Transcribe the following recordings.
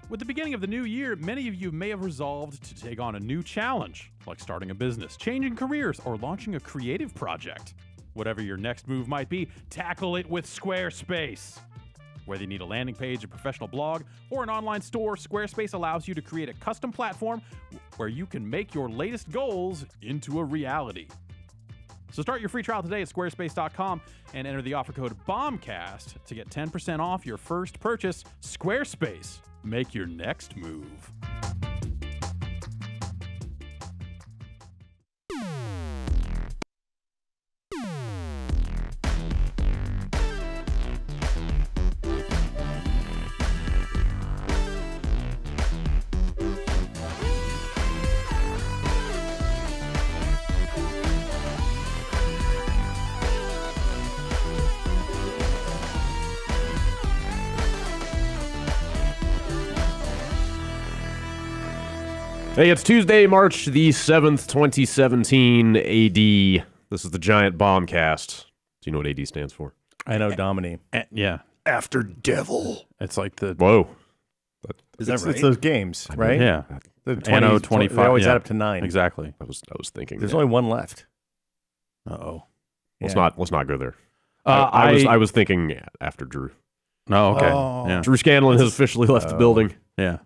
With the beginning of the new year, many of you may have resolved to take on a new challenge, like starting a business, changing careers, or launching a creative project. Whatever your next move might be, tackle it with Squarespace. Whether you need a landing page, a professional blog, or an online store, Squarespace allows you to create a custom platform where you can make your latest goals into a reality. So start your free trial today at squarespace.com and enter the offer code BOMBCAST to get 10% off your first purchase. Squarespace. Make your next move. Hey, it's Tuesday, March the 7th, 2017 AD. This is the Giant Bombcast. Do you know what AD stands for? I know Domini. Yeah. After Devil. It's like the... Whoa. Is that right? It's those games, right? Yeah. The Anno 20s, 25. They always yeah. add up to 9. Exactly. I was thinking. There's only one left. Uh-oh. Let's Yeah. not go there. I I was thinking after Drew. Oh, okay. Oh. Yeah. Drew Scanlon has officially left the building. Yeah.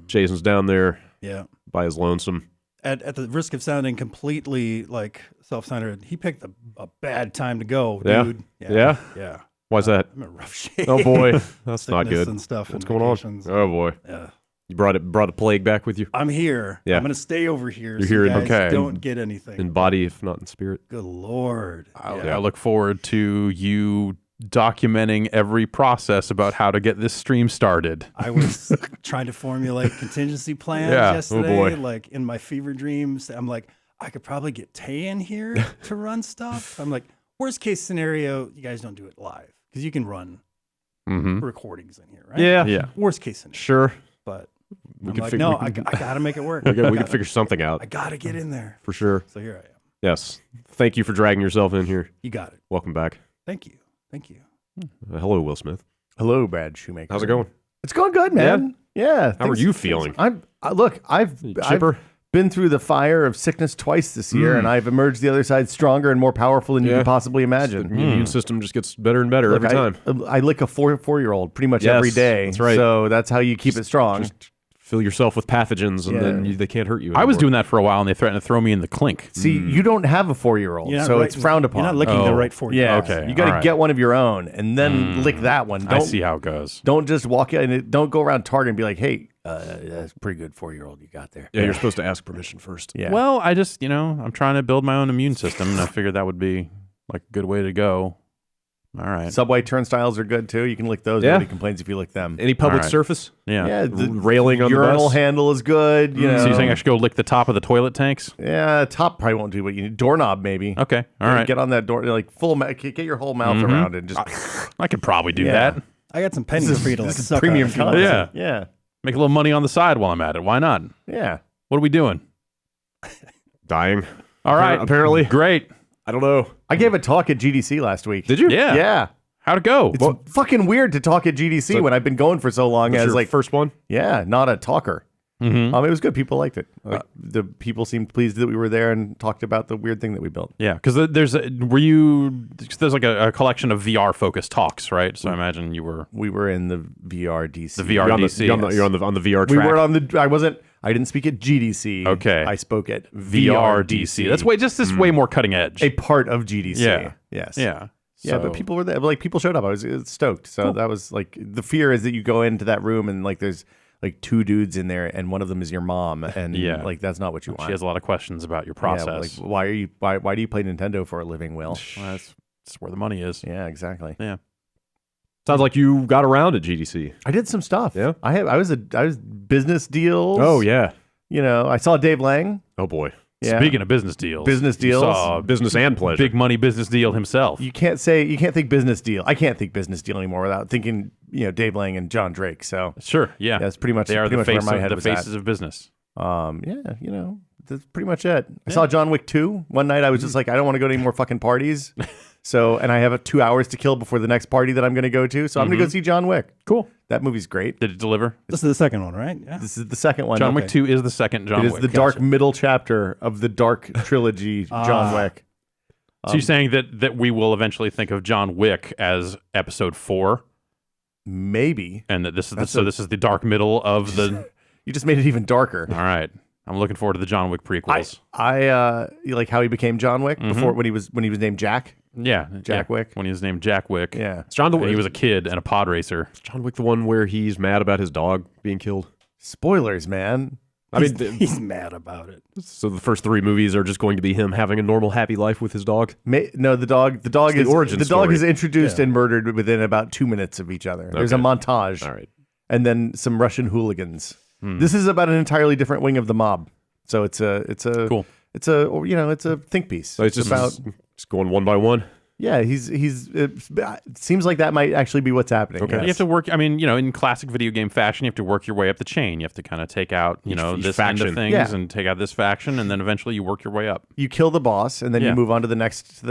Jason's down there Yeah. by his lonesome. At the risk of sounding completely like self-centered, he picked a bad time to go, Yeah? dude. Yeah? Yeah. Why's that? I'm in rough shape. Oh boy, that's not Sickness good. and stuff. What's and going on? vacations. Oh boy, Yeah. you brought a plague back with you I'm here. Yeah. I'm gonna stay over here. You're so here you in- guys okay. don't get anything. in body, if not in spirit. Good Lord. I look forward to you documenting every process about how to get this stream started. I was trying to formulate contingency plans Yeah. Oh, yesterday. boy. Like in my fever dreams, I'm like, I could probably get Tay in here to run stuff. I'm like, worst case scenario, you guys don't do it live because you can run Mm-hmm. recordings in here, right? Yeah, Yeah. Worst case scenario. sure. But We I'm could like, fig- no, we I can- got to make it work. We can figure something out I got to get in there. for sure. So here I am. Yes. Thank you for dragging yourself in here. You got it. Welcome back. Thank you. Thank you. Hello, Will Smith. Hello, Brad Shoemaker. How's it going? It's going good, man. Yeah. How are you feeling? I've Chipper? been through the fire of sickness twice this year, and I've emerged the other side stronger and more powerful than you Yeah. could possibly The imagine. immune system just gets better and better Look, every time. I lick a four-year-old pretty much Yes, every day. that's right. So that's how you keep it strong. Just fill yourself with pathogens, and Yeah. then they can't hurt you I was anymore. doing that for a while, and they threatened to throw me in the clink. See, you don't have a 4-year-old, You're not so right- it's frowned upon. You're not licking the Oh. right for you. Yeah. Okay, You got to all right. get one of your own and then lick that one. I see how it goes. Don't just walk in and don't go around Target and be like, hey, that's a pretty good 4-year-old you got there. Yeah, you're supposed to ask permission first. Yeah. Well, I just, I'm trying to build my own immune system, and I figured that would be like a good way to go. All right. Subway turnstiles are good too. You can lick those. Yeah. Nobody complains if you lick them. Any public All right. surface? Yeah. Yeah, the Railing on the urinal bus? handle is good. You know. So you think I should go lick the top of the toilet tanks? Yeah, top probably won't do what you need. Doorknob maybe. Okay. All right. Get on that door, like get your whole mouth around it. And just I could probably do Yeah. that. I got some pennies for you to suck premium on if you want. content. Yeah. Yeah, Make a little money on the side while I'm at it. Why not? yeah. What are we doing? Dying. All right. Apparently. Great. I don't know. I gave a talk at GDC last week. Did you? Yeah. Yeah. How'd it go? It's fucking weird to talk at GDC when I've been going for so long Was as your like first one? yeah, not a talker. Mhm. It was good. People liked it. Like, the people seemed pleased that we were there and talked about the weird thing that we built. Yeah, because there's like a collection of VR focused talks, right? So I imagine you were We were in the VRDC. the VRDC. You're on the VR track. We were on the. I didn't speak at GDC. Okay. I spoke at VRDC. That's way more cutting edge. a part of GDC. Yeah. Yes. yeah. Yeah, but people were there. Like people showed up. I was stoked. So that was like the fear is that you go into that room and like there's like 2 dudes in there and one of them is your mom and Yeah. like that's not what you want. She has a lot of questions about your Yeah, process. like why do you play Nintendo for a living, Will? Well, that's where the money is. Yeah, exactly. Yeah. Sounds like you got around at GDC. I did some stuff. Yeah? I was business deals. Oh yeah. You know, I saw Dave Lang. Oh boy. Yeah. Speaking of business deals, Business you deals. saw Business and pleasure. big money business deal himself. You can't think business deal. I can't think business deal anymore without thinking, Dave Lang and John Drake. So Sure, yeah, that's pretty much they are pretty the much where face my of, head the was faces at. of business. Yeah, that's pretty much it. I saw John Wick 2 one night. I was just like, I don't want to go to any more fucking parties. And I have 2 hours to kill before the next party that I'm going to go to. So I'm going to go see John Wick. Cool. That movie's great. Did it deliver? This is the second one, right? Yeah. This is the second one. John Wick 2 is the second John It Wick. is the dark middle chapter of the dark trilogy, John Wick. So you're saying that we will eventually think of John Wick as episode 4? Maybe. And that this is the dark middle of the... You just made it even darker. All right. I'm looking forward to the John Wick prequels. You like how he became John Wick before when he was named Jack? Yeah. Jack Wick. When he was named Jack Wick. Yeah. Is John And he was a kid and a pod racer. Is John Wick the one where he's mad about his dog being killed? Spoilers, man. I mean, He's mad about it. so the first 3 movies are just going to be him having a normal, happy life with his dog. No, the dog is origin the dog story. is introduced and murdered within about 2 minutes of each other. There's a Okay. montage. All right. And then some Russian hooligans. This is about an entirely different wing of the mob. So it's a Cool. it's a think piece. So it's just about just going one by one. yeah. It seems like that might actually be what's happening. Okay. You have to work, I mean, in classic video game fashion, you have to work your way up the chain. You have to kind of take out, each this faction. end of things Yeah. and take out this faction, and then eventually you work your way up. You kill the boss, and then Yeah. you move on to the next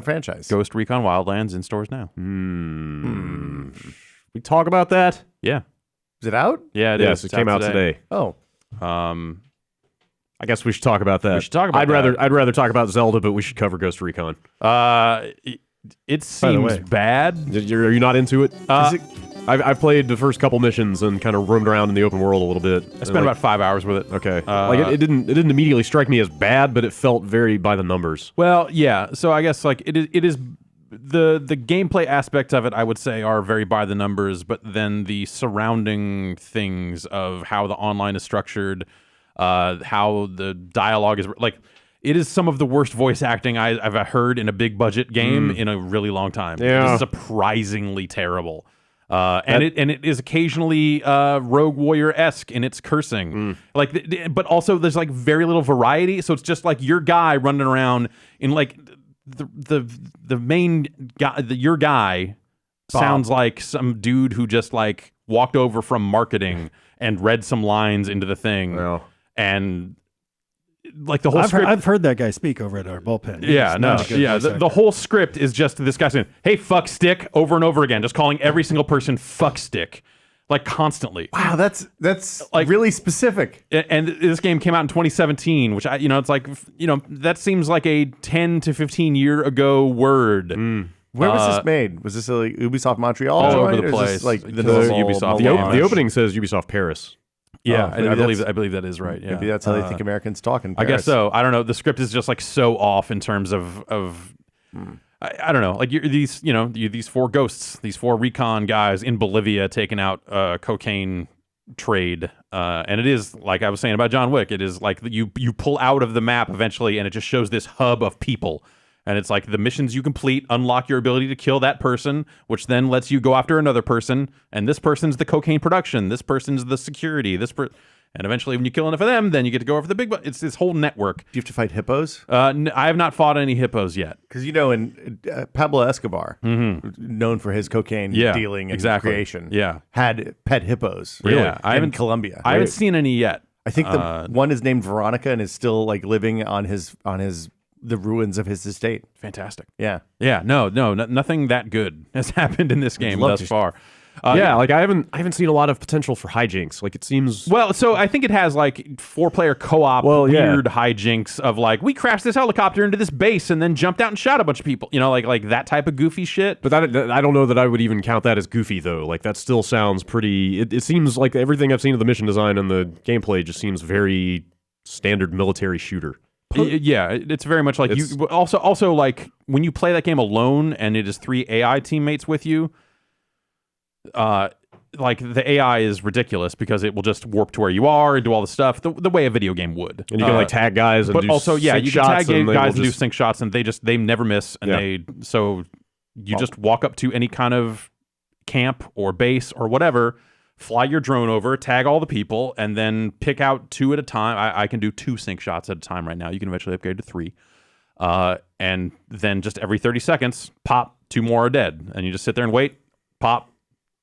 franchise. Ghost Recon Wildlands in stores now. We talk about that? Yeah. Is it out? Yeah, it Yes, is. it It's came out today. Oh, I guess we should talk about that. We should talk about I'd rather talk about Zelda, but we should cover Ghost Recon. It seems way. bad. Are you not into it? I've played the first couple missions and kind of roamed around in the open world a little bit. I spent about 5 hours with it. Okay. It didn't immediately strike me as bad, but it felt very by the numbers. Well, yeah. So I guess like it is the gameplay aspects of it, I would say, are very by the numbers, but then the surrounding things of how the online is structured, how the dialogue is like. It is some of the worst voice acting I've heard in a big budget game in a really long time. Yeah. It is surprisingly terrible. And it is occasionally Rogue Warrior-esque in its cursing, but also there's like very little variety. So it's just like your guy running around in like the main guy. Your guy sounds like some dude who just like walked over from marketing and read some lines into the thing, and like the whole script. I've heard that guy speak over at our bullpen. Yeah, He's no, not a good yeah. voice The actor. whole script is just this guy saying, "Hey, fuck stick," over and over again, just calling every single person fuck stick, like constantly. wow, that's Like- really specific. And this game came out in 2017, which it's like, that seems like a 10 to 15 year ago word. Where was this made? Was this like Ubisoft Montreal? All over joint, the or is this, place. like It's the all normal Ubisoft. melange? The opening says Ubisoft Paris. Yeah, maybe I believe that's- that is right. Yeah, Maybe that's how they think Americans talk in I Paris. guess so. I don't know. The script is just like so off in terms of I don't know. Like these 4 ghosts, these 4 recon guys in Bolivia taking out cocaine trade, and it is like I was saying about John Wick. It is like you pull out of the map eventually, and it just shows this hub of people. And it's like the missions you complete unlock your ability to kill that person, which then lets you go after another person. And this person's the cocaine production. This person's the security. And eventually, when you kill enough of them, then you get to go over the big. It's this whole network. Do you have to fight hippos? I have not fought any hippos yet. Because in Pablo Escobar, known for his cocaine dealing and creation, had pet hippos. Yeah, in Colombia. I haven't seen any yet. I think the one is named Veronica and is still like living on the ruins of his estate. Fantastic. Yeah. Yeah. No, nothing that good has happened in this game love thus to- far. Like I haven't seen a lot of potential for hijinks. Like it seems. Well, so I think it has like 4-player co-op weird hijinks of like we crashed this helicopter into this base and then jumped out and shot a bunch of people. Like that type of goofy shit. But I don't know that I would even count that as goofy though. Like that still sounds pretty. It seems like everything I've seen of the mission design and the gameplay just seems very standard military shooter. Yeah, it's very much like you. Also, like when you play that game alone and it is 3 AI teammates with you, like the AI is ridiculous because it will just warp to where you are and do all the stuff the way a video game would. And you can like tag guys, and but do also sync you can shots, tag and they guys will and do just- sync shots, and they never miss, and so you just walk up to any kind of camp or base or whatever. Fly your drone over, tag all the people, and then pick out 2 at a time. I can do 2 sync shots at a time right now. You can eventually upgrade to 3. And then just every 30 seconds, pop, 2 more are dead. And you just sit there and wait, pop,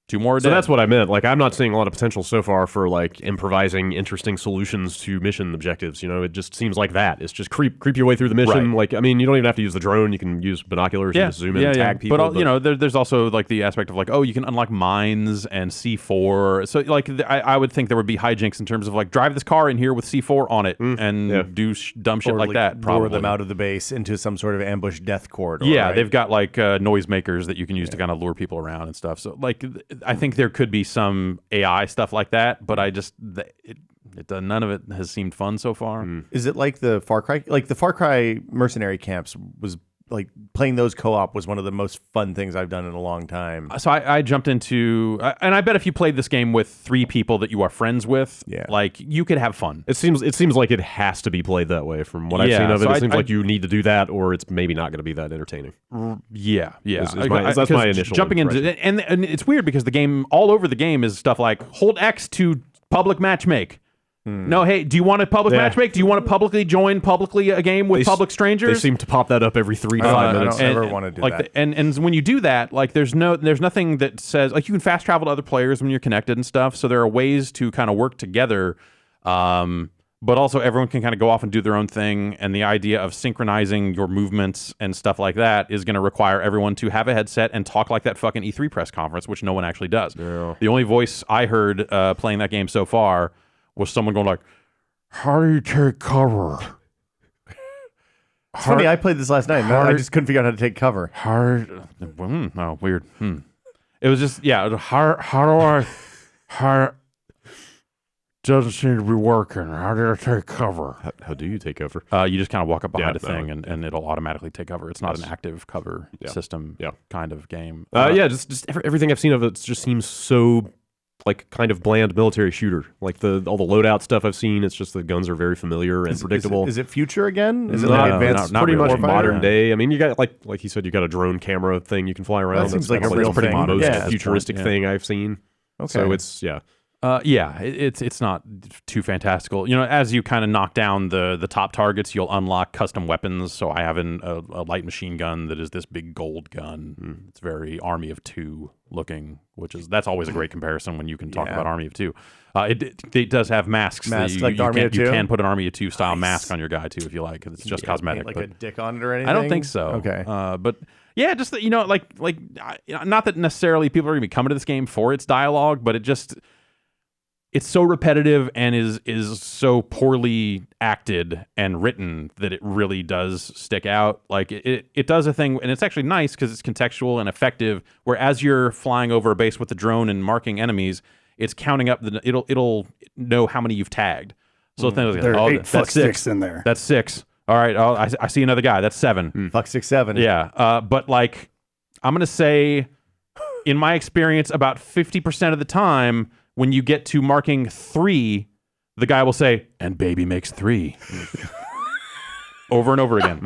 2 more a day. So that's what I meant. Like, I'm not seeing a lot of potential so far for like improvising interesting solutions to mission objectives. You know, it just seems like that. It's just creep your way through the mission. Right. Like, I mean, you don't even have to use the drone. You can use binoculars and just zoom in and tag people. But, you know, there's also like the aspect of like, oh, you can unlock mines and C4. So like, I would think there would be hijinks in terms of like, drive this car in here with C4 on it and do dumb shit like that. Lure them out of the base into some sort of ambush death corridor. Yeah, right? they've got like noisemakers that you can use to kind of lure people around and stuff. So like, I think there could be some AI stuff like that, but I just none of it has seemed fun so far. Is it like the Far Cry? Like the Far Cry mercenary camps was like playing those co-op was one of the most fun things I've done in a long time. So I jumped into, and I bet if you played this game with 3 people that you are friends with, like you could have fun. It seems like it has to be played that way. From what I've seen of it, it seems like you need to do that, or it's maybe not going to be that entertaining. That's my initial jumping into, and it's weird because the game, all over the game, is stuff like hold X to public matchmake. No, hey, do you want to public matchmake? Do you want to publicly join a game with public strangers? They seem to pop that up every 3 to 5 minutes. I don't ever want to do that. And when you do that, like there's nothing that says like you can fast travel to other players when you're connected and stuff. So there are ways to kind of work together, but also everyone can kind of go off and do their own thing. And the idea of synchronizing your movements and stuff like that is going to require everyone to have a headset and talk like that fucking E3 press conference, which no one actually does. Yeah. The only voice I heard playing that game so far was someone going like, how do you take cover? It's funny, I played this last night and I just couldn't figure out how to take cover. Oh, weird. It was just, how doesn't seem to be working. How do I take cover? How do you take cover? You just kind of walk up behind a thing and it'll automatically take cover. It's not an active cover system kind of game. Just everything I've seen of it just seems so like kind of bland military shooter. Like all the loadout stuff I've seen, it's just the guns are very familiar and predictable. Is it future again? Is it like advanced? Pretty really. much modern day. I mean, you got like you said, you got a drone camera thing you can fly around. That seems like a real pretty thing. most futuristic thing I've seen. Okay. So it's it's not too fantastical. You know, as you kind of knock down the top targets, you'll unlock custom weapons. So I have a light machine gun that is this big gold gun. It's very Army of Two looking, that's always a great comparison when you can talk about Army of Two. It does have masks. Like the Army of Two? You can put an Army of Two style mask on your guy too if you like, because it's just cosmetic. Like a dick on it or anything? I don't think so. Okay. But yeah, just that, not that necessarily people are going to be coming to this game for its dialogue, but it's so repetitive and is so poorly acted and written that it really does stick out. Like it does a thing, and it's actually nice because it's contextual and effective. Where as you're flying over a base with the drone and marking enemies, it's counting up it'll know how many you've tagged. So things like, there are 8 that's fuck 6 sticks in there. That's 6. All right, I see another guy. That's 7. Fuck 6, 7. Yeah, but like I'm gonna say, in my experience, about 50% of the time, when you get to marking 3, the guy will say, "And baby makes 3." Over and over again.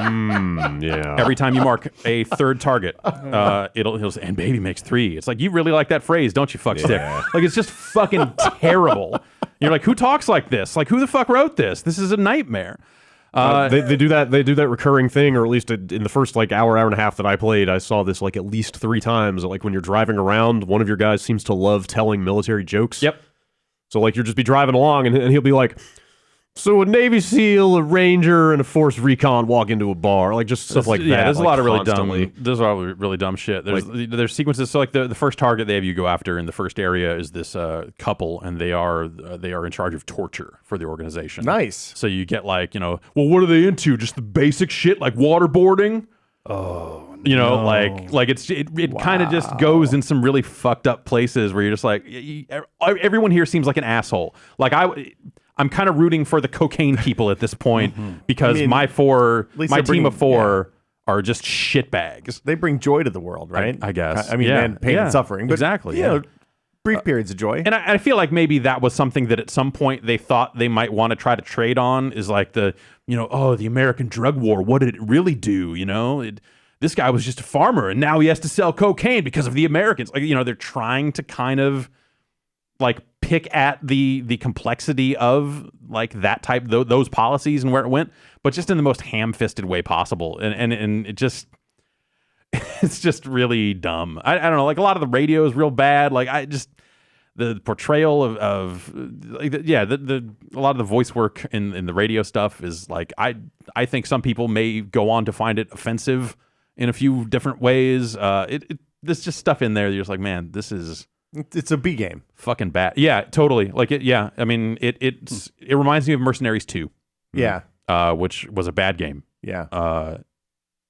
Every time you mark a third target, he'll say, "And baby makes 3." It's like, you really like that phrase, don't you, fuckstick? Like, it's just fucking terrible. You're like, who talks like this? Like, who the fuck wrote this? This is a nightmare. They do that recurring thing, or at least in the first like hour and a half that I played, I saw this like at least 3 times. Like when you're driving around, one of your guys seems to love telling military jokes. Yep. So like you'll just be driving along and he'll be like, "So a Navy SEAL, a Ranger, and a Force Recon walk into a bar," like just stuff like that. Yeah, there's like, a lot of constantly. there's a lot of really dumb shit. There's sequences. So like the first target they have you go after in the first area is this couple, and they are in charge of torture for the organization. Nice. So you get like, well, what are they into? Just the basic shit like waterboarding. Oh, like it kind of just goes in some really fucked up places where you're just like, everyone here seems like an asshole. Like I'm kind of rooting for the cocaine people at this point because my team of 4 are just shitbags. They bring joy to the world, right? I guess. I mean, and pain and suffering, but exactly. You know, brief periods of joy. And I feel like maybe that was something that at some point they thought they might want to try to trade on, is like the American drug war. What did it really do? This guy was just a farmer and now he has to sell cocaine because of the Americans. Like, they're trying to kind of like pick at the complexity of like that type, those policies and where it went, but just in the most ham-fisted way possible. And it just, it's just really dumb. I don't know. Like a lot of the radio is real bad. Like the portrayal of like, a lot of the voice work in the radio stuff is like I think some people may go on to find it offensive in a few different ways. There's just stuff in there that you're just like, man, this is. It's a B game. Fucking bad. Yeah, totally. Like it. Yeah, I mean, it reminds me of Mercenaries 2. Yeah. Which was a bad game. Yeah.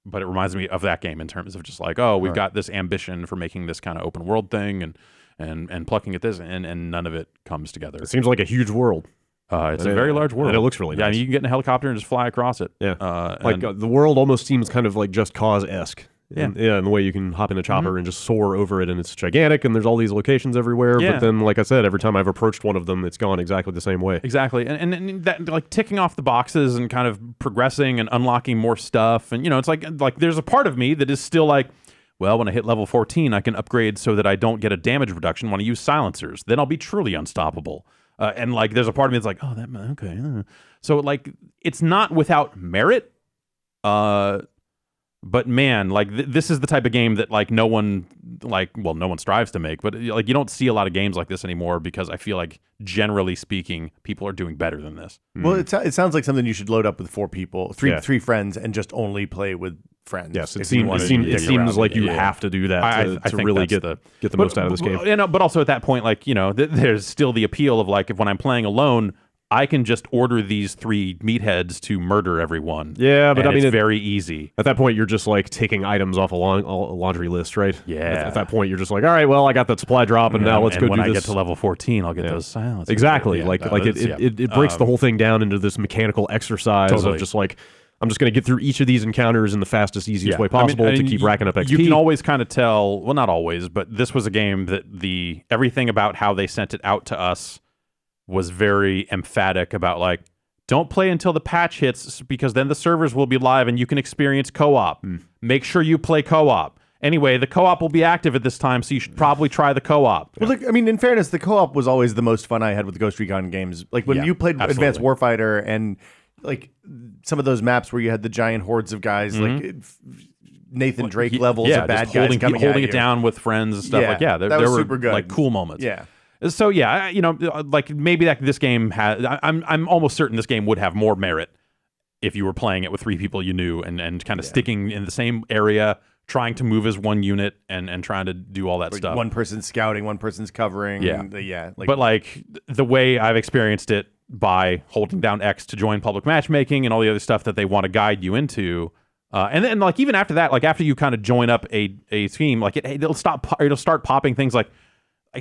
But it reminds me of that game in terms of just like, oh, we've got this ambition for making this kind of open world thing and plucking at this, and none of it comes together. It seems like a huge world. It's a very large world. And it looks really nice. Yeah, you can get in a helicopter and just fly across it. Yeah. The world almost seems kind of like Just Cause-esque. Yeah. In the way you can hop in a chopper and just soar over it, and it's gigantic, and there's all these locations everywhere. Yeah. But then, like I said, every time I've approached one of them, it's gone exactly the same way. Exactly. And that, like, ticking off the boxes and kind of progressing and unlocking more stuff. And, it's like there's a part of me that is still like, well, when I hit level 14, I can upgrade so that I don't get a damage reduction when I use silencers. Then I'll be truly unstoppable. And, like, there's a part of me that's like, oh, okay. So, like, it's not without merit. But man, like this is the type of game that like no one strives to make, but like you don't see a lot of games like this anymore because I feel like generally speaking, people are doing better than this. Well, it sounds like something you should load up with 4 people, three friends, and just only play with friends. Yes, it seems like you have to do that to really get the most out of this game. But also at that point, like there's still the appeal of like if when I'm playing alone, I can just order these 3 meatheads to murder everyone. Yeah, but I mean, it's very easy. At that point, you're just like taking items off a laundry list, right? Yeah. At that point, you're just like, all right, well, I got that supply drop, and now let's go do this. When I get to level 14, I'll get those silencers. Exactly. It breaks the whole thing down into this mechanical exercise of just like, I'm just going to get through each of these encounters in the fastest, easiest way possible to keep racking up XP. You can always kind of tell, well, not always, but this was a game that everything about how they sent it out to us was very emphatic about like, don't play until the patch hits because then the servers will be live and you can experience co-op. Make sure you play co-op. Anyway, the co-op will be active at this time, so you should probably try the co-op. Well, look, I mean, in fairness, the co-op was always the most fun I had with the Ghost Recon games. Like when you played Advanced Warfighter and like some of those maps where you had the giant hordes of guys, like Nathan Drake levels of bad guys coming holding it down with friends and stuff. There was were super good. Like cool moments. Yeah. So like maybe this game has. I'm almost certain this game would have more merit if you were playing it with 3 people you knew and kind of sticking in the same area, trying to move as one unit and trying to do all that like stuff. One person's scouting, one person's covering. But like the way I've experienced it by holding down X to join public matchmaking and all the other stuff that they want to guide you into. And then like even after that, like after you kind of join up a team, like it'll start popping things like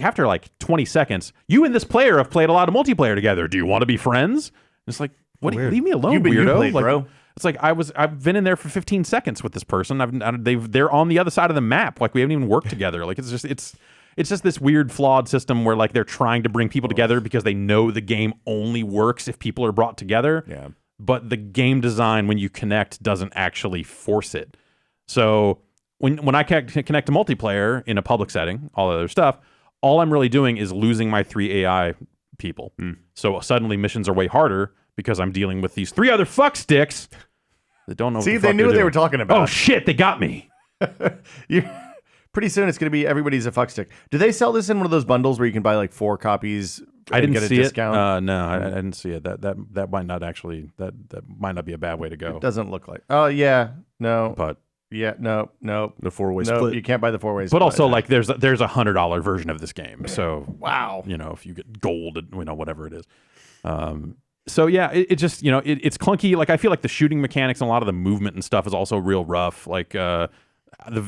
after like 20 seconds, you and this player have played a lot of multiplayer together. Do you want to be friends? And it's like, what? Leave me alone, weirdo. Played, bro. It's like I've been in there for 15 seconds with this person. They're on the other side of the map. Like we haven't even worked together. Like it's just this weird flawed system where like they're trying to bring people together because they know the game only works if people are brought together. Yeah. But the game design when you connect doesn't actually force it. So when I connect to multiplayer in a public setting, all that other stuff, all I'm really doing is losing my 3 AI people. So suddenly missions are way harder because I'm dealing with these 3 other fuck sticks that don't know. See, they knew what they were talking about. Oh shit, they got me. Pretty soon it's going to be everybody's a fuck stick. Do they sell this in one of those bundles where you can buy like 4 copies? I didn't get a see discount? it. No, I didn't see it. That might not actually. That might not be a bad way to go. It doesn't look like. Oh yeah, no. But yeah, no. The 4-way no, split. You can't buy the 4-way split. But also, like, there's a $100 version of this game. So wow, if you get gold, whatever it is. So yeah, it just it's clunky. Like I feel like the shooting mechanics and a lot of the movement and stuff is also real rough. Like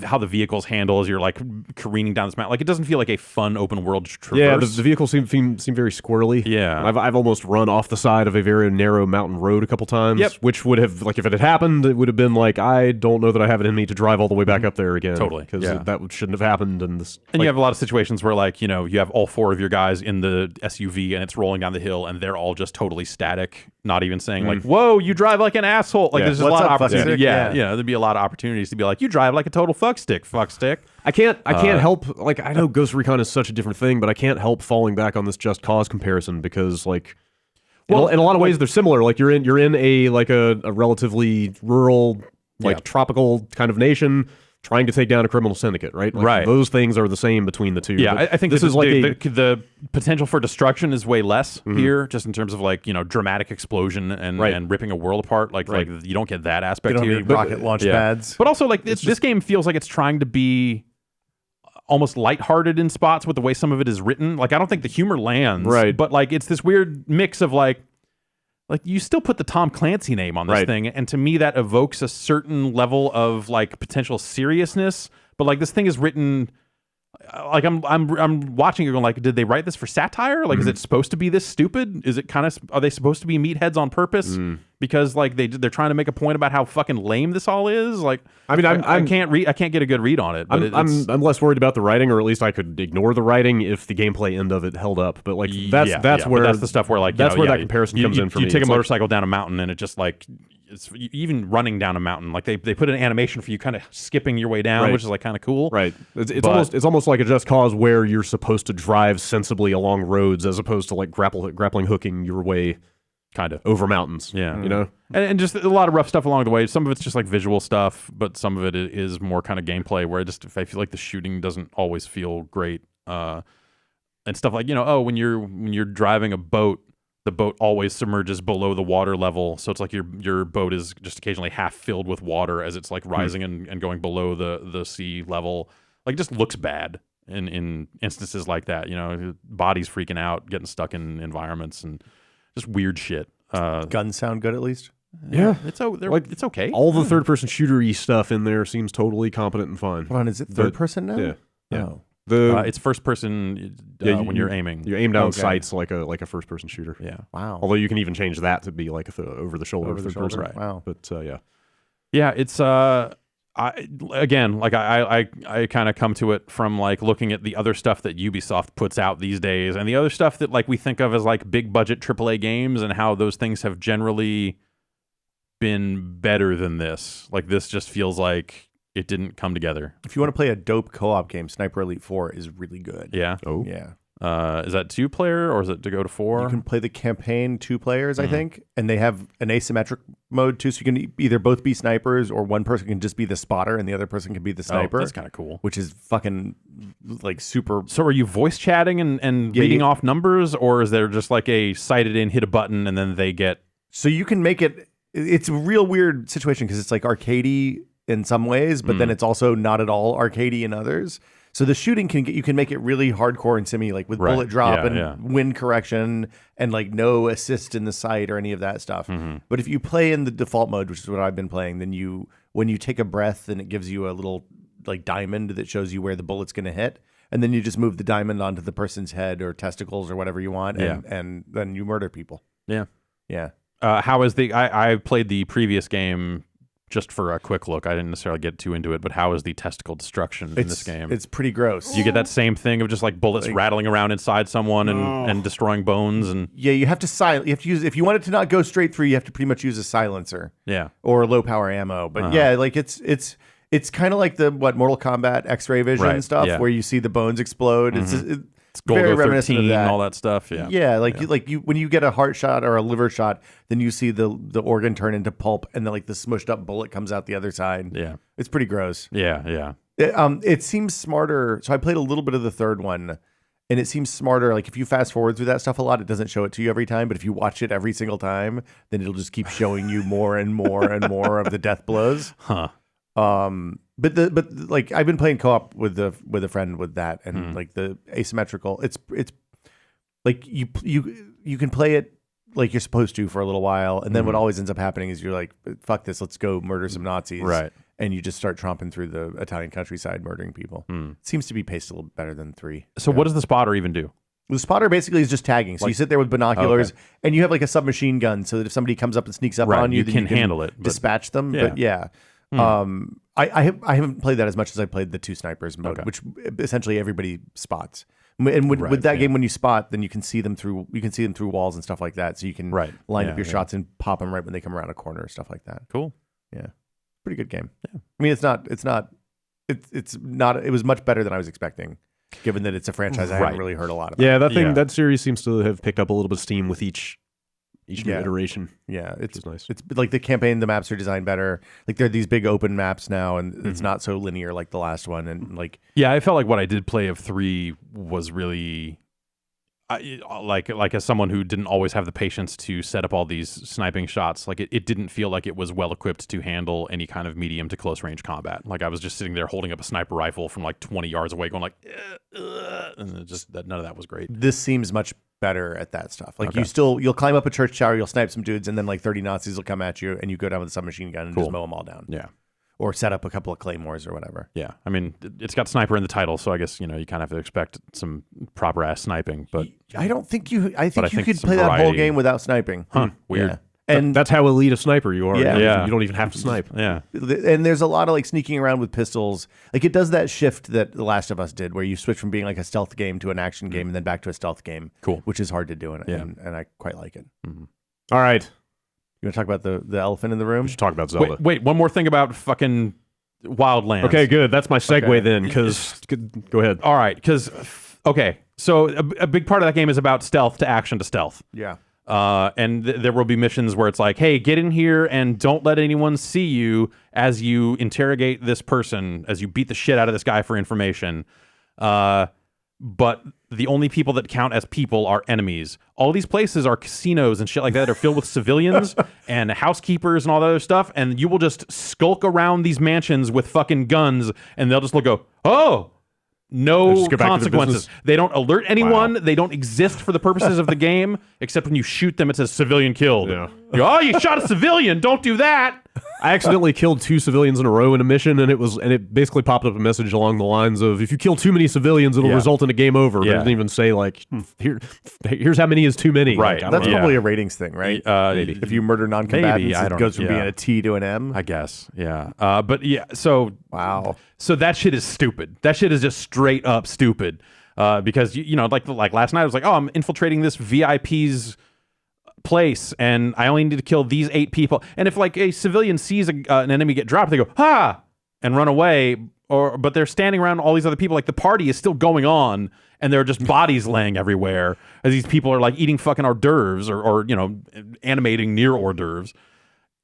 how the vehicles handle as you're like careening down this mountain. Like it doesn't feel like a fun open world traverse. Yeah, the vehicles seem very squirrely. Yeah, I've almost run off the side of a very narrow mountain road a couple times. Yep. Which would have, like, if it had happened, it would have been like, I don't know that I have it in me to drive all the way back up there again. Totally, because that shouldn't have happened. And you have a lot of situations where like you have all 4 of your guys in the SUV and it's rolling down the hill and they're all just totally static, not even saying like, "Whoa, you drive like an asshole." Like there's just a lot of opportunities. Yeah, there'd be a lot of opportunities to be like, "You drive like a total fuck stick." I can't help, like, I know Ghost Recon is such a different thing, but I can't help falling back on this Just Cause comparison because, like, in a lot of ways they're similar. Like you're in a relatively rural, like tropical kind of nation. trying to take down a criminal syndicate, right? Like, Right. Those things are the same between the two. Yeah, But I think this is like the potential for destruction is way less here, just in terms of like dramatic explosion and ripping a world apart. Like you don't get that aspect You don't here. need rocket launch pads. But also like this game feels like it's trying to be almost lighthearted in spots with the way some of it is written. Like I don't think the humor lands, Right. But like it's this weird mix of like you still put the Tom Clancy name on this thing, and to me that evokes a certain level of like potential seriousness. But like this thing is written, like I'm watching it going like, did they write this for satire? Like, is it supposed to be this stupid? Is it kind of, are they supposed to be meatheads on purpose? Because like they're trying to make a point about how fucking lame this all is. Like, I mean, I can't get a good read on it. But I'm less worried about the writing, or at least I could ignore the writing if the gameplay end of it held up. But like that's where that's the stuff where like that's where that comparison comes in for me. You take a motorcycle down a mountain and it just like it's even running down a mountain. Like they put an animation for you kind of skipping your way down, which is like kind of cool. Right. It's almost like a Just Cause where you're supposed to drive sensibly along roads as opposed to like grappling hooking your way kind of over mountains. Yeah. You know? And just a lot of rough stuff along the way. Some of it's just like visual stuff, but some of it is more kind of gameplay where I feel like the shooting doesn't always feel great. And stuff like, when you're driving a boat, the boat always submerges below the water level. So it's like your boat is just occasionally half filled with water as it's like rising and going below the sea level. Like it just looks bad in instances like that. Bodies freaking out, getting stuck in environments and just weird shit. Guns sound good at least. Yeah. It's okay. All the third-person shooter-y stuff in there seems totally competent and fun. Hold on, is it third person now? Yeah. Oh. It's first person when you're aiming. You aim down sights like a first person shooter. Yeah. Wow. Although you can even change that to be like over the shoulder third person. Right. Wow. But yeah. Yeah, it's I kind of come to it from like looking at the other stuff that Ubisoft puts out these days and the other stuff that like we think of as like big budget AAA games and how those things have generally been better than this. Like this just feels like it didn't come together. If you want to play a dope co-op game, Sniper Elite 4 is really good. Yeah. Oh. Yeah. Is that 2-player or is it to go to 4? You can play the campaign 2 players, I think, and they have an asymmetric mode too, so you can either both be snipers or one person can just be the spotter and the other person can be the sniper. Oh, that's kind of cool. Which is fucking like super. So are you voice chatting and reading off numbers, or is there just like a sight it in, hit a button, and then they get... So you can make it... It's a real weird situation because it's like arcadey in some ways, but then it's also not at all arcadey in others. So the shooting you can make it really hardcore and simmy, like with bullet drop and wind correction and like no assist in the sight or any of that stuff. But if you play in the default mode, which is what I've been playing, then when you take a breath, then it gives you a little like diamond that shows you where the bullet's going to hit. And then you just move the diamond onto the person's head or testicles or whatever you want. And then you murder people. Yeah. Yeah. How is I played the previous game just for a quick look. I didn't necessarily get too into it, but how is the testicle destruction in this game? It's pretty gross. You get that same thing of just like bullets rattling around inside someone and destroying bones and you have to you have to use, if you want it to not go straight through, you have to pretty much use a silencer. Yeah. Or low power ammo. But like it's kind of like the Mortal Kombat X-ray vision stuff where you see the bones explode. It's very reminiscent of that. And all that stuff. Yeah. Yeah, you when you get a heart shot or a liver shot, then you see the organ turn into pulp, and then like the smushed up bullet comes out the other side. Yeah, it's pretty gross. Yeah. It seems smarter. So I played a little bit of the third one, and it seems smarter. Like if you fast forward through that stuff a lot, it doesn't show it to you every time. But if you watch it every single time, then it'll just keep showing you more and more and more of the death blows. Huh. But like I've been playing co-op with a friend with that, and like the asymmetrical, it's like you can play it like you're supposed to for a little while, and then what always ends up happening is you're like, fuck this, let's go murder some Nazis, right? And you just start tromping through the Italian countryside murdering people. It seems to be paced a little better than 3. So what does the spotter even do? The spotter basically is just tagging. So you sit there with binoculars, and you have like a submachine gun, so that if somebody comes up and sneaks up on you, then you can handle it, dispatch them. But I haven't played that as much as I played the 2 snipers mode, which essentially everybody spots. And with that game, when you spot, then you can see them through walls and stuff like that. So you can line up your shots and pop them right when they come around a corner or stuff like that. Cool. Yeah, pretty good game. Yeah. I mean, it was much better than I was expecting, given that it's a franchise I haven't really heard a lot about. Yeah, that series seems to have picked up a little bit of steam with each Each new iteration. Yeah, it's nice. It's like the campaign, the maps are designed better. Like they're these big open maps now, and it's not so linear like the last one. And like, yeah, I felt like what I did play of 3 was really, like as someone who didn't always have the patience to set up all these sniping shots, like it didn't feel like it was well equipped to handle any kind of medium to close range combat. Like I was just sitting there holding up a sniper rifle from like 20 yards away, going like, and it just none of that was great. this seems much better at that stuff. Like you'll climb up a church tower, you'll snipe some dudes, and then like 30 Nazis will come at you, and you go down with a submachine gun and just mow them all down. Yeah. Or set up a couple of claymores or whatever. Yeah, I mean, it's got sniper in the title, so I guess you kind of have to expect some proper ass sniping. But I don't think you. I think you think could some play that whole variety. game without sniping. Weird. Yeah. And That's how elite a sniper you are. Yeah. You don't even have to snipe. Yeah, and there's a lot of like sneaking around with pistols. Like it does that shift that The Last of Us did, where you switch from being like a stealth game to an action game, and then back to a stealth game. Cool. Which is hard to do, and I quite like it. All right. You want to talk about the elephant in the room? We should talk about Zelda. wait, one more thing about fucking Wildlands. Okay, good. That's my segue then, because go ahead. All right, because okay, so a big part of that game is about stealth to action to stealth. Yeah. And there will be missions where it's like, hey, get in here and don't let anyone see you as you interrogate this person, as you beat the shit out of this guy for information. But the only people that count as people are enemies. All these places are casinos and shit like that are filled with civilians and housekeepers and all that other stuff. And you will just skulk around these mansions with fucking guns, and they'll just go, oh, no Just go back to the consequences. business. They don't alert anyone. They don't exist for the purposes of the game, except when you shoot them, it says civilian killed. Yeah. You go, oh, you shot a civilian. Don't do that. I accidentally killed 2 civilians in a row in a mission, and it basically popped up a message along the lines of, if you kill too many civilians, it'll result in a game over. But it didn't even say like, here's how many is too many. Right. Like, I don't That's know. probably a ratings thing, right? Maybe. If you murder non-combatants, Maybe, I it don't- goes from being yeah. a T to an M. I guess. Yeah. But yeah, so Wow. So that shit is stupid. That shit is just straight up stupid. Because you know, like last night, I was like, oh, I'm infiltrating this VIP's place, and I only need to kill these 8 people. And if like a civilian sees an enemy get dropped, they go, ha, and run away. But they're standing around all these other people. Like the party is still going on, and there are just bodies laying everywhere as these people are like eating fucking hors d'oeuvres or animating near hors d'oeuvres.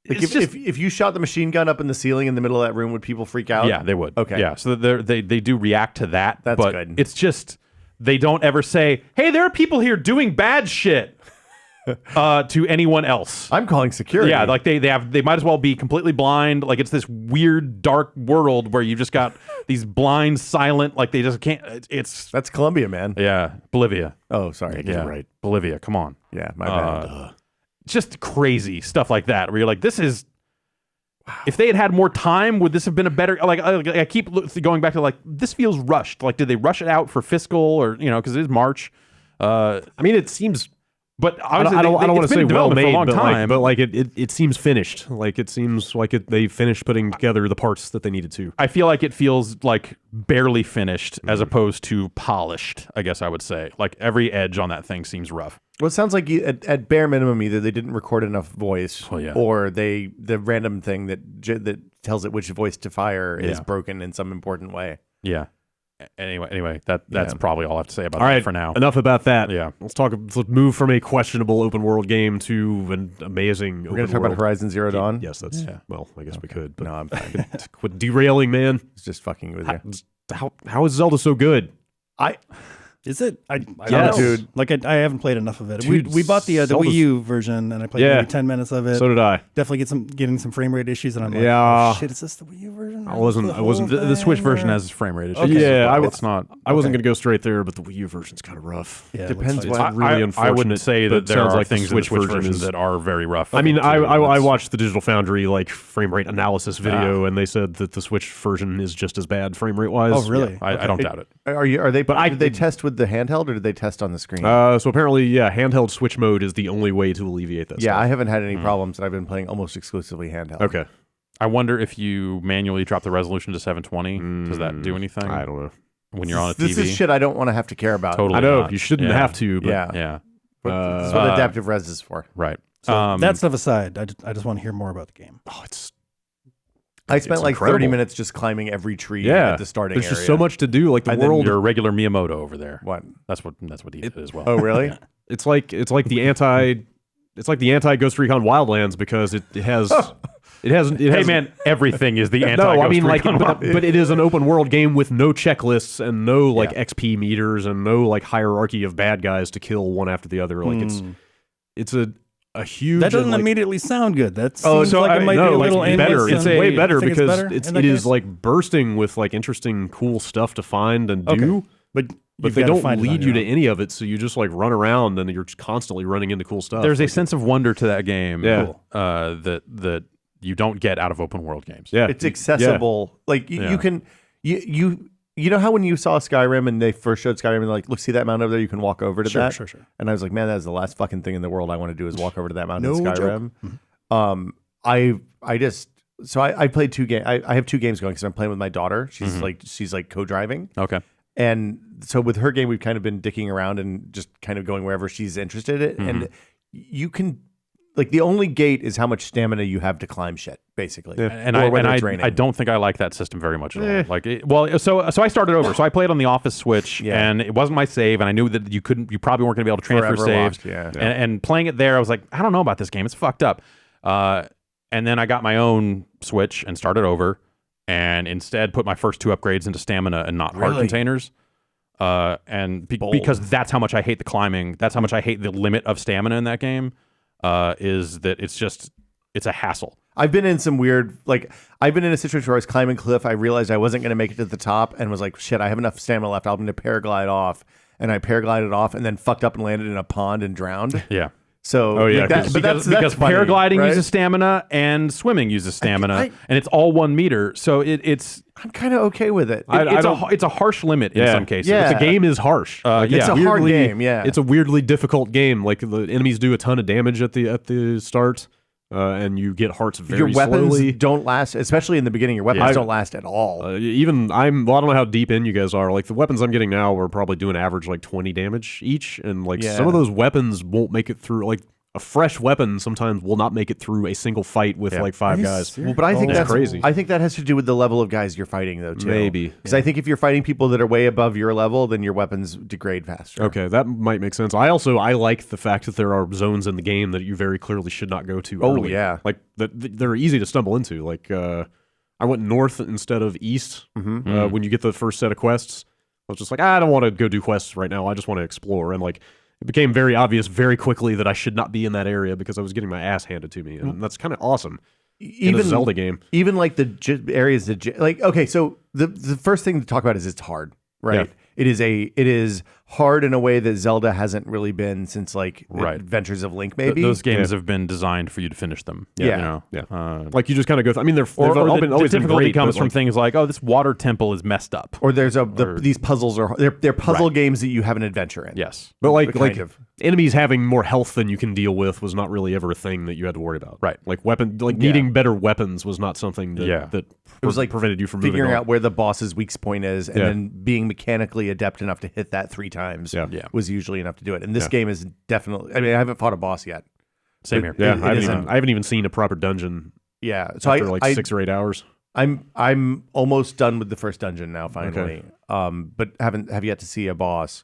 Like It's if you shot the machine gun up in the ceiling in the middle of that room, would people freak out? Yeah, they would. Okay. Yeah, so they do react to that. That's but good. It's just they don't ever say, "Hey, there are people here doing bad shit," to anyone else. I'm calling security. Yeah, like they might as well be completely blind. Like it's this weird dark world where you just got these blind, silent. Like they just can't. It's That's Colombia, man. yeah, Bolivia. Oh, sorry. Yeah, right. Bolivia. Come on. Yeah, my bad. Just crazy stuff like that where you're like, this is. If they had more time, would this have been a better? Like I keep going back to like this feels rushed. Like did they rush it out for fiscal or because it is March? I mean, it seems. But I obviously don't want to it's say been well development for a made, long but time. like it seems finished. Like it seems like they finished putting together the parts that they needed to. I feel like it feels like barely finished as opposed to polished, I guess I would say. Like every edge on that thing seems rough. Well, it sounds like at bare minimum, either they didn't record enough voice, or the random thing that tells it which voice to fire is broken in some important way. Yeah. Anyway, that's probably all I have to say about All that right, for now. enough about that. Yeah. Let's move from a questionable open world game to an amazing. We're going to talk about Horizon Zero Dawn. Yes, that's well. I guess we could. But No, I'm fine. quit derailing, man. It's just fucking with you. How is Zelda so good? Is it? I Yes. don't know. Dude. Like I haven't played enough of it. Dude, We bought the Zelda's- Wii U version, and I played maybe 10 minutes of it. So did I. Definitely getting some frame rate issues, and I'm like, Yeah. oh, shit, is this the Wii U version? I wasn't- The Switch version has frame rate issues. Yeah, it's not. I wasn't going to go straight there, but the Wii U version's kind of rough. Yeah, Depends It's what- really I unfortunate. wouldn't say but that there sounds are like the things in the Switch version is- that are very rough. I mean, too. I That's- watched the Digital Foundry like frame rate analysis video, and they said that the Switch version is just as bad frame rate wise. Oh, really? I don't doubt it. Are they? But did they test with the handheld or did they test on the screen? So apparently, handheld Switch mode is the only way to alleviate that. yeah, stuff. I haven't had any problems, and I've been playing almost exclusively handheld. Okay. I wonder if you manually drop the resolution to 720, does that do anything? I don't know. When you're on a TV. This is shit I don't want to have to care about. Totally. I know not. you shouldn't Yeah. have to. But Yeah. Yeah. This is what adaptive res is for. Right. that stuff aside, I just want to hear more about the game. Oh, it's I spent It's like 30 incredible. minutes just climbing every tree yeah. at the starting There's area. just so much to do. Like the And then world. You're a regular Miyamoto over there. What? That's what he did as well. Oh, really? It's like the anti it's like the anti-Ghost Recon Wildlands because it has. Hey man, everything is the anti. No, I mean like, but it is an open world game with no checklists and no like XP meters and no like hierarchy of bad guys to kill one after the other. Like it's a huge. That doesn't like, immediately sound good. That's so like it might be a little better. It's way better because it is like bursting with like interesting, cool stuff to find and do. But they don't lead you to any of it, so you just like run around and you're constantly running into cool stuff. There's a sense of wonder to that game. Yeah. That you don't get out of open world games. Yeah, it's accessible. Like you can you know how when you saw Skyrim and they first showed Skyrim and like, look, see that mountain over there? You can walk over to that. Sure. And I was like, man, that's the last fucking thing in the world I want to do is walk over to that mountain in No Skyrim. joke. I played 2 games. I have 2 games going because I'm playing with my daughter. She's like co-driving. Okay. And so with her game, we've kind of been dicking around and just kind of going wherever she's interested in. And you can, like, the only gate is how much stamina you have to climb shit, basically. Yeah. And I don't think I like that system very much at all. Like, so I started over. So I played on the Office Switch, and it wasn't my save, and I knew that you probably weren't going to be able to transfer saves. And playing it there, I was like, I don't know about this game. It's fucked up. And then I got my own Switch and started over. And instead put my first 2 upgrades into stamina and not heart containers. Because that's how much I hate the climbing. That's how much I hate the limit of stamina in that game. Is that it's a hassle. I've been in some weird, I've been in a situation where I was climbing a cliff. I realized I wasn't going to make it to the top and was like, shit, I have enough stamina left. I'm going to paraglide off. And I paraglided off and then fucked up and landed in a pond and drowned. Yeah. So, because paragliding uses stamina and swimming uses stamina, and it's all 1 meter. So it's I'm kind of okay with it. It's a harsh limit in some cases. The game is harsh. It's a hard game. Yeah, it's a weirdly difficult game. Like the enemies do a ton of damage at the start. And you get hearts very slowly. Your weapons slowly. don't last, especially in the beginning. Your weapons don't last at all. I don't know how deep in you guys are. Like the weapons I'm getting now are probably doing average like 20 damage each, and like some of those weapons won't make it through. Like a fresh weapon sometimes will not make it through a single fight with like 5 guys. Well, but I think that's crazy. I think that has to do with the level of guys you're fighting, though, too. Maybe. Because I think if you're fighting people that are way above your level, then your weapons degrade faster. Okay, that might make sense. I like the fact that there are zones in the game that you very clearly should not go to early. Yeah. Like, they're easy to stumble into. Like, I went north instead of east when you get the first set of quests. I was just like, I don't want to go do quests right now. I just want to explore. And, like, it became very obvious very quickly that I should not be in that area because I was getting my ass handed to me, and that's kind of awesome. Even in a Zelda game, even like the areas that okay, so the first thing to talk about is it's hard, right? Yeah. It is hard in a way that Zelda hasn't really been since like Adventures of Link. Maybe those games have been designed for you to finish them. Like you just kind of go. I mean, the difficulty comes from things like, oh, this water temple is messed up, or there's these puzzles are they're puzzle games that you have an adventure in. Yes, but like enemies having more health than you can deal with was not really ever a thing that you had to worry about. Right, needing better weapons was not something that it was like prevented you from figuring out where the boss's weak point is, and then being mechanically adept enough to hit that 3 times was usually enough to do it. And this game is definitely. I mean, I haven't fought a boss yet. Same here. Yeah, I haven't even seen a proper dungeon. Yeah, so after like 6 or 8 hours. I'm almost done with the first dungeon now. Finally, but have yet to see a boss.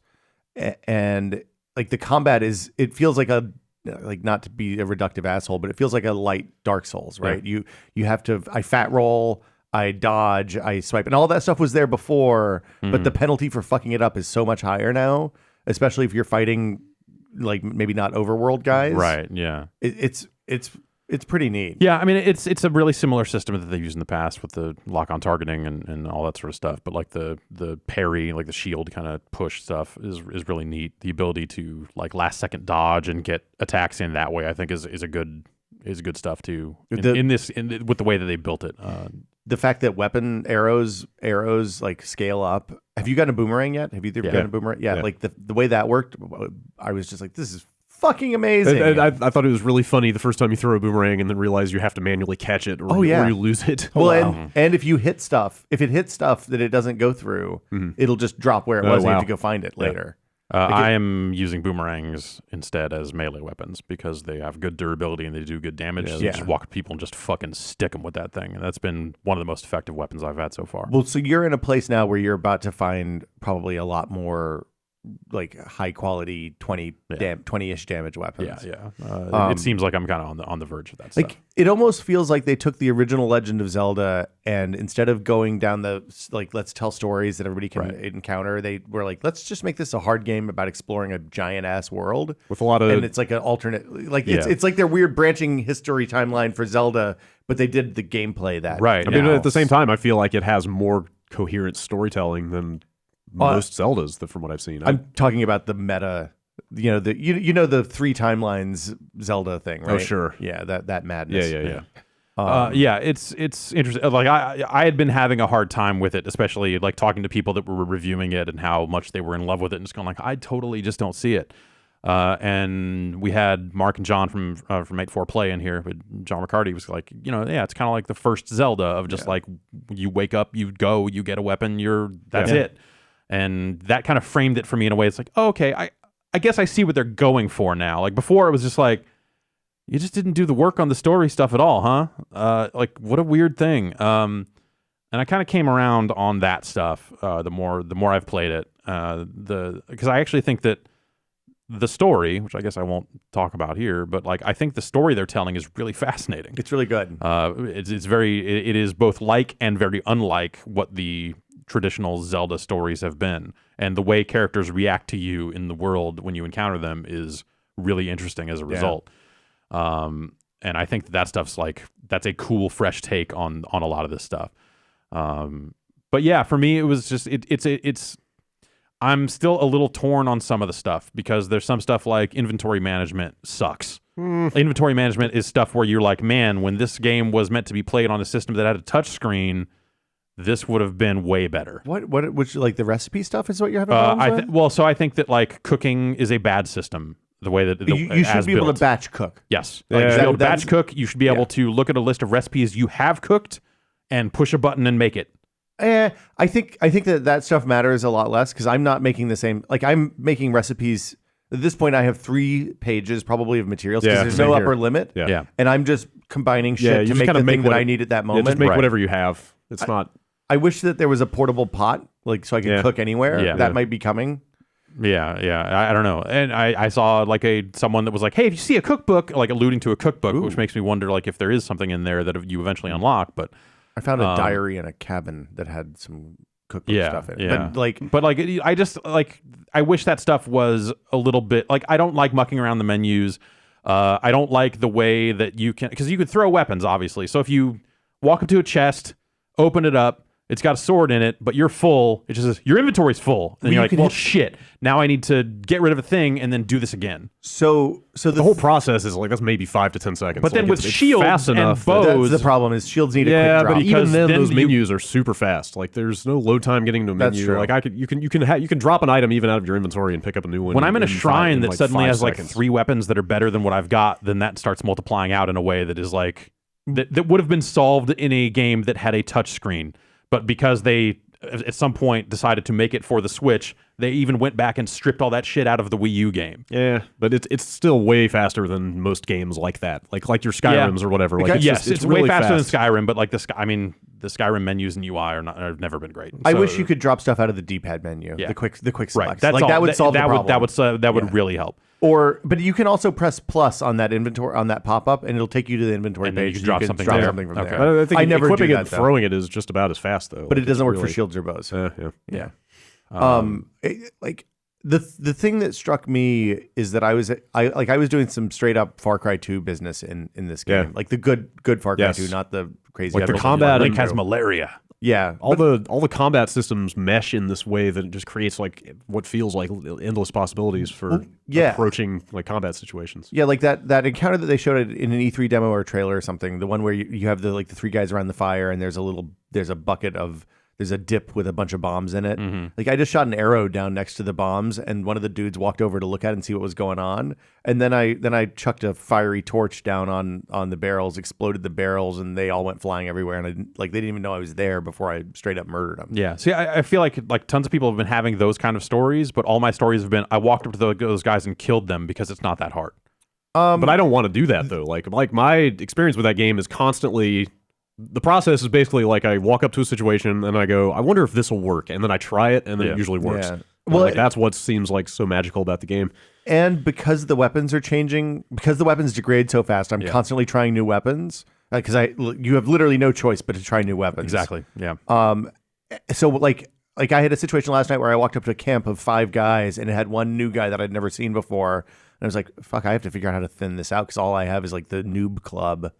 And like the combat it feels like not to be a reductive asshole, but it feels like a light Dark Souls, right? You have to I fat roll. I dodge, I swipe, and all that stuff was there before, but the penalty for fucking it up is so much higher now, especially if you're fighting like maybe not overworld guys. Right, yeah. It's pretty neat. Yeah, I mean it's a really similar system that they've used in the past with the lock-on targeting and all that sort of stuff, but like the parry, like the shield kind of push stuff is really neat. The ability to like last second dodge and get attacks in that way, I think is good stuff too. With the way that they built it. The fact that weapon arrows like scale up. Have you gotten a boomerang yet? Have you ever gotten a boomerang? Yeah, like the way that worked, I was just like, this is fucking amazing. I thought it was really funny the first time you throw a boomerang and then realize you have to manually catch it or you lose it. Well, and if you hit stuff, if it hits stuff that it doesn't go through, it'll just drop where it was and you have to go find it later. I am using boomerangs instead as melee weapons because they have good durability and they do good damage. So you just walk at people and just fucking stick them with that thing. And that's been one of the most effective weapons I've had so far. Well, so you're in a place now where you're about to find probably a lot more like high quality 20-ish damage weapons. It seems like I'm kind of on the verge of that stuff. Like it almost feels like they took the original Legend of Zelda and instead of going down the like let's tell stories that everybody can encounter, they were like let's just make this a hard game about exploring a giant ass world with a lot of, and it's like an alternate, like it's like their weird branching history timeline for Zelda, but they did the gameplay that right. I mean, at the same time, I feel like it has more coherent storytelling than most Zeldas, from what I've seen. I'm talking about the meta, the 3 timelines Zelda thing, right? Oh, sure. Yeah, that madness. Yeah. It's interesting. Like I had been having a hard time with it, especially like talking to people that were reviewing it and how much they were in love with it, and just going like, I totally just don't see it. And we had Mark and John from 8-4 Play in here, but John Riccardi was like, it's kind of like the first Zelda of just like you wake up, you go, you get a weapon, that's it. And that kind of framed it for me in a way. It's like, oh, okay, I guess I see what they're going for now. Like before, it was just like, you just didn't do the work on the story stuff at all, huh? Like what a weird thing. And I kind of came around on that stuff. The more I've played it, because I actually think that the story, which I guess I won't talk about here, but like I think the story they're telling is really fascinating. It's really good. It is both like and very unlike what the traditional Zelda stories have been, and the way characters react to you in the world when you encounter them is really interesting as a result. And I think that stuff's like that's a cool, fresh take on a lot of this stuff. But yeah, for me, it was just it's. I'm still a little torn on some of the stuff because there's some stuff like inventory management sucks. Inventory management is stuff where you're like, man, when this game was meant to be played on a system that had a touch screen, this would have been way better. Which like the recipe stuff is what you're having problems with? So I think that like cooking is a bad system. The way that you should be able to batch cook. Yes, you should be able to batch cook. You should be able to look at a list of recipes you have cooked and push a button and make it. I think that stuff matters a lot less because I'm not making the same. Like I'm making recipes. At this point, I have 3 pages probably of materials because there's no upper limit. Yeah. And I'm just combining shit to make the thing that I need at that moment. Just make whatever you have. It's not. I wish that there was a portable pot, like so I could cook anywhere. Yeah. That might be coming. Yeah. I don't know. And I saw like someone that was like, hey, if you see a cookbook, like alluding to a cookbook, which makes me wonder like if there is something in there that you eventually unlock. But I found a diary in a cabin that had some cookbook stuff in it. Yeah. But I just like I wish that stuff was a little bit like I don't like mucking around the menus. I don't like the way that you can because you could throw weapons obviously. So if you walk up to a chest, open it up. It's got a sword in it, but you're full. It just says, your inventory's full. And you're like, well, shit. Now I need to get rid of a thing and then do this again. So the whole process is like, that's maybe 5 to 10 seconds. But then with shields fast and enough bows. That's the problem is shields need a quick drop. But even then those menus are super fast. Like there's no load time getting to a menu. True. Like you can drop an item even out of your inventory and pick up a new one. When I'm in a shrine that suddenly has like seconds. 3 weapons that are better than what I've got, then that starts multiplying out in a way that is like, that would have been solved in a game that had a touch screen. But because they at some point decided to make it for the Switch, they even went back and stripped all that shit out of the Wii U game. Yeah, but it's still way faster than most games like that, like your Skyrims or whatever. Like it's really way faster fast. than Skyrim, but like the Skyrim menus and UI have never been great. I wish you could drop stuff out of the D-pad menu, the quick select. Right, that would solve the problem. That would really help. But you can also press plus on that inventory on that pop up, and it'll take you to the inventory and page. You can drop something from there. there. I think I never equipping do it that, and throwing it is just about as fast though. But it doesn't work for shields or bows. Yeah. Like the thing that struck me is that I was doing some straight up Far Cry 2 business in this game, like the good Far Cry 2, not the crazy. Like the combat Link has malaria. Yeah, all the combat systems mesh in this way that it just creates like what feels like endless possibilities for approaching like combat situations. Yeah, like that encounter that they showed in an E3 demo or trailer or something. The one where you have the 3 guys around the fire and there's a dip with a bunch of bombs in it. Mm-hmm. Like I just shot an arrow down next to the bombs, and one of the dudes walked over to look at it and see what was going on. And then I chucked a fiery torch down on the barrels, exploded the barrels, and they all went flying everywhere. And they didn't even know I was there before I straight up murdered them. Yeah. See, I feel like tons of people have been having those kind of stories, but all my stories have been I walked up to those guys and killed them because it's not that hard. But I don't want to do that though. Like my experience with that game is constantly. The process is basically like I walk up to a situation and I go, I wonder if this will work, and then I try it, and then it usually works. Well, like, that's what seems like so magical about the game. And because the weapons are changing, because the weapons degrade so fast, I'm constantly trying new weapons. Because you have literally no choice but to try new weapons. Exactly. Yeah. So like I had a situation last night where I walked up to a camp of 5 guys and it had one new guy that I'd never seen before. And I was like, fuck, I have to figure out how to thin this out because all I have is like the noob club.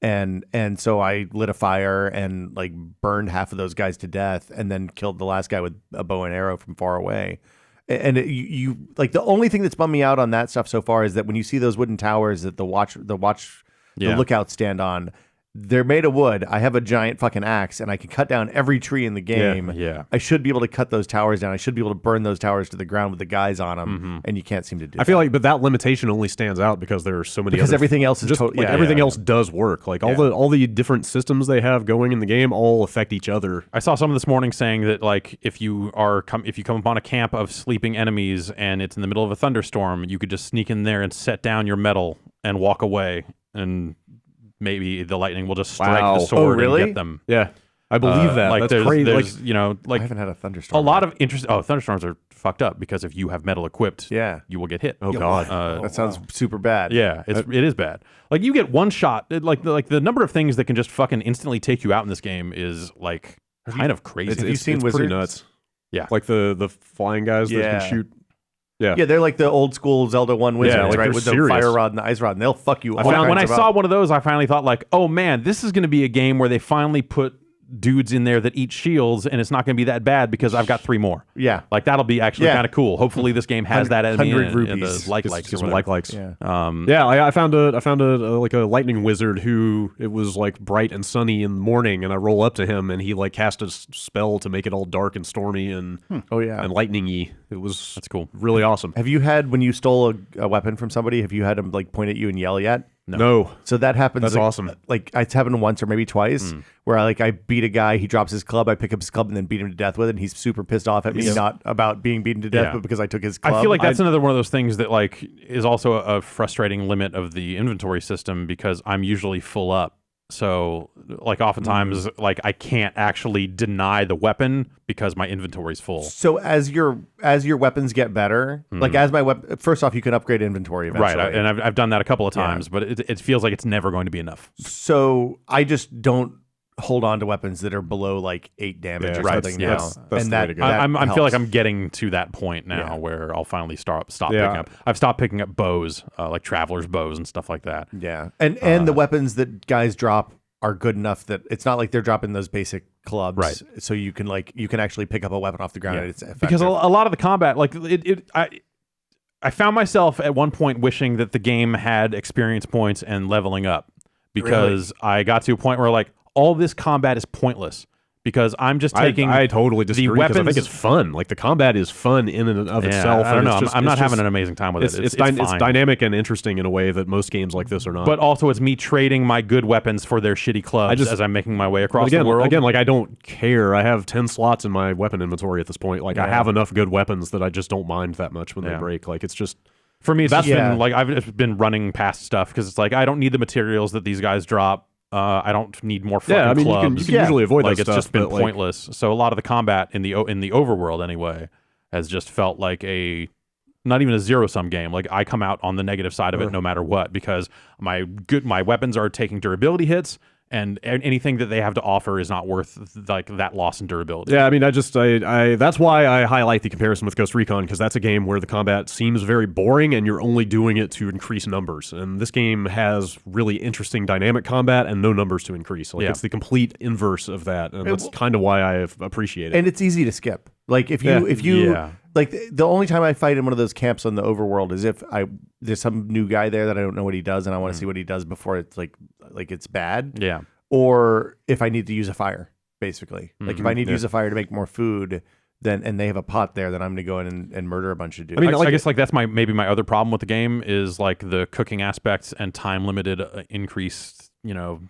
And so I lit a fire and like burned half of those guys to death and then killed the last guy with a bow and arrow from far away. And you like the only thing that's bummed me out on that stuff so far is that when you see those wooden towers that the lookouts stand on, they're made of wood. I have a giant fucking axe, and I can cut down every tree in the game. Yeah. I should be able to cut those towers down. I should be able to burn those towers to the ground with the guys on them, and you can't seem to do. I feel like, but that limitation only stands out because there are so many. Because everything else is just everything else does work. Like all the different systems they have going in the game all affect each other. I saw someone this morning saying that like if you come upon a camp of sleeping enemies and it's in the middle of a thunderstorm, you could just sneak in there and set down your metal and walk away and maybe the lightning will just strike the sword and get them. Yeah, I believe that. Like that's crazy. There's, you know, like I haven't had a thunderstorm. A lot of interest. Oh, thunderstorms are fucked up because if you have metal equipped, you will get hit. Oh god, that sounds super bad. Yeah, it is bad. Like you get one shot. Like the number of things that can just fucking instantly take you out in this game is like kind of crazy. Have you seen Wizards? Pretty nuts. Yeah, like the flying guys that can shoot. Yeah, they're like the old school Zelda 1 wizards, like right? With the fire rod and the ice rod, and they'll fuck you. When I saw one of those, I finally thought like, oh man, this is going to be a game where they finally put dudes in there that eat shields, and it's not going to be that bad because I've got 3 more. Yeah, like that'll be actually kind of cool. Hopefully, this game has that enemy 100 rupees. and the likes. Yeah, I found a lightning wizard who it was like bright and sunny in the morning, and I roll up to him, and he like cast a spell to make it all dark and stormy and and lightningy. That's cool. Really awesome. Have you had when you stole a weapon from somebody? Have you had him like point at you and yell yet? No. So that happens. That's like, awesome. Like it's happened once or maybe twice where I beat a guy, he drops his club, I pick up his club and then beat him to death with it, and he's super pissed off at me, not about being beaten to death, but because I took his club. I feel like that's another one of those things that like is also a frustrating limit of the inventory system because I'm usually full up. So like oftentimes like I can't actually deny the weapon because my inventory's full. So as your weapons get better, like as my weapon, first off, you can upgrade inventory eventually. Right, and I've done that a couple of times, but it feels like it's never going to be enough. So I just don't hold on to weapons that are below like 8 damage or something now. That's and the way to go. I feel like I'm getting to that point now where I'll finally stop picking up. I've stopped picking up bows, like traveler's bows and stuff like that. Yeah, and the weapons that guys drop are good enough that it's not like they're dropping those basic clubs, right? So you can actually pick up a weapon off the ground and it's effective. Because a lot of the combat, like I found myself at one point wishing that the game had experience points and leveling up because I got to a point where like all this combat is pointless. Because I'm just taking. I totally disagree. The weapons, I think it's fun. Like the combat is fun in and of itself. I don't know. I'm not having an amazing time with it. It's dynamic and interesting in a way that most games like this are not. But also, it's me trading my good weapons for their shitty clubs as I'm making my way across the world. Again, like I don't care. I have 10 slots in my weapon inventory at this point. Like I have enough good weapons that I just don't mind that much when they break. Like it's just. For me, it's just been like I've just been running past stuff because it's like I don't need the materials that these guys drop. I don't need more fucking clubs. You can usually avoid that stuff. It's just been pointless. So a lot of the combat in the overworld anyway has just felt like not even a zero-sum game. Like I come out on the negative side of it no matter what because my weapons are taking durability hits. And anything that they have to offer is not worth like that loss in durability. Yeah, I mean, I that's why I highlight the comparison with Ghost Recon because that's a game where the combat seems very boring and you're only doing it to increase numbers. And this game has really interesting dynamic combat and no numbers to increase. Like it's the complete inverse of that, and that's kind of why I appreciate it. And it's easy to skip. Like if you like the only time I fight in one of those camps on the overworld is if there's some new guy there that I don't know what he does and I want to see what he does before it's like it's bad. Yeah. Or if I need to use a fire, basically. Like if I need to use a fire to make more food, and they have a pot there, then I'm gonna go in and murder a bunch of dudes. I mean, I guess like that's maybe my other problem with the game is like the cooking aspects and time limited increased,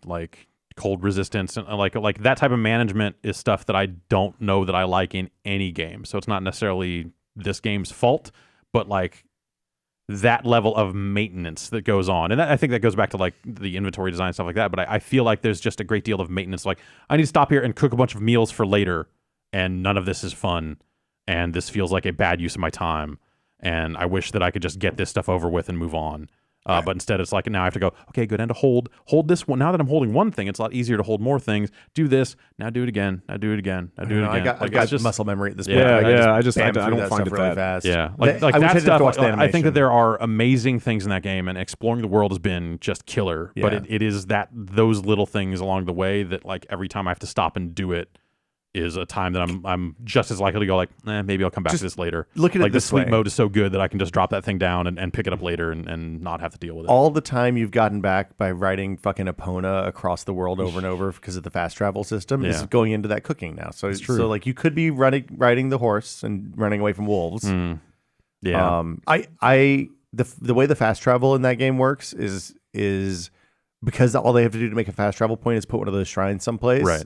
like cold resistance and like that type of management is stuff that I don't know that I like in any game. So it's not necessarily this game's fault, but like that level of maintenance that goes on. And I think that goes back to like the inventory design, stuff like that. But I feel like there's just a great deal of maintenance. Like I need to stop here and cook a bunch of meals for later and none of this is fun. and this feels like a bad use of my time, and I wish that I could just get this stuff over with and move on. But instead, it's like now I have to go, okay, good, and to hold this one. Now that I'm holding one thing, it's a lot easier to hold more things. Do this, now do it again, now do it again, now do it again. I got just muscle memory at this point. I don't find it really that fast. Yeah, like that stuff. I think that there are amazing things in that game, and exploring the world has been just killer. Yeah. But it is those little things along the way that like every time I have to stop and do it is a time that I'm just as likely to go like, maybe I'll come back to this later. Look at it like this the sleep way. mode is so good that I can just drop that thing down and pick it up later and not have to deal with it. All the time you've gotten back by riding fucking Epona across the world over and over because of the fast travel system is going into that cooking now. So so like you could be riding the horse and running away from wolves. Yeah. The way the fast travel in that game works is because all they have to do to make a fast travel point is put one of those shrines someplace. Right.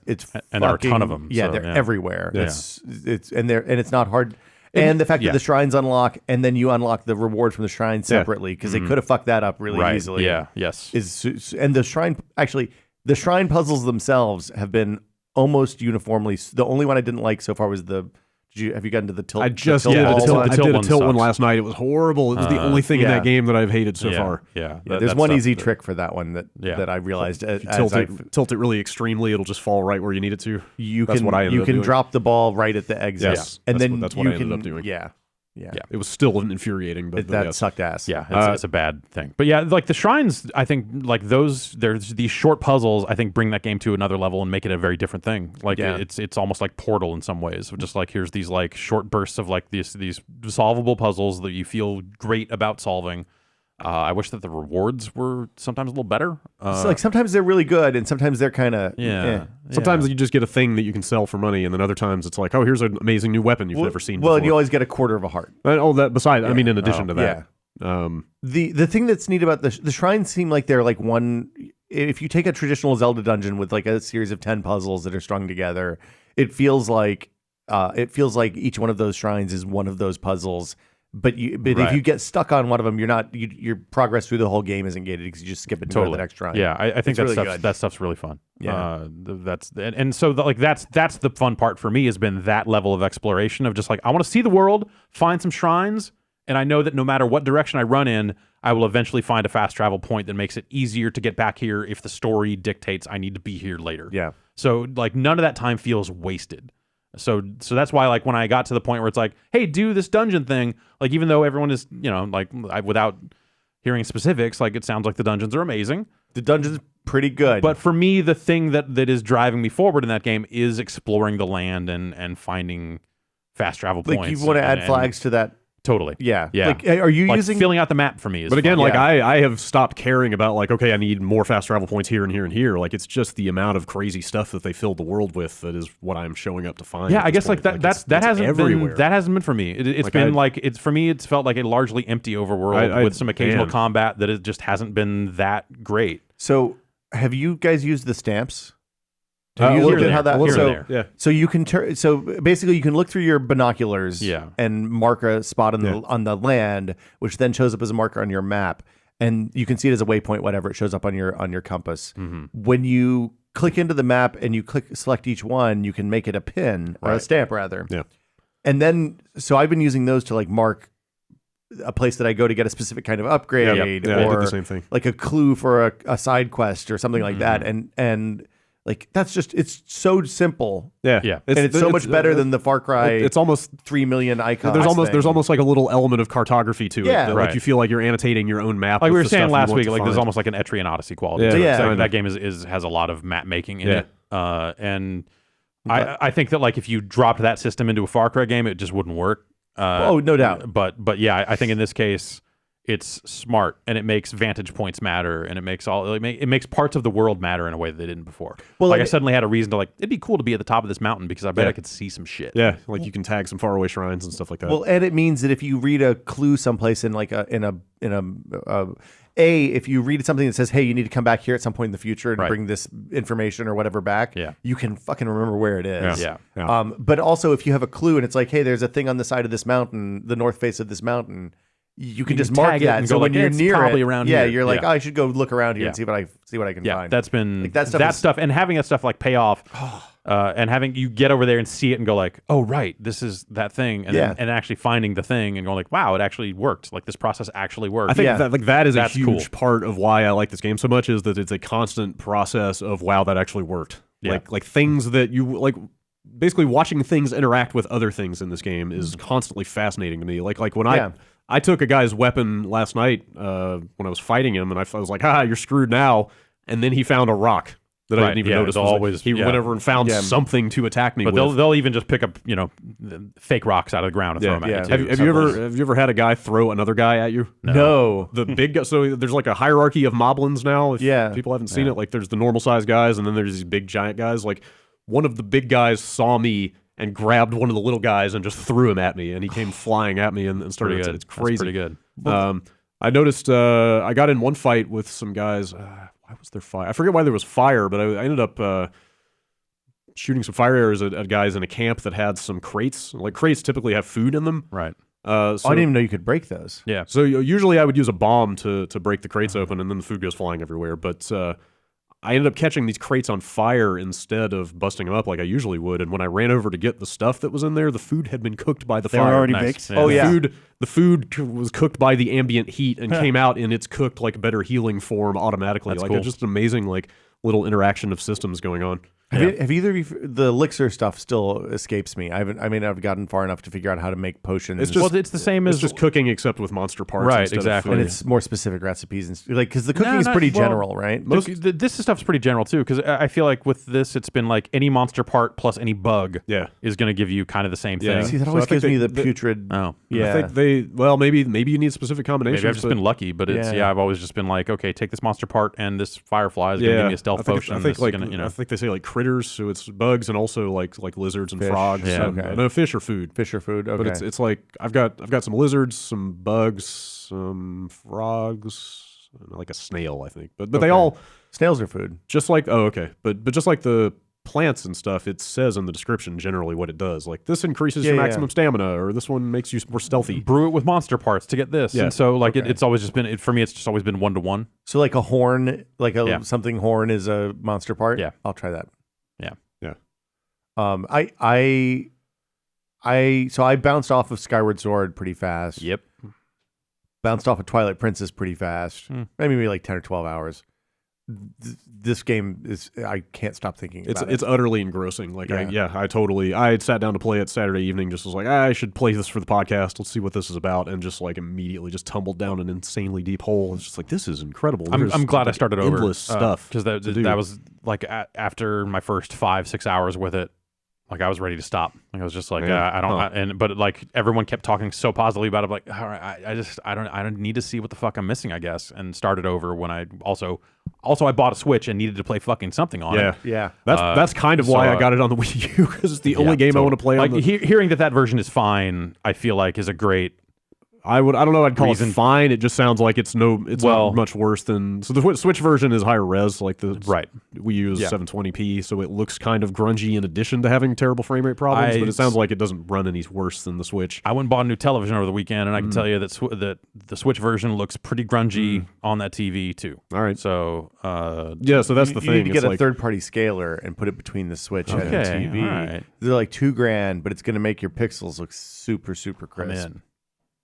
And there are a ton of them. Yeah, so, they're everywhere. Yeah. It's not hard. And the fact that the shrines unlock and then you unlock the reward from the shrine separately because they could have fucked that up really easily. Yeah. Yes. And the shrine puzzles themselves have been almost uniformly. The only one I didn't like so far was have you gotten to the tilt? I just the tilt did wall? I did a tilt one sucks. last night. It was horrible. It was the only thing in that game that I've hated so far. Yeah. There's one easy trick for that one that I realized. If you tilt it really extremely, it'll just fall right where you need it to. That's what I ended up doing. drop the ball right at the exit. Yes, and that's what I ended up doing. Yeah. It was still infuriating, but that sucked ass. Yeah, it's a bad thing. But yeah, like the shrines, I think like there's these short puzzles, I think bring that game to another level and make it a very different thing. Like it's almost like Portal in some ways. Just like here's these like short bursts of like these solvable puzzles that you feel great about solving. I wish that the rewards were sometimes a little better. So like sometimes they're really good and sometimes they're kind of Sometimes you just get a thing that you can sell for money, and then other times it's like, oh, here's an amazing new weapon you've never seen before. Well, and you always get a quarter of a heart. I mean, in addition to that. The thing that's neat about the shrines seem like they're like one. If you take a traditional Zelda dungeon with like a series of 10 puzzles that are strung together, it feels like each one of those shrines is one of those puzzles. But if you get stuck on one of them, your progress through the whole game isn't gated because you just skip it to the next shrine. Yeah, I think that stuff's really fun. Yeah, that's the fun part for me has been that level of exploration of just like I want to see the world, find some shrines, and I know that no matter what direction I run in, I will eventually find a fast travel point that makes it easier to get back here if the story dictates I need to be here later. Yeah. So like none of that time feels wasted. So that's why like when I got to the point where it's like, hey, do this dungeon thing, like even though everyone is, without hearing specifics, like it sounds like the dungeons are amazing. The dungeon's pretty good. But for me, the thing that is driving me forward in that game is exploring the land and finding fast travel points. Like you want to add flags to that. Totally. Yeah. Yeah. Like, are you using filling out the map for me? Is but again, fun. like I have stopped caring about like, okay, I need more fast travel points here and here and here. Like it's just the amount of crazy stuff that they filled the world with that is what I'm showing up to find. Yeah, I guess like point. that hasn't everywhere. been that hasn't been for me. It's been like it's for me. It's felt like a largely empty overworld with some occasional combat that it just hasn't been that great. So have you guys used the stamps? Have you looked at how that works? So you can so basically you can look through your binoculars and mark a spot on the land, which then shows up as a marker on your map, and you can see it as a waypoint, whatever. It shows up on your compass. Mm-hmm. When you click into the map and you select each one, you can make it a pin or a stamp rather. Yeah. And then so I've been using those to like mark a place that I go to get a specific kind of upgrade I did the same thing. like a clue for a side quest or something like that. And like that's just it's so simple. Yeah. And it's so much better than the Far Cry. It's almost 3 million icons. There's almost like a little element of cartography to it. Yeah. Like you feel like you're annotating your own map. Like we were the saying stuff last you want week, to like there's find. almost like an Etrian Odyssey quality. Yeah. So that game has a lot of map making in it. And I think that like if you dropped that system into a Far Cry game, it just wouldn't work. Oh, no doubt. But yeah, I think in this case, it's smart and it makes vantage points matter and it makes parts of the world matter in a way that they didn't before. Well, like I suddenly had a reason to like it'd be cool to be at the top of this mountain because I bet I could see some shit. Yeah, like you can tag some faraway shrines and stuff like that. Well, and it means that if you read a clue someplace in like if you read something that says, hey, you need to come back here at some point in the future and bring this information or whatever back, you can fucking remember where it is. Yeah. But also if you have a clue and it's like, hey, there's a thing on the side of this mountain, the north face of this mountain, you can just mark that. And so go when like, you're it's near probably it, around here. you're like, oh, I should go look around here and see what I can find. That's been like that stuff and having that stuff like pay off. And having you get over there and see it and go like, oh right, this is that thing, and then, and actually finding the thing and going like, wow, it actually worked. Like this process actually worked. I think that is That's a huge part of why I like this game so much, is that it's a constant process of wow, that actually worked. Yeah. Like things that you like. Basically, watching things interact with other things in this game is constantly fascinating to me. Like when I took a guy's weapon last night when I was fighting him, and I was like, you're screwed now. And then he found a rock that I didn't even notice. He went over and found something to attack me with. But they'll even just pick up fake rocks out of the ground and throw them at you. Have you ever had a guy throw another guy at you? No. The big guy. So there's like a hierarchy of moblins now. If people haven't seen it, like there's the normal sized guys, and then there's these big giant guys. Like one of the big guys saw me and grabbed one of the little guys and just threw him at me, and he came flying at me and started. It's crazy. That's pretty good. I noticed I got in one fight with some guys. Why was there fire? I forget why there was fire, but I ended up shooting some fire arrows at guys in a camp that had some crates. Like crates typically have food in them. Right. So I didn't even know you could break those. Yeah. So usually I would use a bomb to break the crates open, and then the food goes flying everywhere. But I ended up catching these crates on fire instead of busting them up like I usually would. And when I ran over to get the stuff that was in there, the food had been cooked by the fire. They were already baked? Yeah. Oh, yeah. The food was cooked by the ambient heat and came out in its cooked, like, better healing form automatically. That's like, cool. It's just an amazing, like, little interaction of systems going on. Have either of you, the elixir stuff still escapes me. I've gotten far enough to figure out how to make potions. It's just, it's the same as just cooking except with monster parts. Right, instead exactly. Of and food. it's more specific recipes and like because the cooking is pretty general, right? This stuff's pretty general too, because I feel like with this, it's been like any monster part plus any bug is going to give you kind of the same thing. See, that always gives me the putrid. Oh, yeah. I think maybe you need specific combinations. Maybe I've just been lucky, but it's I've always just been like, okay, take this monster part and this firefly is going to give me a stealth potion. I think they say like critters, so it's bugs and also like lizards and frogs. Yeah. No, fish or food. Fish or food. Okay. But it's like I've got some lizards, some bugs, some frogs, and like a snail, I think. But they all snails are food. Just like But just like the plants and stuff, it says in the description generally what it does. Like this increases your maximum stamina, or this one makes you more stealthy. Brew it with monster parts to get this. Yeah. And so like it's always just been for me. It's just always been 1-to-1. So like a horn, like something horn is a monster part. Yeah, I'll try that. Yeah. I bounced off of Skyward Sword pretty fast. Yep. Bounced off of Twilight Princess pretty fast. Maybe like 10 or 12 hours. This game is, I can't stop thinking about it. It's utterly engrossing. Like, I had sat down to play it Saturday evening, just was like, I should play this for the podcast. Let's see what this is about. And just like immediately just tumbled down an insanely deep hole. It's just like, this is incredible. I'm glad I started over. Endless stuff. Because that was like after my first 5-6 hours with it. Like I was ready to stop. Like I was just like, but like everyone kept talking so positively about it. I'm like, all right, I don't need to see what the fuck I'm missing, I guess. And started over when I also I bought a Switch and needed to play fucking something on it. Yeah. That's kind of why I got it on the Wii U, because it's the only game I want to play on. Hearing that version is fine, I feel like is a great. I don't know. I'd call it fine. It just sounds like it's not much worse than. So the Switch version is higher res, like the Wii U is 720p, so it looks kind of grungy in addition to having terrible frame rate problems. But it sounds like it doesn't run any worse than the Switch. I went and bought a new television over the weekend, and I can tell you that the Switch version looks pretty grungy on that TV too. All right, so so that's the thing. You need to get a third-party scaler and put it between the Switch and the TV. All right. They're like $2,000, but it's going to make your pixels look super, super crisp. I'm in.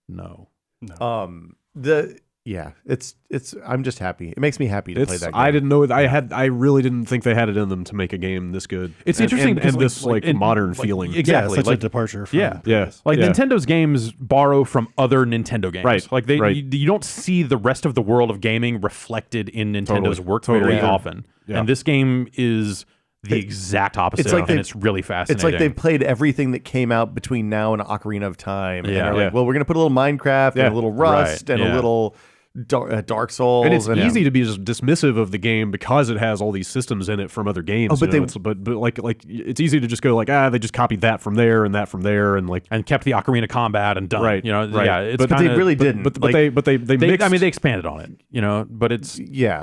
No. I'm just happy. It makes me happy to play that game. I didn't know I really didn't think they had it in them to make a game this good. It's interesting and this modern feeling. Exactly. Such a departure from Nintendo's games borrow from other Nintendo games. Right. Like you don't see the rest of the world of gaming reflected in Nintendo's work very often. Yeah. And this game is the exact opposite, and it's really fascinating. It's like they've played everything that came out between now and Ocarina of Time. And they're like, well, we're going to put a little Minecraft and a little Rust and a little Dark Souls. And it's easy to be just dismissive of the game because it has all these systems in it from other games. But it's easy to just go like, they just copied that from there and and kept the Ocarina combat and done. Right. It's but they really didn't. But they mixed, I mean, they expanded on it. But it's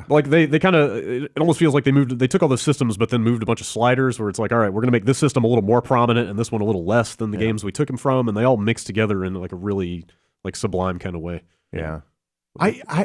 like they kind of, it almost feels like they took all those systems but then moved a bunch of sliders where it's like, all right, we're gonna make this system a little more prominent and this one a little less than the games we took them from, and they all mixed together in like a really like sublime kind of way. Yeah.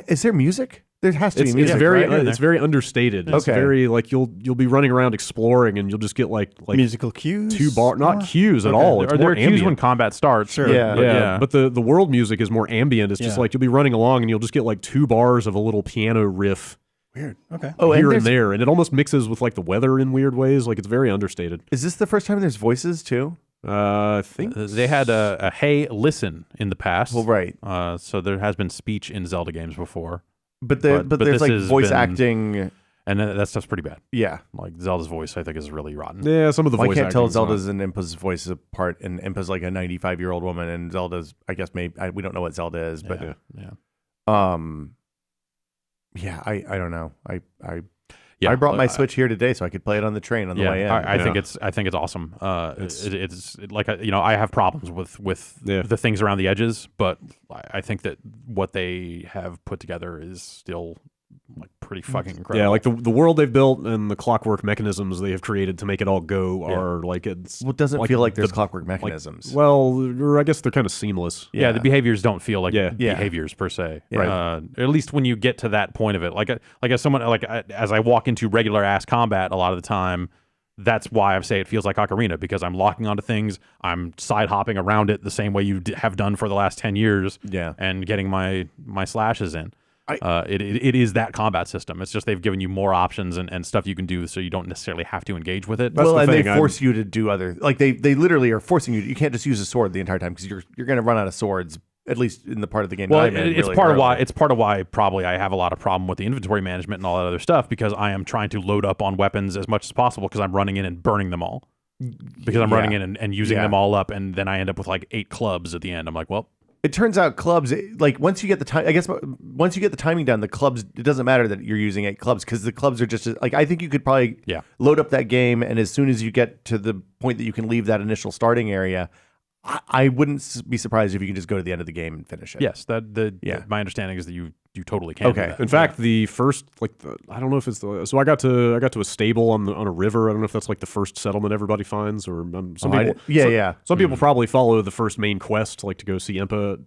Is there music? There has to be music. It's very right? it's very understated. It's Okay. very like you'll be running around exploring and you'll just get like musical cues. not cues at all. It's Are more there cues ambient. when combat starts? Sure. Yeah. Yeah, but the world music is more ambient. It's just Yeah. like you'll be running along and you'll just get like 2 bars of a little piano riff Weird. Okay. Oh, here and there's- there, and it almost mixes with like the weather in weird ways. Like it's very understated. Is this the first time there's voices too? I think They had a hey, listen in the past. Well, right. So there has been speech in Zelda games before. But But there's this like has voice been- acting. And that stuff's pretty bad. Yeah. Like Zelda's voice, I think, is really rotten. yeah, some of the Well, I voice can't tell acting's not- Zelda's and Impa's voices apart, and Impa's like a 95-year-old woman, and Zelda's, I guess, we don't know what Zelda is, but Yeah. yeah, I don't know. I Yeah, brought my I- Switch here today so I could play it on the train on the way in. I think Yeah. it's awesome. It's like I have problems with Yeah. the things around the edges, but I think that what they have put together is still like pretty fucking incredible. Yeah, like the world they've built and the clockwork mechanisms they have created to make it all go Yeah. are like it's. Well, it doesn't like feel like there's the- clockwork mechanisms. Well, or I guess they're kind of seamless. Yeah, the behaviors don't feel like Yeah. Yeah. behaviors per se. Right. At least when you get to that point of it, as someone as I walk into regular ass combat a lot of the time, that's why I say it feels like Ocarina, because I'm locking onto things, I'm side hopping around it the same way you have done for the last 10 years, Yeah. and getting my slashes in. It is that combat system. It's just they've given you more options and stuff you can do, so you don't necessarily have to engage with it. That's Well, the and thing, they force you to do other, like they literally are forcing you. You can't just use a sword the entire time because you're going to run out of swords. At least in the part of the game. Well, that I'm in, it's really part of early. why probably I have a lot of problem with the inventory management and all that other stuff, because I am trying to load up on weapons as much as possible because I'm running in and burning them all. Because I'm running in and using them all up, and then I end up with like 8 clubs at the end. I'm like, well, It turns out clubs, like once you get the time, I guess once you get the timing down, the clubs, it doesn't matter that you're using 8 clubs because the clubs are just like, I think you could probably load up that game, and as soon as you get to the point that you can leave that initial starting area, I wouldn't be surprised if you can just go to the end of the game and finish it. yes, my understanding is that you totally can. Okay. Do that. In fact, the first I don't know if it's the so I got to a stable on a river. I don't know if that's like the first settlement everybody finds, or some people. Some people probably follow the first main quest, like to go see Impa.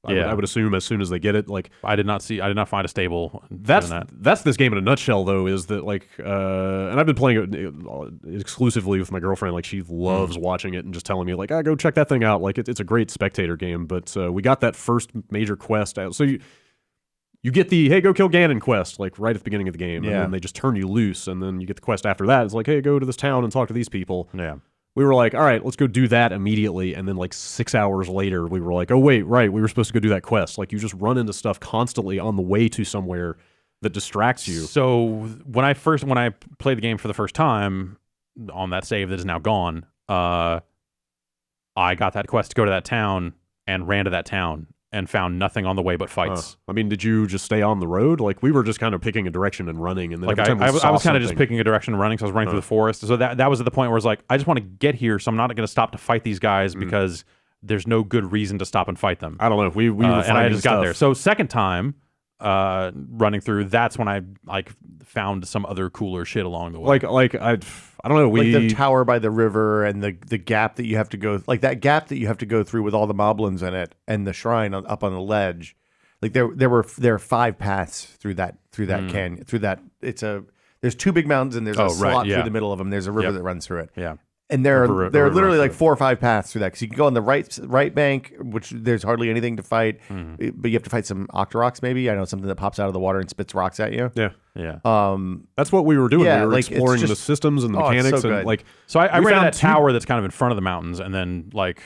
I would assume as soon as they get it, like I did not find a stable. that's this game in a nutshell, though. Is that like and I've been playing it exclusively with my girlfriend. Like she loves watching it and just telling me like, go check that thing out. Like it's a great spectator game. But we got that first major quest out, so you get the hey, go kill Ganon quest like right at the beginning of the game, and then they just turn you loose, and then you get the quest after that. It's like, hey, go to this town and talk to these people. Yeah. We were like, all right, let's go do that immediately. And then like 6 hours later, we were like, oh, wait, right, we were supposed to go do that quest. Like you just run into stuff constantly on the way to somewhere that distracts you. So when I played the game for the first time on that save that is now gone, I got that quest to go to that town and ran to that town and found nothing on the way but fights. I mean, did you just stay on the road? Like we were just kind of picking a direction and running, and then Like every time I we saw was kind of just something- picking a direction and running, so I was running through the forest. So that was at the point where I was like, I just want to get here, so I'm not going to stop to fight these guys because there's no good reason to stop and fight them. I don't know. We were and I finding just got stuff. there. So second time running through, that's when I like found some other cooler shit along the way. Like I don't know. Like the tower by the river and the gap that you have to go, like that gap that you have to go through with all the moblins in it and the shrine up on the ledge. Like there are 5 paths through that canyon, through that. There's 2 big mountains and there's a slot through the middle of them. There's a river that runs through it. Yeah. And there are literally like 4 or 5 paths through that, because you can go on the right bank, which there's hardly anything to fight, but you have to fight some Octoroks maybe. I know, something that pops out of the water and spits rocks at you. Yeah. That's what we were doing. Yeah, we were like, it's exploring the just- systems and the it's mechanics, so and good. like So I we ran found that tower that's kind of in front of the mountains, and then like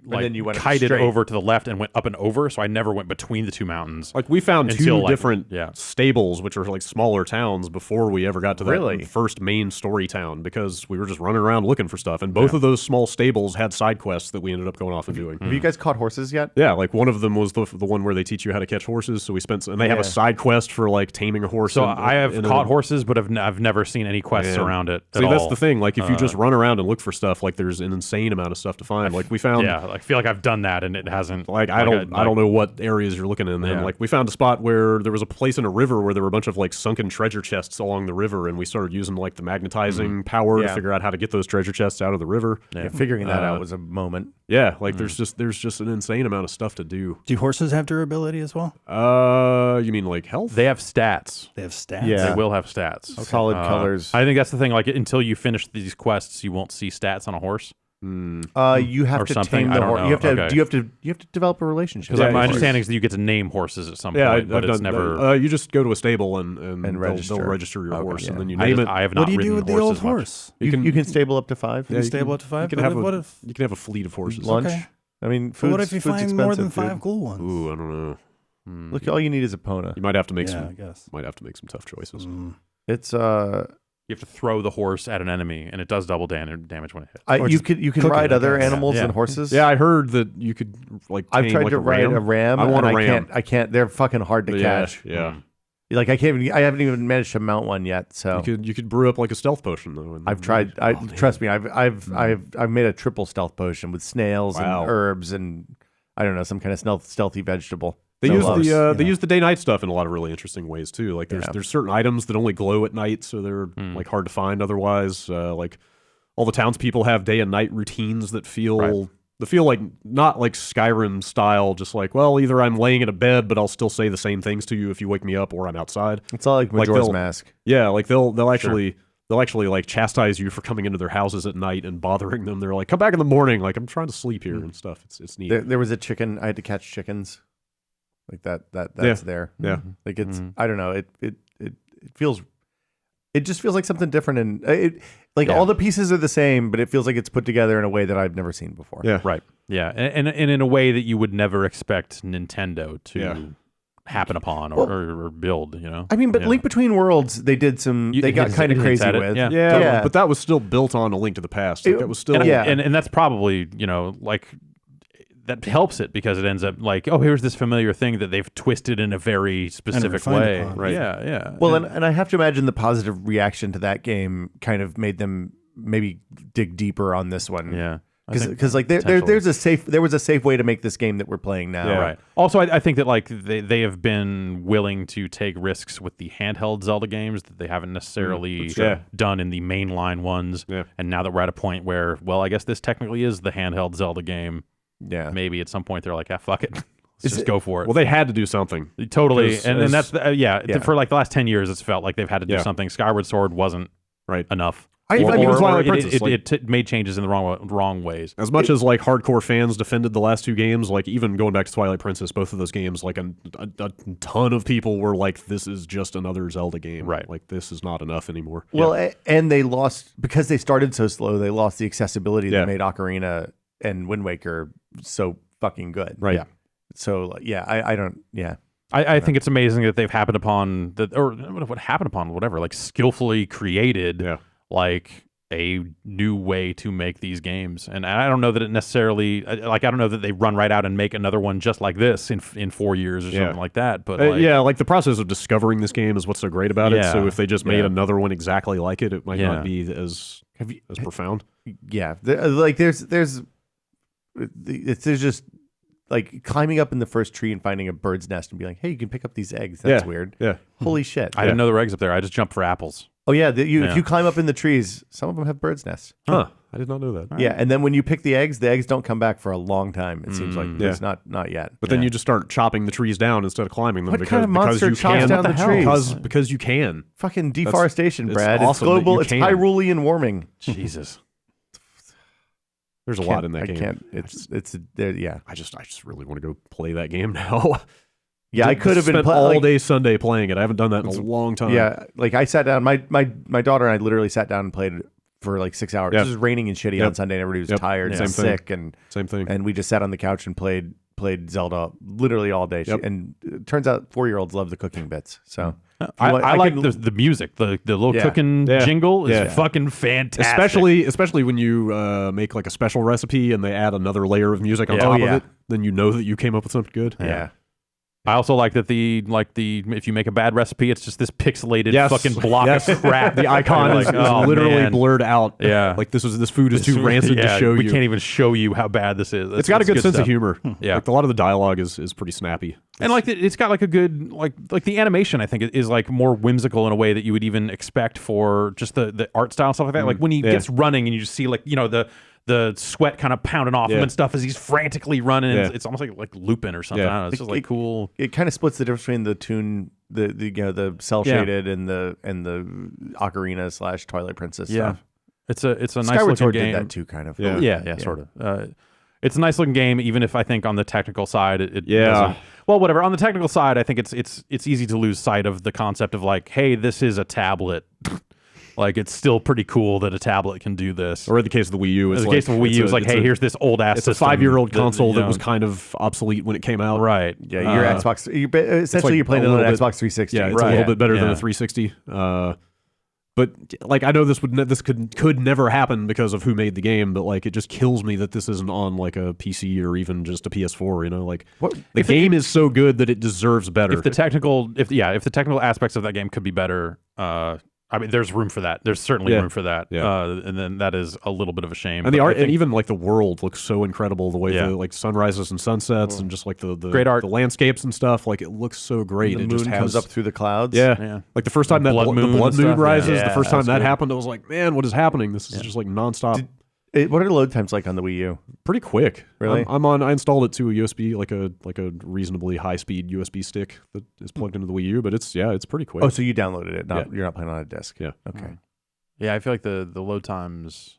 then you went kited straight. over to the left and went up and over, so I never went between the 2 mountains. Like we found Until, 2 like, different yeah. stables, which are like smaller towns, before we ever got to that Really? first main story town, because we were just running around looking for stuff. And both of those small stables had side quests that we ended up going off and doing. Have you guys caught horses yet? Yeah, like one of them was the one where they teach you how to catch horses. So we spent, and they have a side quest for like taming a horse. So and- I have and caught then- horses, but I've never seen any quests around it. See, at that's all. the thing. Like, if you just run around and look for stuff, like there's an insane amount of stuff to find. Like we found, Yeah, I feel like I've done that and it hasn't. Like I don't know what areas you're looking in. Then like we found a spot where there was a place in a river where there were a bunch of like sunken treasure chests along the river, and we started using like the magnetizing power to figure out how to get those treasure chests out of the river. Yeah, figuring that out was a moment. Yeah, like there's just an insane amount of stuff to do. Do horses have durability as well? You mean like health? They have stats. They have stats. Yeah. They will have stats. Solid colors. I think that's the thing. Like until you finish these quests, you won't see stats on a horse. You have Or to something, tame I the don't horse. know. You have to. Okay. You have to develop a relationship. Because with my the horse. understanding is that you get to name horses at some Yeah, point, I've but it's done never. you just go to a stable and register. They'll register your horse, and then you I name it. have not What do you do ridden with the old horses much. horse? You can stable up to 5. Yeah, You stable up to 5? You can have What a, if you can have a fleet of horses. Lunch. Okay. I mean, But what if you food's find more than expensive, 5 dude. cool ones? Ooh, I don't know. Look, all you need is a Pona. You might have to make Yeah, I some. guess. Might have to make some tough choices. It's You have to throw the horse at an enemy, and it does double damage when it hits. you can cook ride it, I other guess. animals Yeah. than horses. Yeah, I heard that you could like. I've tame, tried like to ride a ram. I want and a ram. I can't. They're fucking hard to catch. Yeah, Like I haven't even managed to mount one yet. So you could brew up like a stealth potion though. and- I've tried. Trust me. I've made a triple stealth potion with snails Wow. and herbs and I don't know, some kind of stealthy vegetable. They So use loves, they use the day-night stuff in a lot of really interesting ways too. Like there's certain items that only glow at night, so they're like hard to find otherwise. Like all the townspeople have day and night routines that feel like not like Skyrim style, just like, well, either I'm laying in a bed, but I'll still say the same things to you if you wake me up, or I'm outside. It's all like Majora's Mask. Yeah, like they'll actually like chastise you for coming into their houses at night and bothering them. They're like, come back in the morning, like I'm trying to sleep here and stuff. It's neat. There was a chicken. I had to catch chickens. Like that's there. Yeah. Like it's I don't know. It feels. It just feels like something different, and all the pieces are the same, but it feels like it's put together in a way that I've never seen before. Yeah. Right. Yeah, and in a way that you would never expect Nintendo to happen upon or build. You know. I mean, but Link Between Worlds, they did some. They got kind of crazy with. Yeah, but that was still built on A Link to the Past. Like, it was still and that's probably like. That helps it because it ends up like, oh, here's this familiar thing that they've twisted in a very specific way. Right. Yeah. Well, and I have to imagine the positive reaction to that game kind of made them maybe dig deeper on this one. Yeah. Because like there was a safe way to make this game that we're playing now. Yeah, right. Also, I think that like they have been willing to take risks with the handheld Zelda games that they haven't necessarily done in the mainline ones. Yeah. And now that we're at a point where, well, I guess this technically is the handheld Zelda game. Yeah. Maybe at some point they're like, fuck it. Let's just go for it. Well, they had to do something. Totally. And that's, for like the last 10 years, it's felt like they've had to do something. Skyward Sword wasn't enough. Even Twilight Princess, it made changes in the wrong ways. As much as like hardcore fans defended the last two games, like even going back to Twilight Princess, both of those games, like a ton of people were like, "This is just another Zelda game." Right. Like this is not enough anymore. Well, and they lost because they started so slow. They lost the accessibility that made Ocarina and Wind Waker so fucking good. Right. Yeah. So I don't. Yeah. I think it's amazing that they've happened upon like skillfully created. Yeah. Like a new way to make these games, and I don't know that it necessarily I don't know that they run right out and make another one just like this in 4 years or something like that. But like the process of discovering this game is what's so great about it. So if they just made another one exactly like it, it might not be as profound. Yeah, there's just like climbing up in the first tree and finding a bird's nest and be like, hey, you can pick up these eggs. That's weird. Yeah. Holy shit. I didn't know there were eggs up there. I just jumped for apples. Oh yeah, if you climb up in the trees, some of them have bird's nests. Huh. I did not know that. Yeah, and then when you pick the eggs don't come back for a long time. It seems like there's not yet. But then you just start chopping the trees down instead of climbing them. What kind of monster you chops can. down the trees? Because you can. Fucking deforestation, it's Brad. awesome It's global. that you It's can. Hyrulean warming. Jesus. There's a lot in that I game. can't. It's there. Yeah. I just really want to go play that game now. Yeah, I could have been spent all day Sunday playing it. I haven't done that in a long time. Yeah, like I sat down. My daughter and I literally sat down and played for like 6 hours. Yeah. It was raining and shitty on Sunday, and everybody was tired and sick, and same thing. And we just sat on the couch and played Zelda literally all day. And it turns out 4-year-olds love the cooking bits. So I like the music, the little cooking jingle is fucking fantastic. Especially when you make like a special recipe and they add another layer of music on top of it, then you know that you came up with something good. Yeah. I also like that if you make a bad recipe, it's just this pixelated fucking block of crap. The icon is literally blurred out. Yeah, like this food is too rancid to show you. We can't even show you how bad this is. It's got a good sense stuff. of humor. Yeah, like a lot of the dialogue is pretty snappy. And like it's got like a good like the animation I think is like more whimsical in a way that you would even expect for just the art style and stuff like that. Like when he gets running and you just see like the sweat kind of pounding off him and stuff as he's frantically running. Yeah. It's almost like Lupin or something. I don't know. It's just like cool. It kind of splits the difference between the toon, the cell shaded and the ocarina / Twilight Princess stuff. It's a nice Skyward looking Sword game. did that too, kind of. Yeah, sort of. It's a nice looking game, even if I think on the technical side it doesn't. Well, whatever. On the technical side, I think it's easy to lose sight of the concept of like, hey, this is a tablet. Like, it's still pretty cool that a tablet can do this. Or in the case of the Wii U, it's like, hey, here's this old ass. It's a 5-year-old console that was kind of obsolete when it came out. Right. Yeah, your Xbox. Essentially, you're playing it on an Xbox 360. Yeah, it's a little bit better than a 360. But like, I know this could never happen because of who made the game, but like, it just kills me that this isn't on like a PC or even just a PS4. You know, like the game is so good that it deserves better. If the technical aspects of that game could be better, I mean, there's room for that. There's certainly room for that. Yeah. And then that is a little bit of a shame. And the art, and even like the world looks so incredible. The way the like sunrises and sunsets, and just like the great art, the landscapes and stuff. Like, it looks so great. The moon just comes up through the clouds. Yeah. Like the first time the blood moon rises, the first time that happened, I was like, man, what is happening? This is just like nonstop. What are the load times like on the Wii U? Pretty quick. Really? I installed it to a USB, like a reasonably high speed USB stick that is plugged into the Wii U, but it's pretty quick. Oh, so you downloaded it? You're not playing on a disc. Yeah. Okay. Yeah, I feel like the load times,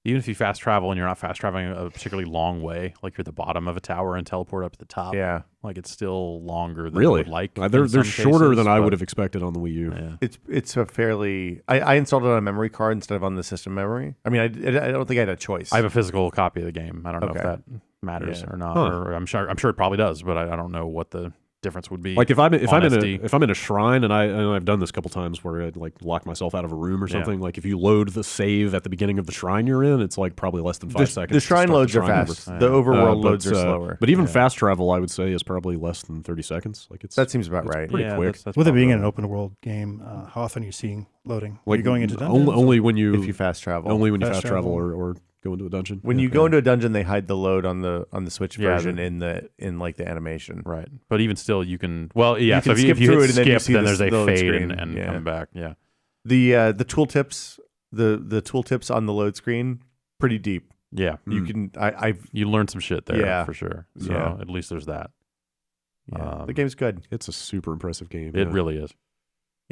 even if you fast travel and you're not fast traveling a particularly long way, like you're at the bottom of a tower and teleport up to the top. Yeah. Like, it's still longer than really? I would like. They're shorter than I would have expected on the Wii U. Yeah. It's a fairly. I installed it on a memory card instead of on the system memory. I mean, I don't think I had a choice. I have a physical copy of the game. I don't know if that matters or not. Or I'm sure it probably does, but I don't know what the difference would be. Like if I'm in a shrine, and I've done this a couple times where I'd like lock myself out of a room or something. Like if you load the save at the beginning of the shrine you're in, it's like probably less than 5 seconds. The shrine loads are fast. The overworld loads are slower. But even fast travel, I would say, is probably less than 30 seconds. Like that seems about right. Pretty quick. That's with it being an open world game, how often are you seeing loading? Like, are you going into dungeons? Only when you fast travel. Only when you fast travel or go into a dungeon. When you go into a dungeon, they hide the load on the Switch version in like the animation. Right. But even still, you can. Well, yeah. You so if you hit skip, then there's a fade and come back. Yeah. The tooltips, the tooltips on the load screen, pretty deep. Yeah. You can. You learn some shit there. Yeah. For sure. So at least there's that. Yeah. The game's good. It's a super impressive game. It really is.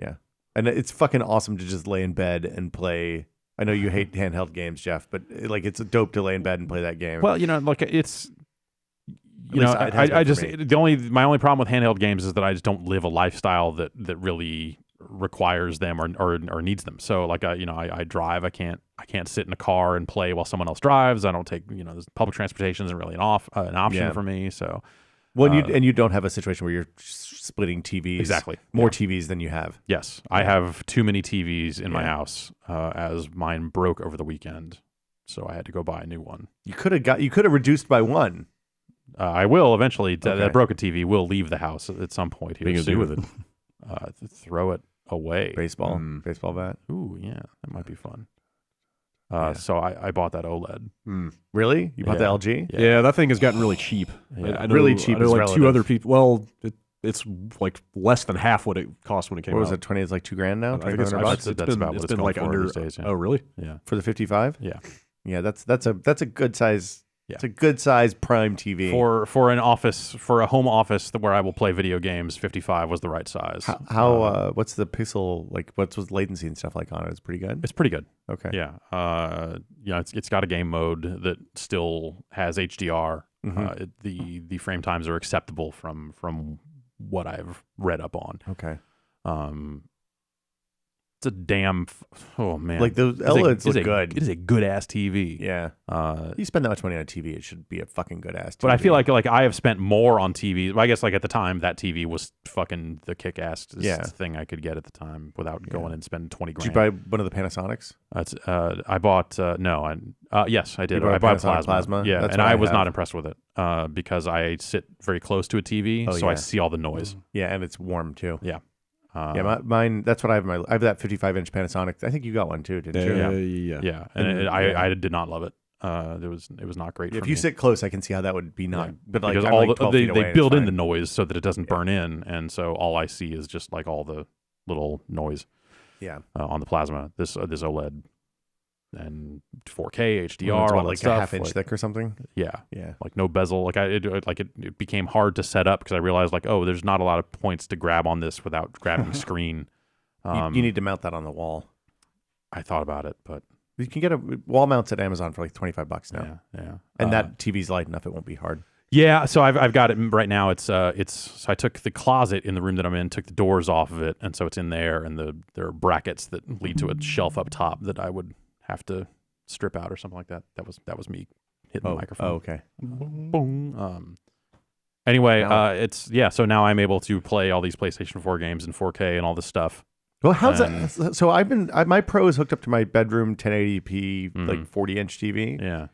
Yeah. And it's fucking awesome to just lay in bed and play. I know you hate handheld games, Jeff, but like it's dope to lay in bed and play that game. Well, like it's, I just my only problem with handheld games is that I just don't live a lifestyle that really requires them or needs them. So like I drive, I can't sit in a car and play while someone else drives. I don't take public transportation isn't really an option for me. So you don't have a situation where you're splitting TVs. Exactly. More TVs than you have. Yes. I have too many TVs in my house as mine broke over the weekend. So I had to go buy a new one. You could have reduced by one. I will eventually. That broken TV will leave the house at some point here. What are you going to do with it? Throw it away. Baseball bat. Ooh, yeah. That might be fun. So I bought that OLED. Really? You bought the LG? Yeah, that thing has gotten really cheap. Yeah. I know, really cheap. I know is like relative. 2 other people. Well, it's like less than half what it cost when it came out. What was it? 20? It's like $2,000 now. I think it's that's about what it's been like going for these days. Yeah. Oh, really? Yeah. For the 55? Yeah. Yeah, that's a good size. Yeah. It's a good size prime TV for a home office where I will play video games. 55 was the right size. How what's the pixel like? What's latency and stuff like on it? It's pretty good. It's pretty good. Okay. Yeah. It's got a game mode that still has HDR. The frame times are acceptable from what I've read up on. Okay. It's a damn. Oh man, Like those OLEDs look good. It is a good ass TV. Yeah. You spend that much money on a TV, it should be a fucking good ass TV. But I feel like I have spent more on TV. I guess like at the time that TV was fucking the kick ass thing I could get at the time without going and spending 20 grand. Did you buy one of the Panasonics? I bought yes, I did. You I bought a plasma. Yeah, That's and what I was have. not impressed with it because I sit very close to a TV, so I see all the noise. Yeah, and it's warm too. Yeah. Mine. That's what I have. I have that 55-inch Panasonic. I think you got one too, didn't you? Yeah. And I did not love it. It was not great. If for you me. sit close, I can see how that would be not. But like, because I'm all like 12 feet away they and build it's in the fine. noise so that it doesn't burn in, and so all I see is just like all the little noise. Yeah. On the plasma, this OLED and 4K HDR, It's all what, that like stuff, a half inch thick or something. Yeah, Yeah. like no bezel. Like it became hard to set up because I realized like, oh, there's not a lot of points to grab on this without grabbing screen. You need to mount that on the wall. I thought about it, but You can get a wall mounts at Amazon for like $25 now. yeah. And that TV's light enough; it won't be hard. Yeah, so I've got it right now. It's so I took the closet in the room that I'm in, took the doors off of it, and so it's in there, and there are brackets that lead to a shelf up top that I would have to strip out or something like that. That was me hitting the microphone. Oh, okay. Boom. Anyway, so now I'm able to play all these PlayStation 4 games in 4K and all this stuff. Well, how's that? So my Pro is hooked up to my bedroom 1080p like 40-inch TV. Yeah,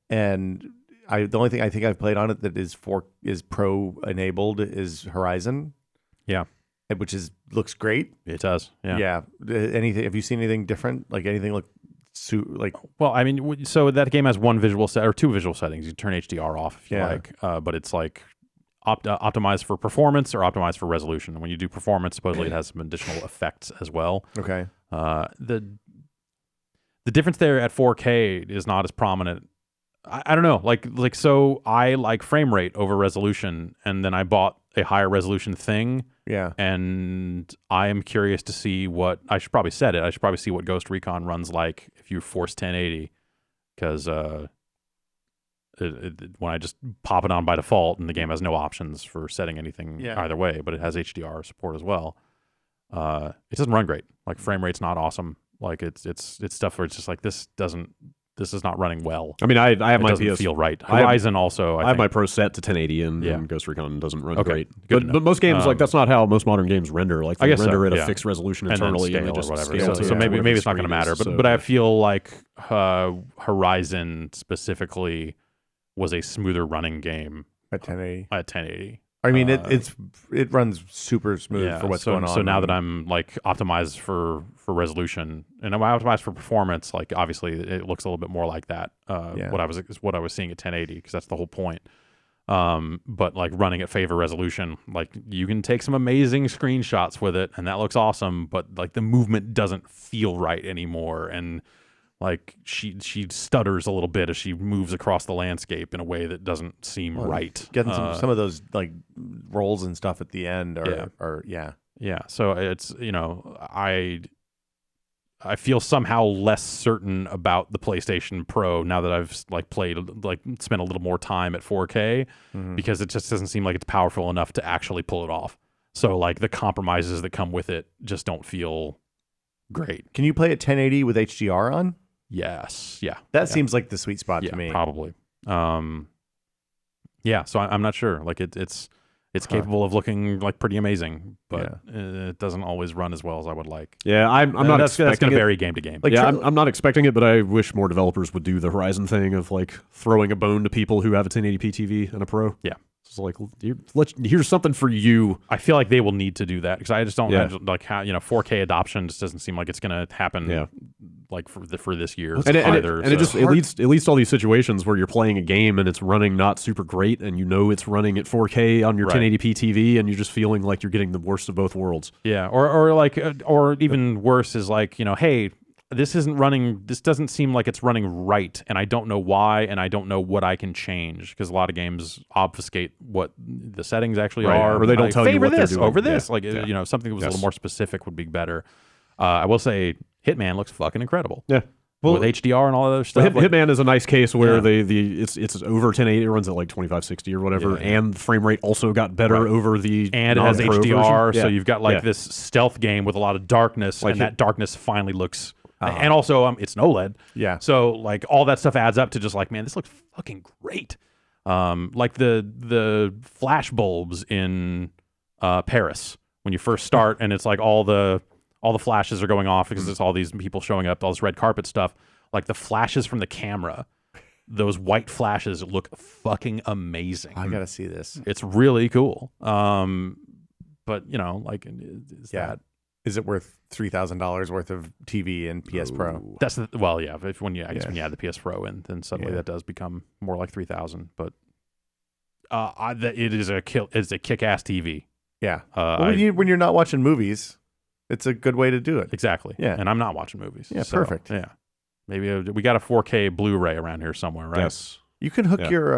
and the only thing I think I've played on it that is Pro enabled is Horizon. Yeah, which looks great. It does. Yeah. Yeah. Anything? Have you seen anything different? Like anything look like? Well, I mean, so that game has one visual set or two visual settings. You turn HDR off if you like, but it's like optimized for performance or optimized for resolution. And when you do performance, supposedly it has some additional effects as well. Okay. The difference there at 4K is not as prominent. I don't know. Like so I like frame rate over resolution, and then I bought a higher resolution thing. Yeah. And I am curious to see what I should probably set it. I should probably see what Ghost Recon runs like if you force 1080, because when I just pop it on by default, and the game has no options for setting anything either way, but it has HDR support as well. It doesn't run great. Like frame rate's not awesome. Like it's stuff where it's just like this is not running well. I mean, I have my doesn't PS. feel right. Horizon also. I have my Pro set to 1080, and Ghost Recon doesn't run great. Good But most games, like that's not how most modern games render. Like they render at a fixed resolution and internally, scale and they just or whatever. scale So maybe it's not going to matter. But I feel like Horizon specifically was a smoother running game at 1080. At 1080. I mean, it runs super smooth for what's going on. So now that I'm like optimized for resolution and I'm optimized for performance, like obviously it looks a little bit more like that. What I was seeing at 1080, because that's the whole point. But like running at favor resolution, like you can take some amazing screenshots with it, and that looks awesome. But like the movement doesn't feel right anymore, and like she stutters a little bit as she moves across the landscape in a way that doesn't seem right. Getting some of those like rolls and stuff at the end are. So it's, I feel somehow less certain about the PlayStation Pro now that I've spent a little more time at 4K, because it just doesn't seem like it's powerful enough to actually pull it off. So like the compromises that come with it just don't feel great. Can you play at 1080 with HDR on? Yes. Yeah. That seems like the sweet spot to me. Probably. So I'm not sure. Like it's capable of looking like pretty amazing, but it doesn't always run as well as I would like. Yeah, I'm not expecting that's going to it. vary game to game. Like, I'm not expecting it, but I wish more developers would do the Horizon thing of like throwing a bone to people who have a 1080p TV and a Pro. Yeah. It's like, here's something for you. I feel like they will need to do that, because I just don't like how 4K adoption just doesn't seem like it's going to happen. Like for this year either. And it leads to all these situations where you're playing a game and it's running not super great, and it's running at 4K on your 1080p TV, and you're just feeling like you're getting the worst of both worlds. Yeah, or even worse is like, hey, this doesn't seem like it's running right, and I don't know why, and I don't know what I can change, because a lot of games obfuscate what the settings actually are, or they don't tell you what they're doing over this. Something that was a little more specific would be better. I will say Hitman looks fucking incredible. Yeah. with HDR and all that other stuff. Hitman is a nice case where it's over 1080, it runs at like 2560 or whatever, and the frame rate also got better over the and it has HDR, version. so you've got like this stealth game with a lot of darkness, and that darkness finally looks. And also, it's an OLED. Yeah. So like all that stuff adds up to just like, man, this looks fucking great. Like the flash bulbs in Paris when you first start, and it's like all the flashes are going off because there's all these people showing up, all this red carpet stuff. Like the flashes from the camera, those white flashes look fucking amazing. I gotta see this. It's really cool. But you know, like, is it worth $3,000 worth of TV and PS Pro? That's when you add the PS Pro in, then suddenly that does become more like 3,000. But it is a kick-ass TV. Yeah. When you're not watching movies, it's a good way to do it. Exactly. Yeah. And I'm not watching movies. Yeah. So, perfect. Yeah. Maybe we got a 4K Blu-ray around here somewhere, right? Yes. You can hook your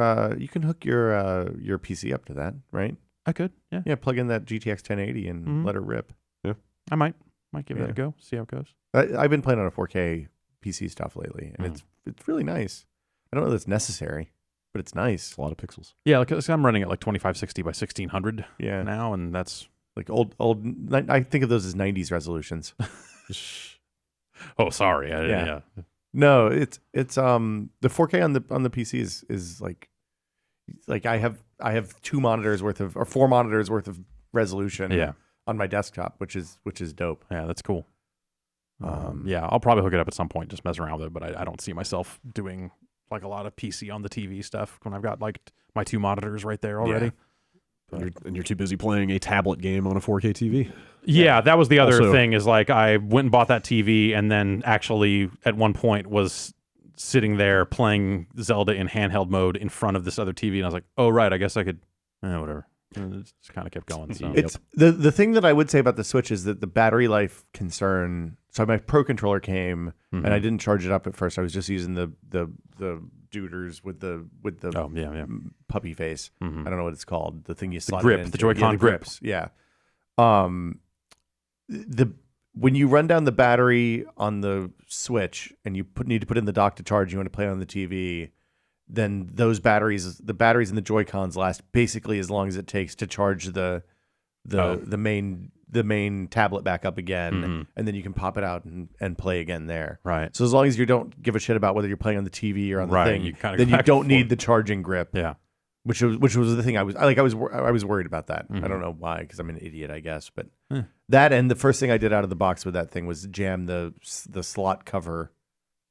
PC up to that, right? I could. Yeah. Yeah. Plug in that GTX 1080 and let it rip. Yeah. I might give that a go. See how it goes. I've been playing on a 4K PC stuff lately, and it's really nice. I don't know that it's necessary, but it's nice. It's a lot of pixels. Yeah, like I'm running at like 2560 by 1600 now, and that's like old. I think of those as 90s resolutions. Oh, sorry. Yeah. No, it's the 4K on the PC is like I have 2 monitors worth of, or 4 monitors worth of resolution. Yeah. On my desktop, which is dope. Yeah, that's cool. I'll probably hook it up at some point, just mess around with it. But I don't see myself doing like a lot of PC on the TV stuff when I've got like my 2 monitors right there already. Yeah. And you're too busy playing a tablet game on a 4K TV. Yeah, that was the other thing. Is like I went and bought that TV, and then actually at one point was sitting there playing Zelda in handheld mode in front of this other TV, and I was like, oh right, I guess I could. Whatever. And it just kind of kept going. So. It's the thing that I would say about the Switch is that the battery life concern. So my Pro controller came and I didn't charge it up at first. I was just using the duders with the puppy face. I don't know what it's called. The thing you slot grip, into. the joycon grips. Yeah. When you run down the battery on the Switch and you need to put in the dock to charge, you want to play on the TV. Then the batteries and the Joy-Cons last basically as long as it takes to charge the main tablet back up again, and then you can pop it out and play again there. Right. So as long as you don't give a shit about whether you're playing on the TV or on the thing, then you don't need the charging grip. Yeah. Which was the thing I was worried about that. I don't know why, because I'm an idiot, I guess. But that, and the first thing I did out of the box with that thing was jam the slot cover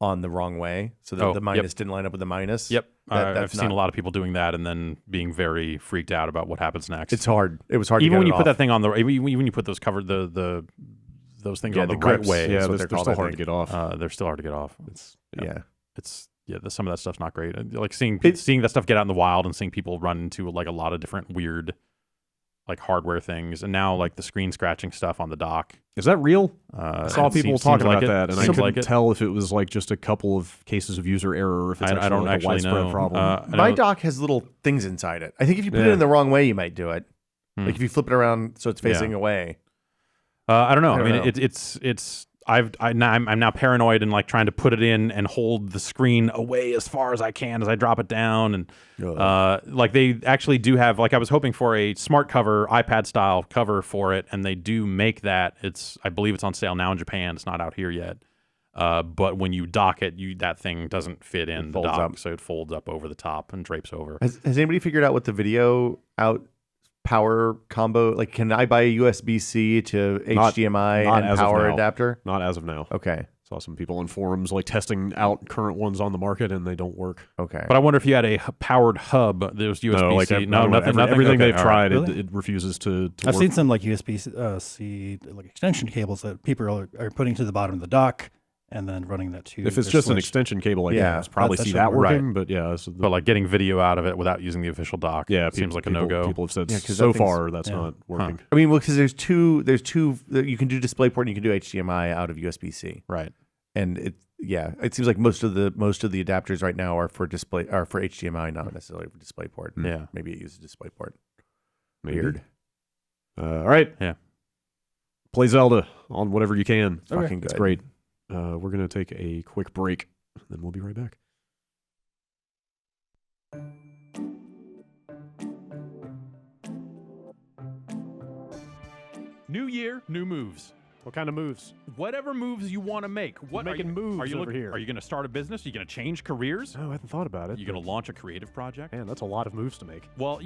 on the wrong way, so that the minus didn't line up with the minus. Yep, I've seen a lot of people doing that, and then being very freaked out about what happens next. It's hard. It was hard. Even to get when you it put off. that thing on the, even when you put those those things on the right grips. way. Yeah, they're still hard to get off. They're still hard to get off. Some of that stuff's not great. Like seeing that stuff get out in the wild and seeing people run into like a lot of different weird like hardware things, and now like the screen scratching stuff on the dock. Is that real? I saw people talking about that, and I couldn't tell if it was like just a couple of cases of user error, or if it's I don't like a widespread problem. My dock has little things inside it. I think if you put it in the wrong way, you might do it. Like if you flip it around so it's facing away. I don't know. I mean, I'm now paranoid and like trying to put it in and hold the screen away as far as I can as I drop it down, and like they actually do have, like I was hoping for a smart cover, iPad style cover for it, and they do make that. I believe it's on sale now in Japan. It's not out here yet. But when you dock it, that thing doesn't fit in the dock, so it folds up over the top and drapes over. Has anybody figured out what the video out power combo, like can I buy a USB-C to HDMI and power adapter? Not as of now. Okay. Saw some people on forums like testing out current ones on the market, and they don't work. Okay. But I wonder if you had a powered hub. There's USB-C. Nothing. Everything they've tried, it refuses to I've work. seen some like USB-C like extension cables that people are putting to the bottom of the dock, and then running that to. If it's just an extension cable, I'd probably see that working. But yeah, but like getting video out of it without using the official dock, seems like a no-go. People have said so far that's not working. I mean, well, because there's two. You can do DisplayPort and you can do HDMI out of USB-C. Right. And it seems like most of the adapters right now are for HDMI, not necessarily for DisplayPort. Yeah. Maybe it uses DisplayPort. Weird. All right. Yeah. Play Zelda on whatever you can. Fucking good. It's great. we're going to take a quick break, and then we'll be right back. New year, new moves. What kind of moves? Whatever moves you want to make. What We're making moves are you over here. Are you going to start a business? Are you going to change careers? Oh, I hadn't thought about it. Are you going to launch a creative project? Man, that's a lot of moves to make. Well,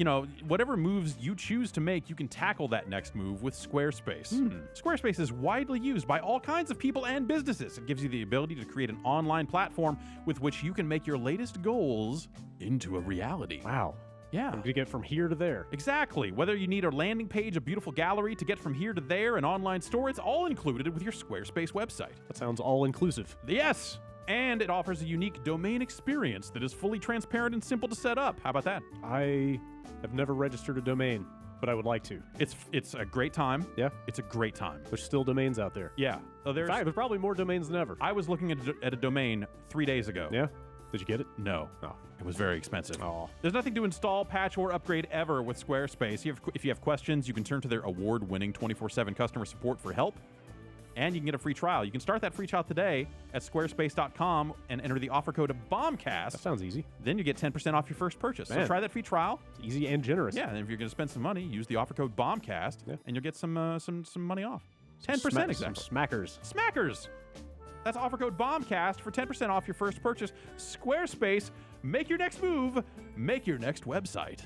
whatever moves you choose to make, you can tackle that next move with Squarespace. Squarespace is widely used by all kinds of people and businesses. It gives you the ability to create an online platform with which you can make your latest goals into a reality. Wow. Yeah. To get from here to there. Exactly. Whether you need a landing page, a beautiful gallery to get from here to there, an online store, it's all included with your Squarespace website. That sounds all-inclusive. Yes. And it offers a unique domain experience that is fully transparent and simple to set up. How about that? I have never registered a domain, but I would like to. It's a great time. Yeah? It's a great time. There's still domains out there. Yeah. In fact, there's probably more domains than ever. I was looking at a domain 3 days ago. Yeah? Did you get it? No. Oh. It was very expensive. Oh. There's nothing to install, patch, or upgrade ever with Squarespace. If you have questions, you can turn to their award-winning 24/7 customer support for help. And you can get a free trial. You can start that free trial today at squarespace.com and enter the offer code Bombcast. That sounds easy. Then you get 10% off your first purchase. Man. So try that free trial. It's easy and generous. Yeah, and if you're going to spend some money, use the offer code Bombcast, and you'll get some money off. 10% exactly. Some smackers. Smackers. That's offer code Bombcast for 10% off your first purchase. Squarespace, make your next move, make your next website.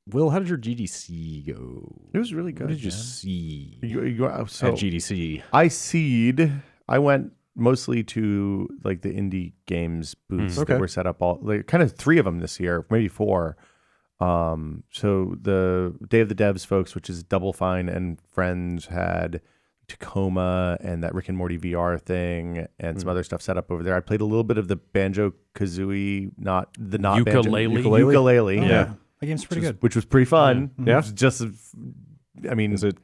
Will, how did your GDC go? It was really good. What did you see at GDC? I went mostly to like the indie games booths that were set up kind of 3 of them this year, maybe 4. So the Day of the Devs folks, which is Double Fine and friends, had Tacoma and that Rick and Morty VR thing and some other stuff set up over there. I played a little bit of the Banjo-Kazooie, ukulele. Oh, yeah. That game's pretty good. Which was pretty fun. Yeah. Just, I mean, does it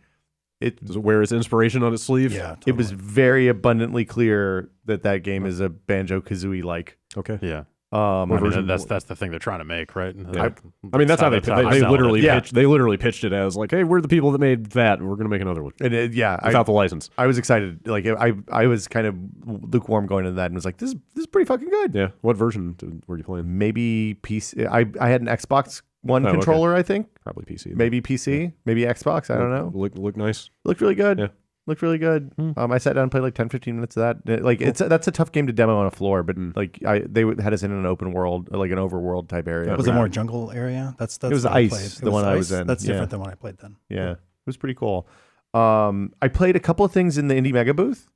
wear its inspiration on its sleeve? Yeah, totally. It was very abundantly clear that game is a Banjo-Kazooie like. Okay. Yeah. That's the thing they're trying to make, right? Yeah. I mean, that's how they literally pitched. They literally pitched it as like, "Hey, we're the people that made that, and we're going to make another one." And without the license. I was excited. Like I was kind of lukewarm going into that, and was like, "This is pretty fucking good." Yeah. What version were you playing? Maybe PC. I had an Xbox One controller, I think. Probably PC. Maybe PC. Maybe Xbox. I don't know. Look nice. Looked really good. Yeah. Looked really good. I sat down and played like 10-15 minutes of that. Like that's a tough game to demo on a floor, but like they had us in an open world, like an overworld type area. Was it more jungle area? That's it was what ice. I played. The one I was in. That's different than what I played then. Yeah, it was pretty cool. I played a couple of things in the Indie Mega booth.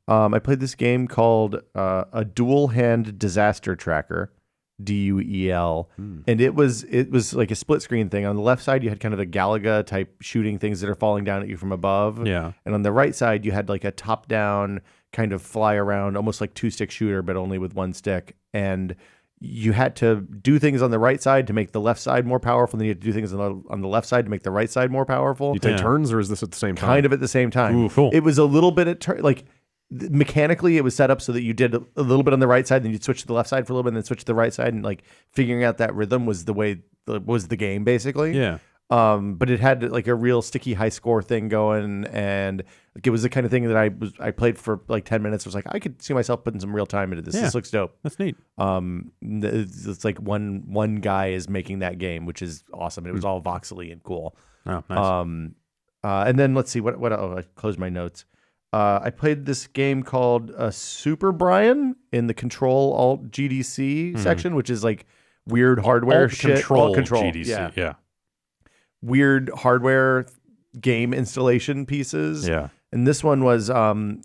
I played this game called a Dual Hand Disaster Tracker. DUEL, and it was like a split screen thing. On the left side, you had kind of a Galaga type shooting things that are falling down at you from above. Yeah, and on the right side, you had like a top down kind of fly around, almost like 2-stick shooter, but only with 1 stick. And you had to do things on the right side to make the left side more powerful, and then you had to do things on the left side to make the right side more powerful. You take turns, or is this at the same time? Kind of at the same time. Ooh, cool. It was a little bit at like. Mechanically, it was set up so that you did a little bit on the right side, then you'd switch to the left side for a little bit, and then switch to the right side, and like figuring out that rhythm was the game basically. Yeah. But it had like a real sticky high score thing going, and like, it was the kind of thing that I played for like 10 minutes. I was like, I could see myself putting some real time into this. Yeah. This looks dope. That's neat. It's like one guy is making that game, which is awesome. It was all voxely and cool. Oh, nice. And then let's see what. Oh, I closed my notes. I played this game called Super Brian in the Control Alt GDC section, which is like weird hardware Alt shit. Control GDC, yeah. Weird hardware game installation pieces. Yeah. And this one was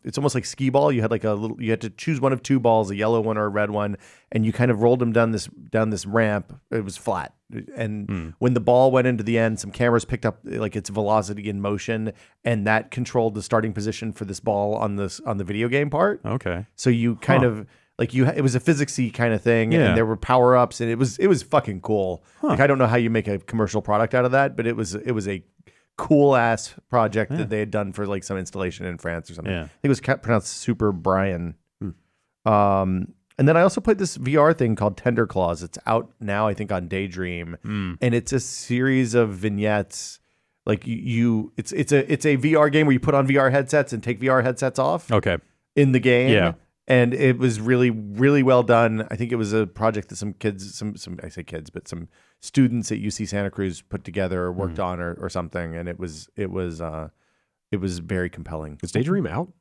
it's almost like skee ball. You had like you had to choose one of 2 balls, a yellow one or a red one, and you kind of rolled them down this ramp. It was flat. And when the ball went into the end, some cameras picked up like its velocity in motion, and that controlled the starting position for this ball on the video game part. Okay. So you kind of like it was a physicsy kind of thing, and there were power ups, and it was fucking cool. Like I don't know how you make a commercial product out of that, but it was a cool ass project that they had done for like some installation in France or something. Yeah. I think it was pronounced Super Brian. And then I also played this VR thing called Tender Claws. It's out now, I think, on Daydream, and it's a series of vignettes. Like it's a VR game where you put on VR headsets and take VR headsets off. Okay. In the game. Yeah. And it was really, really well done. I think it was a project that some kids, some I say kids, but some students at UC Santa Cruz put together or worked on or something, and it was very compelling. Is Daydream out?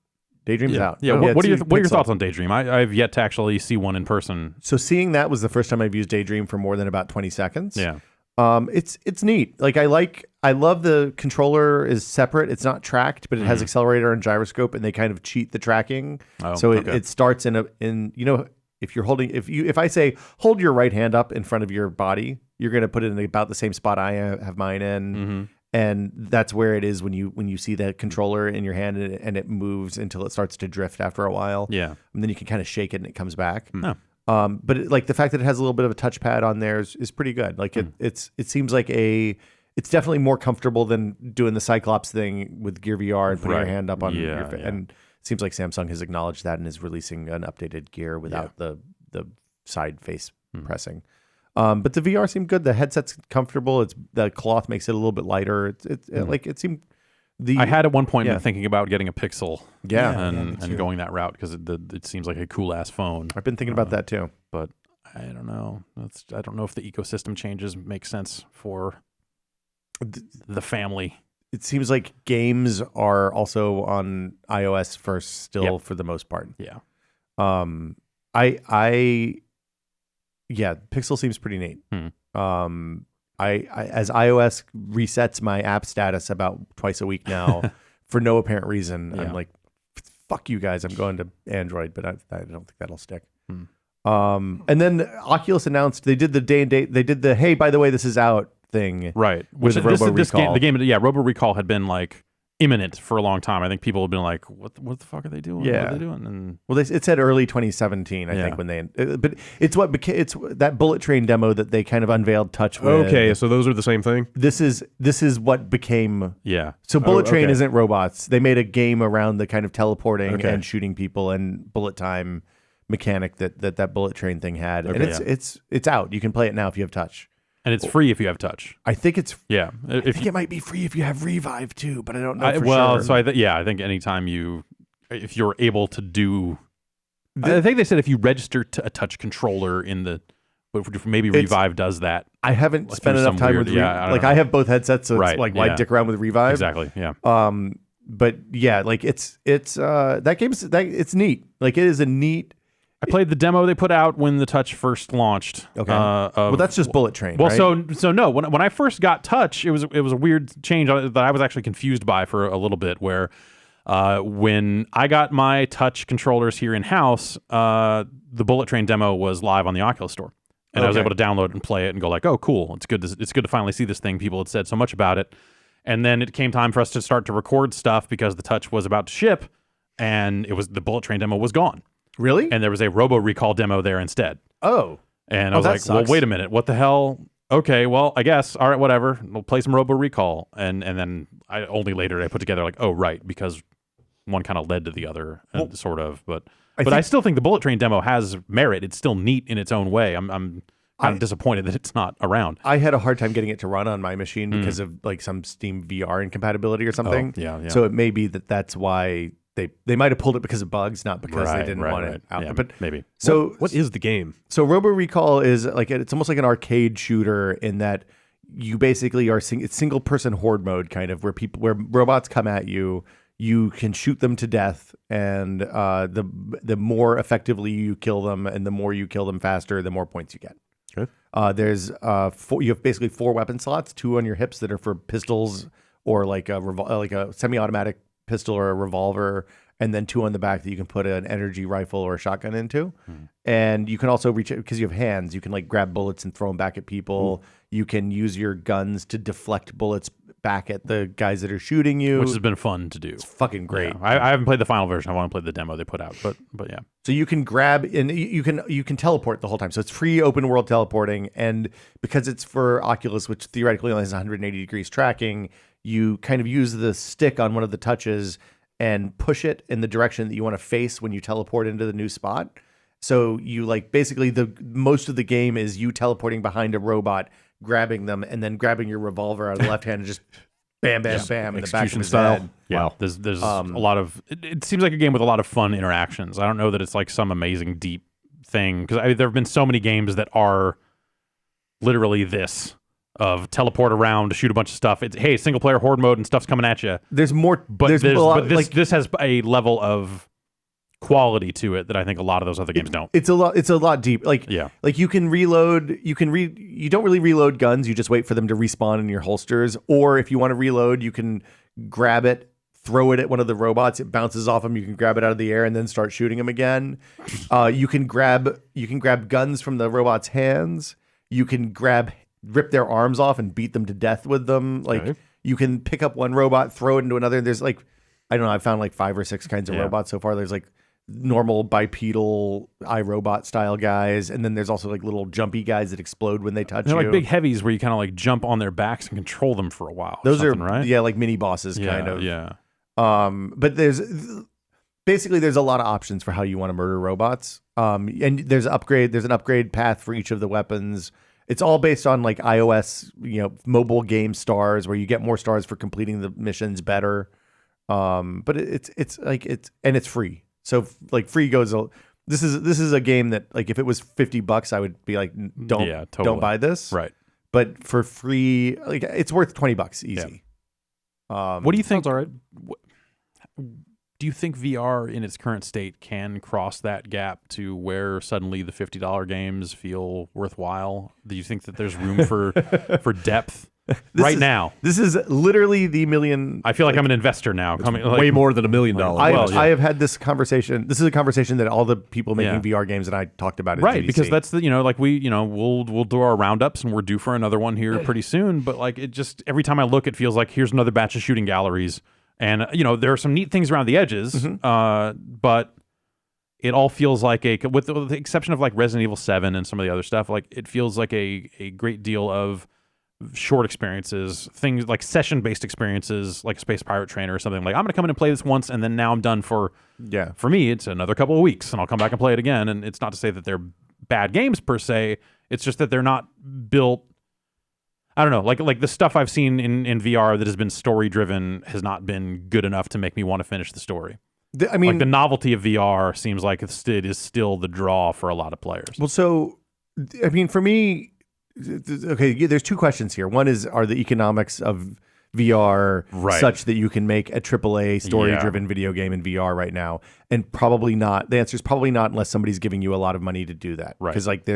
Daydream's out. Yeah. What are your thoughts on Daydream? I've yet to actually see one in person. So seeing that was the first time I've used Daydream for more than about 20 seconds. Yeah. It's neat. Like I love the controller is separate. It's not tracked, but it has accelerator and gyroscope, and they kind of cheat the tracking. Oh, so okay. it starts if I say hold your right hand up in front of your body, you're going to put it in about the same spot I have mine in. And that's where it is when you see that controller in your hand and it moves until it starts to drift after a while. Yeah. And then you can kind of shake it and it comes back. No. But like the fact that it has a little bit of a touchpad on there is pretty good. Like it seems like it's definitely more comfortable than doing the Cyclops thing with Gear VR and putting your hand up on your face. And it seems like Samsung has acknowledged that and is releasing an updated Gear without the side face pressing. But the VR seemed good. The headset's comfortable. The cloth makes it a little bit lighter. It seemed. I had at one point been thinking about getting a Pixel, and going that route because it seems like a cool ass phone. I've been thinking about that too, but I don't know. I don't know if the ecosystem changes make sense for the family. It seems like games are also on iOS first still for the most part. Yeah. Pixel seems pretty neat. I as iOS resets my app status about twice a week now for no apparent reason. I'm like, fuck you guys. I'm going to Android, but I don't think that'll stick. And then Oculus announced they did the day and date. They did the hey, by the way, this is out thing. Right. With Robo Recall. The game, Robo Recall had been like imminent for a long time. I think people have been like, what the fuck are they doing? Yeah. What are they doing? And it said early 2017, I think, when but it's that bullet train demo that they kind of unveiled touch with. Okay, so those are the same thing? This is what became. Yeah. So bullet train isn't robots. They made a game around the kind of teleporting and shooting people and bullet time mechanic that bullet train thing had. And it's out. You can play it now if you have touch. And it's free if you have touch. I think it's. Yeah. I think it might be free if you have Revive too, but I don't know for sure. So I think anytime if you're able to do, I think they said if you register to a touch controller maybe Revive does that. I haven't spent enough time with Revive. I have both headsets, so it's like why dick around with Revive? Exactly. Yeah. But yeah, like it's that game's it's neat. Like it is a neat. I played the demo they put out when the Touch first launched. Okay. Well, that's just bullet train. Well, right? so no. When I first got Touch, it was a weird change that I was actually confused by for a little bit. Where when I got my Touch controllers here in house, the bullet train demo was live on the Oculus Store, and I was able to download it and play it and go like, oh, cool. It's good to finally see this thing. People had said so much about it, and then it came time for us to start to record stuff because the Touch was about to ship, and the bullet train demo was gone. Really? And there was a Robo Recall demo there instead. Oh. And I was like, well, wait a minute. What the hell? Okay, well, I guess. All right, whatever. We'll play some Robo Recall. And then only later I put together like, oh, right, because one kind of led to the other, sort of. But I still think the Bullet Train demo has merit. It's still neat in its own way. I'm kind of disappointed that it's not around. I had a hard time getting it to run on my machine because of like some Steam VR incompatibility or something. Oh, yeah. So it may be that's why they might have pulled it because of bugs, not because they didn't want it out. Yeah, but maybe. So what is the game? So Robo Recall is like it's almost like an arcade shooter in that you basically are it's single person horde mode kind of where robots come at you. You can shoot them to death, and the more effectively you kill them, and the more you kill them faster, the more points you get. Okay. There's you have basically 4 weapon slots, 2 on your hips that are for pistols or like a semi-automatic pistol or a revolver, and then 2 on the back that you can put an energy rifle or a shotgun into. And you can also reach it because you have hands. You can like grab bullets and throw them back at people. You can use your guns to deflect bullets back at the guys that are shooting you, which has been fun to do. It's fucking great. Yeah. I haven't played the final version. I want to play the demo they put out, but yeah. So you can grab and you can teleport the whole time. So it's free open world teleporting, and because it's for Oculus, which theoretically only has 180 degrees tracking, you kind of use the stick on one of the touches and push it in the direction that you want to face when you teleport into the new spot. So you like basically most of the game is you teleporting behind a robot, grabbing them, and then grabbing your revolver out of the left hand and just bam, bam, bam in the back of his style. head. Yeah, wow. There's a lot of. It seems like a game with a lot of fun interactions. I don't know that it's like some amazing deep thing because there have been so many games that are literally this of teleport around, shoot a bunch of stuff. It's hey, single player horde mode and stuff's coming at you. There's more, but this has a level of quality to it that I think a lot of those other games don't. It's a lot deep. Like you can reload. You don't really reload guns. You just wait for them to respawn in your holsters. Or if you want to reload, you can grab it, throw it at one of the robots. It bounces off them. You can grab it out of the air and then start shooting them again. You can grab guns from the robot's hands. You can rip their arms off and beat them to death with them. Like you can pick up one robot, throw it into another. There's like, I don't know. I found like 5 or 6 kinds of robots so far. There's like normal bipedal iRobot style guys, and then there's also like little jumpy guys that explode when they touch you. Like big heavies where you kind of like jump on their backs and control them for a while. Those are right. Yeah, like mini bosses kind of. Yeah. But there's a lot of options for how you want to murder robots. And there's an upgrade path for each of the weapons. It's all based on like iOS, mobile game stars where you get more stars for completing the missions better. But it's free. So like free goes. This is a game that like if it was $50, I would be like, don't buy this. Right. But for free, like it's worth $20 easy. Yeah. What do you think? Sounds all right. Do you think VR in its current state can cross that gap to where suddenly the $50 games feel worthwhile? Do you think that there's room for depth? Now, this is literally the million. I feel like I'm an investor now. Way more than $1 million. I have had this conversation. This is a conversation that all the people making VR games and I talked about at GDC. Because that's the we'll do our roundups and we're due for another one here pretty soon. But like it just every time I look, it feels like here's another batch of shooting galleries, and there are some neat things around the edges, but it all feels like with the exception of like Resident Evil 7 and some of the other stuff, like it feels like a great deal of short experiences, things like session-based experiences, like Space Pirate Trainer or something. Like I'm going to come in and play this once, and then now I'm done for me, it's another couple of weeks, and I'll come back and play it again. And it's not to say that they're bad games per se. It's just that they're not built. I don't know, like the stuff I've seen in VR that has been story-driven has not been good enough to make me want to finish the story. I mean, like the novelty of VR seems like it is still the draw for a lot of players. Well, so I mean, for me. Okay, there's 2 questions here. One is, are the economics of VR such that you can make a AAA story-driven video game in VR right now? And probably not. The answer is probably not unless somebody's giving you a lot of money to do that. Because like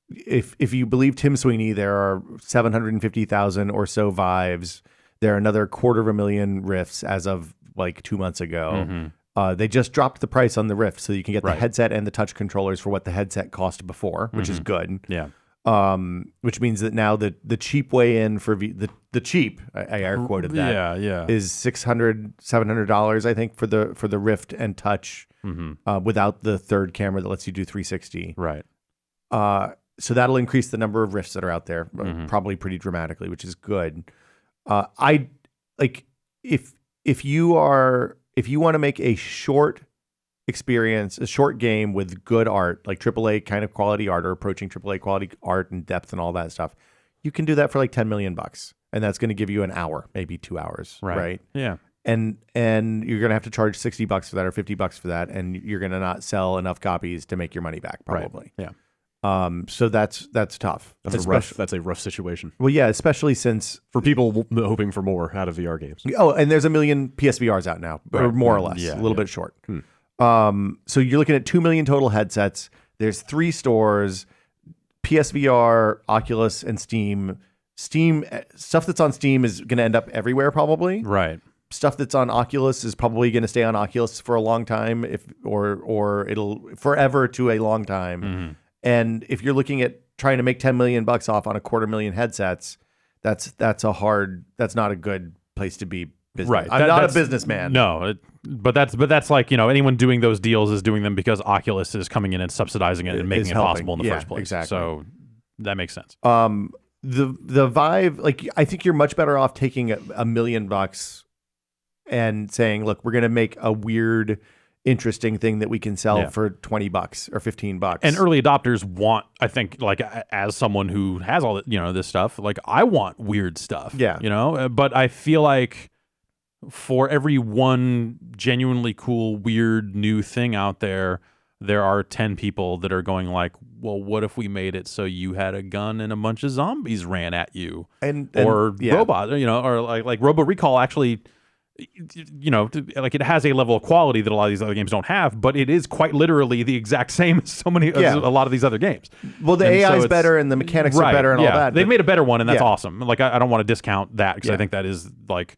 if you believe Tim Sweeney, there are 750,000 or so Vives. There are another 250,000 Rifts as of like 2 months ago. They just dropped the price on the Rift so you can get the headset and the touch controllers for what the headset cost before, which is good. Yeah. Which means that now the cheap way in for the cheap, I air quoted that, is $600-$700, I think, for the Rift and Touch, without the third camera that lets you do 360. Right. So that'll increase the number of Rifts that are out there, probably pretty dramatically, which is good. I like if you want to make a short experience, a short game with good art, like AAA kind of quality art or approaching AAA quality art and depth and all that stuff, you can do that for like $10 million, and that's going to give you an hour, maybe 2 hours, right? Yeah. And you're going to have to charge $60 for that or $50 for that, and you're going to not sell enough copies to make your money back, probably. Right. Yeah. So that's tough. That's a rough situation. Well, yeah, especially since for people hoping for more out of VR games. Oh, and there's 1 million PSVRs out now, or more or less, a little bit short. So you're looking at 2 million total headsets. There's 3 stores: PSVR, Oculus, and Steam. Steam stuff that's on Steam is going to end up everywhere, probably. Right. Stuff that's on Oculus is probably going to stay on Oculus for a long time, or it'll forever to a long time. And if you're looking at trying to make $10 million off on 250,000 headsets, that's not a good place to be. Right. I'm not a businessman. No, but that's like, anyone doing those deals is doing them because Oculus is coming in and subsidizing it and making it possible in the first place. Exactly. So that makes sense. The Vive, like, I think you're much better off taking $1 million and saying, look, we're going to make a weird interesting thing that we can sell for $20 or $15. And early adopters want, I think, like as someone who has all this stuff, like I want weird stuff. Yeah. But I feel like for every one genuinely cool, weird new thing out there are 10 people that are going like, well, what if we made it so you had a gun and a bunch of zombies ran at you, or robots, or like Robo Recall actually. Like it has a level of quality that a lot of these other games don't have, but it is quite literally the exact same as a lot of these other games. Well, the AI is better and the mechanics are better and all that. They've made a better one, and that's awesome. Like I don't want to discount that because I think that is like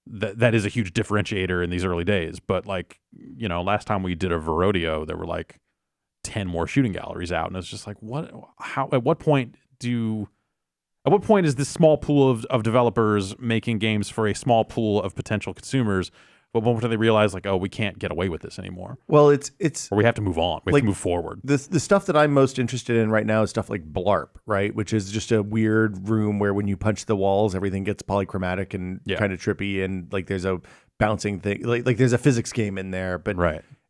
that is a huge differentiator in these early days. But like last time we did a Verodeo, there were like 10 more shooting galleries out, and it's just like at what point is this small pool of developers making games for a small pool of potential consumers? But when do they realize like, oh, we can't get away with this anymore? Well, it's or we have to move on. We have to move forward. The stuff that I'm most interested in right now is stuff like Blarp, right? Which is just a weird room where when you punch the walls, everything gets polychromatic and kind of trippy, and like there's a bouncing thing, like there's a physics game in there, but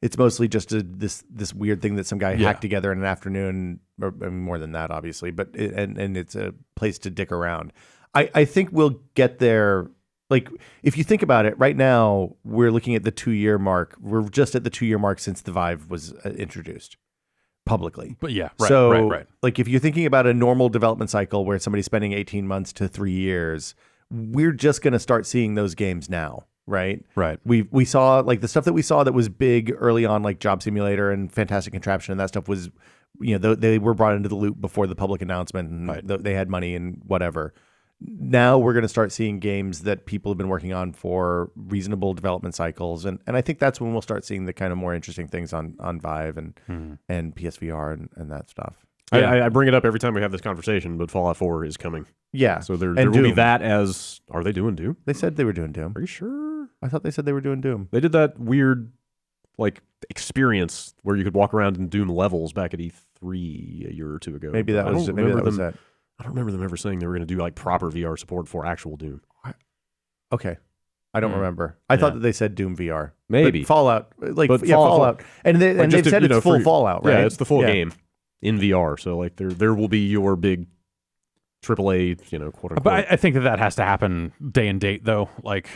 it's mostly just this weird thing that some guy hacked together in an afternoon, or more than that, obviously. But and it's a place to dick around. I think we'll get there. Like if you think about it, right now we're looking at the 2-year mark. We're just at the 2-year mark since the Vive was introduced publicly. But right. Like if you're thinking about a normal development cycle where somebody's spending 18 months to 3 years, we're just going to start seeing those games now. Right. We saw like the stuff that we saw that was big early on, like Job Simulator and Fantastic Contraption, and that stuff was, they were brought into the loop before the public announcement, and they had money and whatever. Now we're going to start seeing games that people have been working on for reasonable development cycles, and I think that's when we'll start seeing the kind of more interesting things on Vive and PSVR and that stuff. I bring it up every time we have this conversation, but Fallout 4 is coming. Yeah. So there will be that as... Are they doing Doom? They said they were doing Doom. Are you sure? I thought they said they were doing Doom. They did that weird like experience where you could walk around in Doom levels back at E3 a year or two ago. Maybe that was it. I don't remember them ever saying they were going to do like proper VR support for actual Doom. Okay. I don't remember. I thought that they said Doom VR. Maybe. But Fallout. Fallout. And they've said it's full Fallout, right? Yeah, it's the full game in VR. So like there will be your big AAA, quote unquote. But I think that has to happen day and date, though. Like,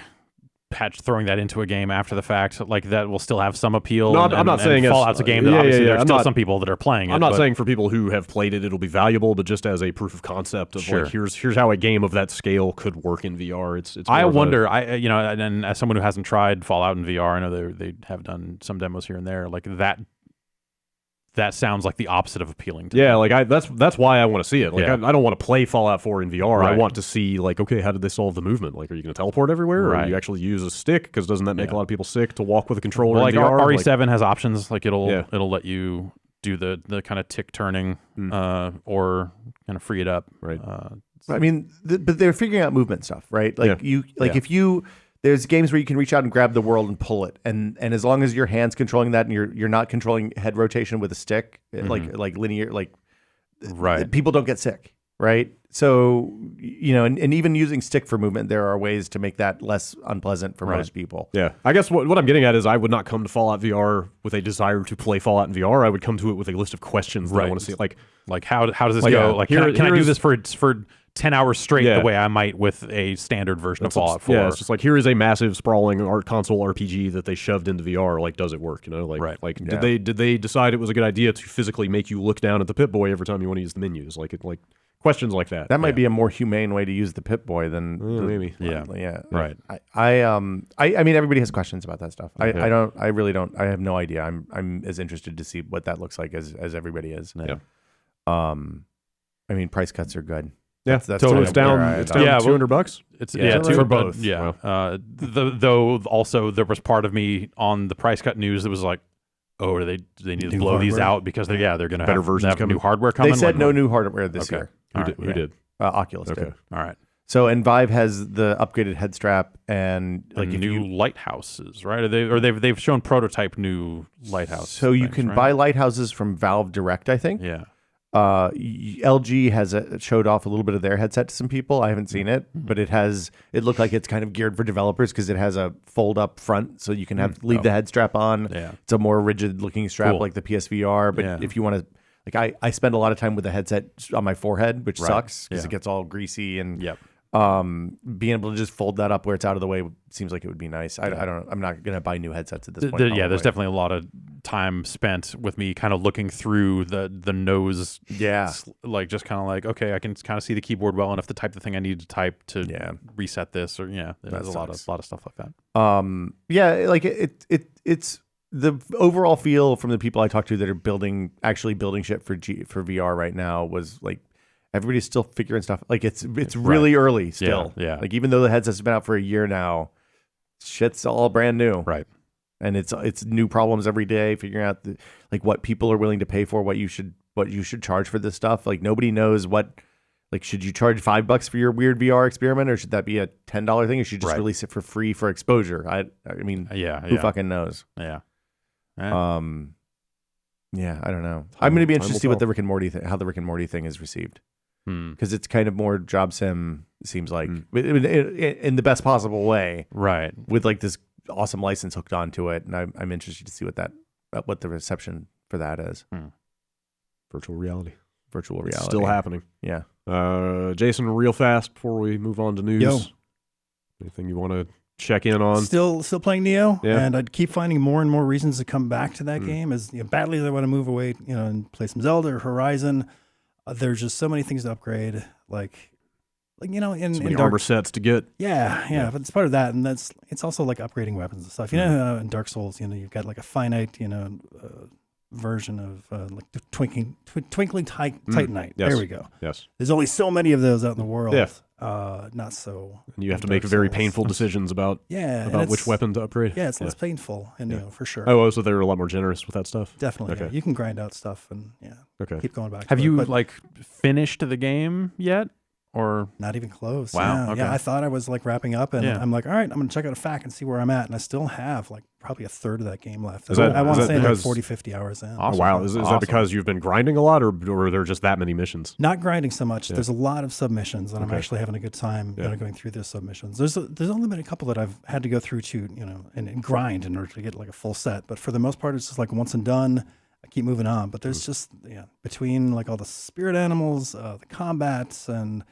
throwing that into a game after the fact, like that will still have some appeal. No, I'm not saying Fallout's a game that obviously there's still some people that are playing it. I'm not saying for people who have played it, it'll be valuable, but just as a proof of concept of like, here's how a game of that scale could work in VR. It's I wonder, and as someone who hasn't tried Fallout in VR, I know they have done some demos here and there, like that sounds like the opposite of appealing to me. Like that's why I want to see it. Like I don't want to play Fallout 4 in VR. Right. I want to see like, okay, how did they solve the movement? Like, are you going to teleport everywhere, or do you actually use a stick? Because doesn't that make a lot of people sick to walk with a controller in VR? RE7 has options. Like it'll let you do the kind of tick turning or kind of free it up. Right. I mean, but they're figuring out movement stuff, right? Like if you. There's games where you can reach out and grab the world and pull it, and as long as your hand's controlling that, and you're not controlling head rotation with a stick, like linear, like people don't get sick, right? So and even using stick for movement, there are ways to make that less unpleasant for most people. Yeah, I guess what I'm getting at is I would not come to Fallout VR with a desire to play Fallout in VR. I would come to it with a list of questions that I want to see, like how does this go? Like can I do this for 10 hours straight the way I might with a standard version of Fallout 4. Yeah, it's just like, here is a massive sprawling console RPG that they shoved into VR. Like, does it work? Did they decide it was a good idea to physically make you look down at the Pip-Boy every time you want to use the menus? Like questions like that. That might be a more humane way to use the Pip-Boy than maybe. Right. I mean, everybody has questions about that stuff. I really don't. I have no idea. I'm as interested to see what that looks like as everybody is. Yeah. I mean, price cuts are good. Yeah, that's totally. It's down $200. It's for both. Yeah. Wow. Though also there was part of me on the price cut news that was like, oh, they need to blow these out because they're going to have versions have new hardware coming. They said no new hardware this year. Who did? Oculus did. All right. So and Vive has the upgraded head strap and like new lighthouses, right? They've shown prototype new lighthouse. So you can buy lighthouses from Valve Direct, I think. Yeah. LG has showed off a little bit of their headset to some people. I haven't seen it, but it looked like it's kind of geared for developers because it has a fold up front, so you can leave the head strap on. Yeah. It's a more rigid looking strap like the PSVR, but if you want to, like I spend a lot of time with the headset on my forehead, which sucks because it gets all greasy and being able to just fold that up where it's out of the way seems like it would be nice. I don't know. I'm not going to buy new headsets at this point. There's definitely a lot of time spent with me kind of looking through the nose. Yeah. Like just kind of like, okay, I can kind of see the keyboard well enough to type the thing I need to type to reset this, or there's a lot of stuff like that. Like it's the overall feel from the people I talked to that are actually building shit for VR right now was like, everybody's still figuring stuff. Like it's really early still. Yeah. Like even though the headset's been out for a year now, shit's all brand new. Right. And it's new problems every day, figuring out what people are willing to pay for, what you should charge for this stuff. Like nobody knows should you charge $5 for your weird VR experiment, or should that be a $10 thing, or should you just release it for free for exposure? I mean, who fucking knows? Yeah. I don't know. I'm going to be interested to see what the Rick and Morty how the Rick and Morty thing is received. Because it's kind of more job sim, it seems like, in the best possible way, right? With like this awesome license hooked onto it, and I'm interested to see what the reception for that is. Virtual reality, it's still happening. Yeah. Jason, real fast before we move on to news. Anything you want to check in on? Still playing Nioh, and I'd keep finding more and more reasons to come back to that game. As badly as I want to move away, and play some Zelda or Horizon. There's just so many things to upgrade, like in so many Dark armor sets to get. Yeah, but it's part of that, and it's also like upgrading weapons and stuff. In Dark Souls, you've got like a finite, version of like the twinkling Titanite. Yes. There we go. Yes. There's only so many of those out in the world. Yeah. Not so. And you have to make very painful decisions about which weapon to upgrade. Yeah, it's less painful, and for sure. Oh, so they were a lot more generous with that stuff. Definitely. Okay. Yeah. You can grind out stuff and keep going back. Have you finished the game yet? Or not even close. Wow. Yeah, okay. I thought I was wrapping up, and I'm like, all right, I'm going to check out a FAQ and see where I'm at, and I still have probably a third of that game left. I want to say like 40, 50 hours in. Awesome. Oh, wow. Is that because you've been grinding a lot, or are there just that many missions? Not grinding so much. There's a lot of submissions, and I'm actually having a good time going through those submissions. There's only been a couple that I've had to go through to and grind in order to get like a full set, but for the most part, it's just like once and done. I keep moving on, but there's just between like all the spirit animals, the combats, and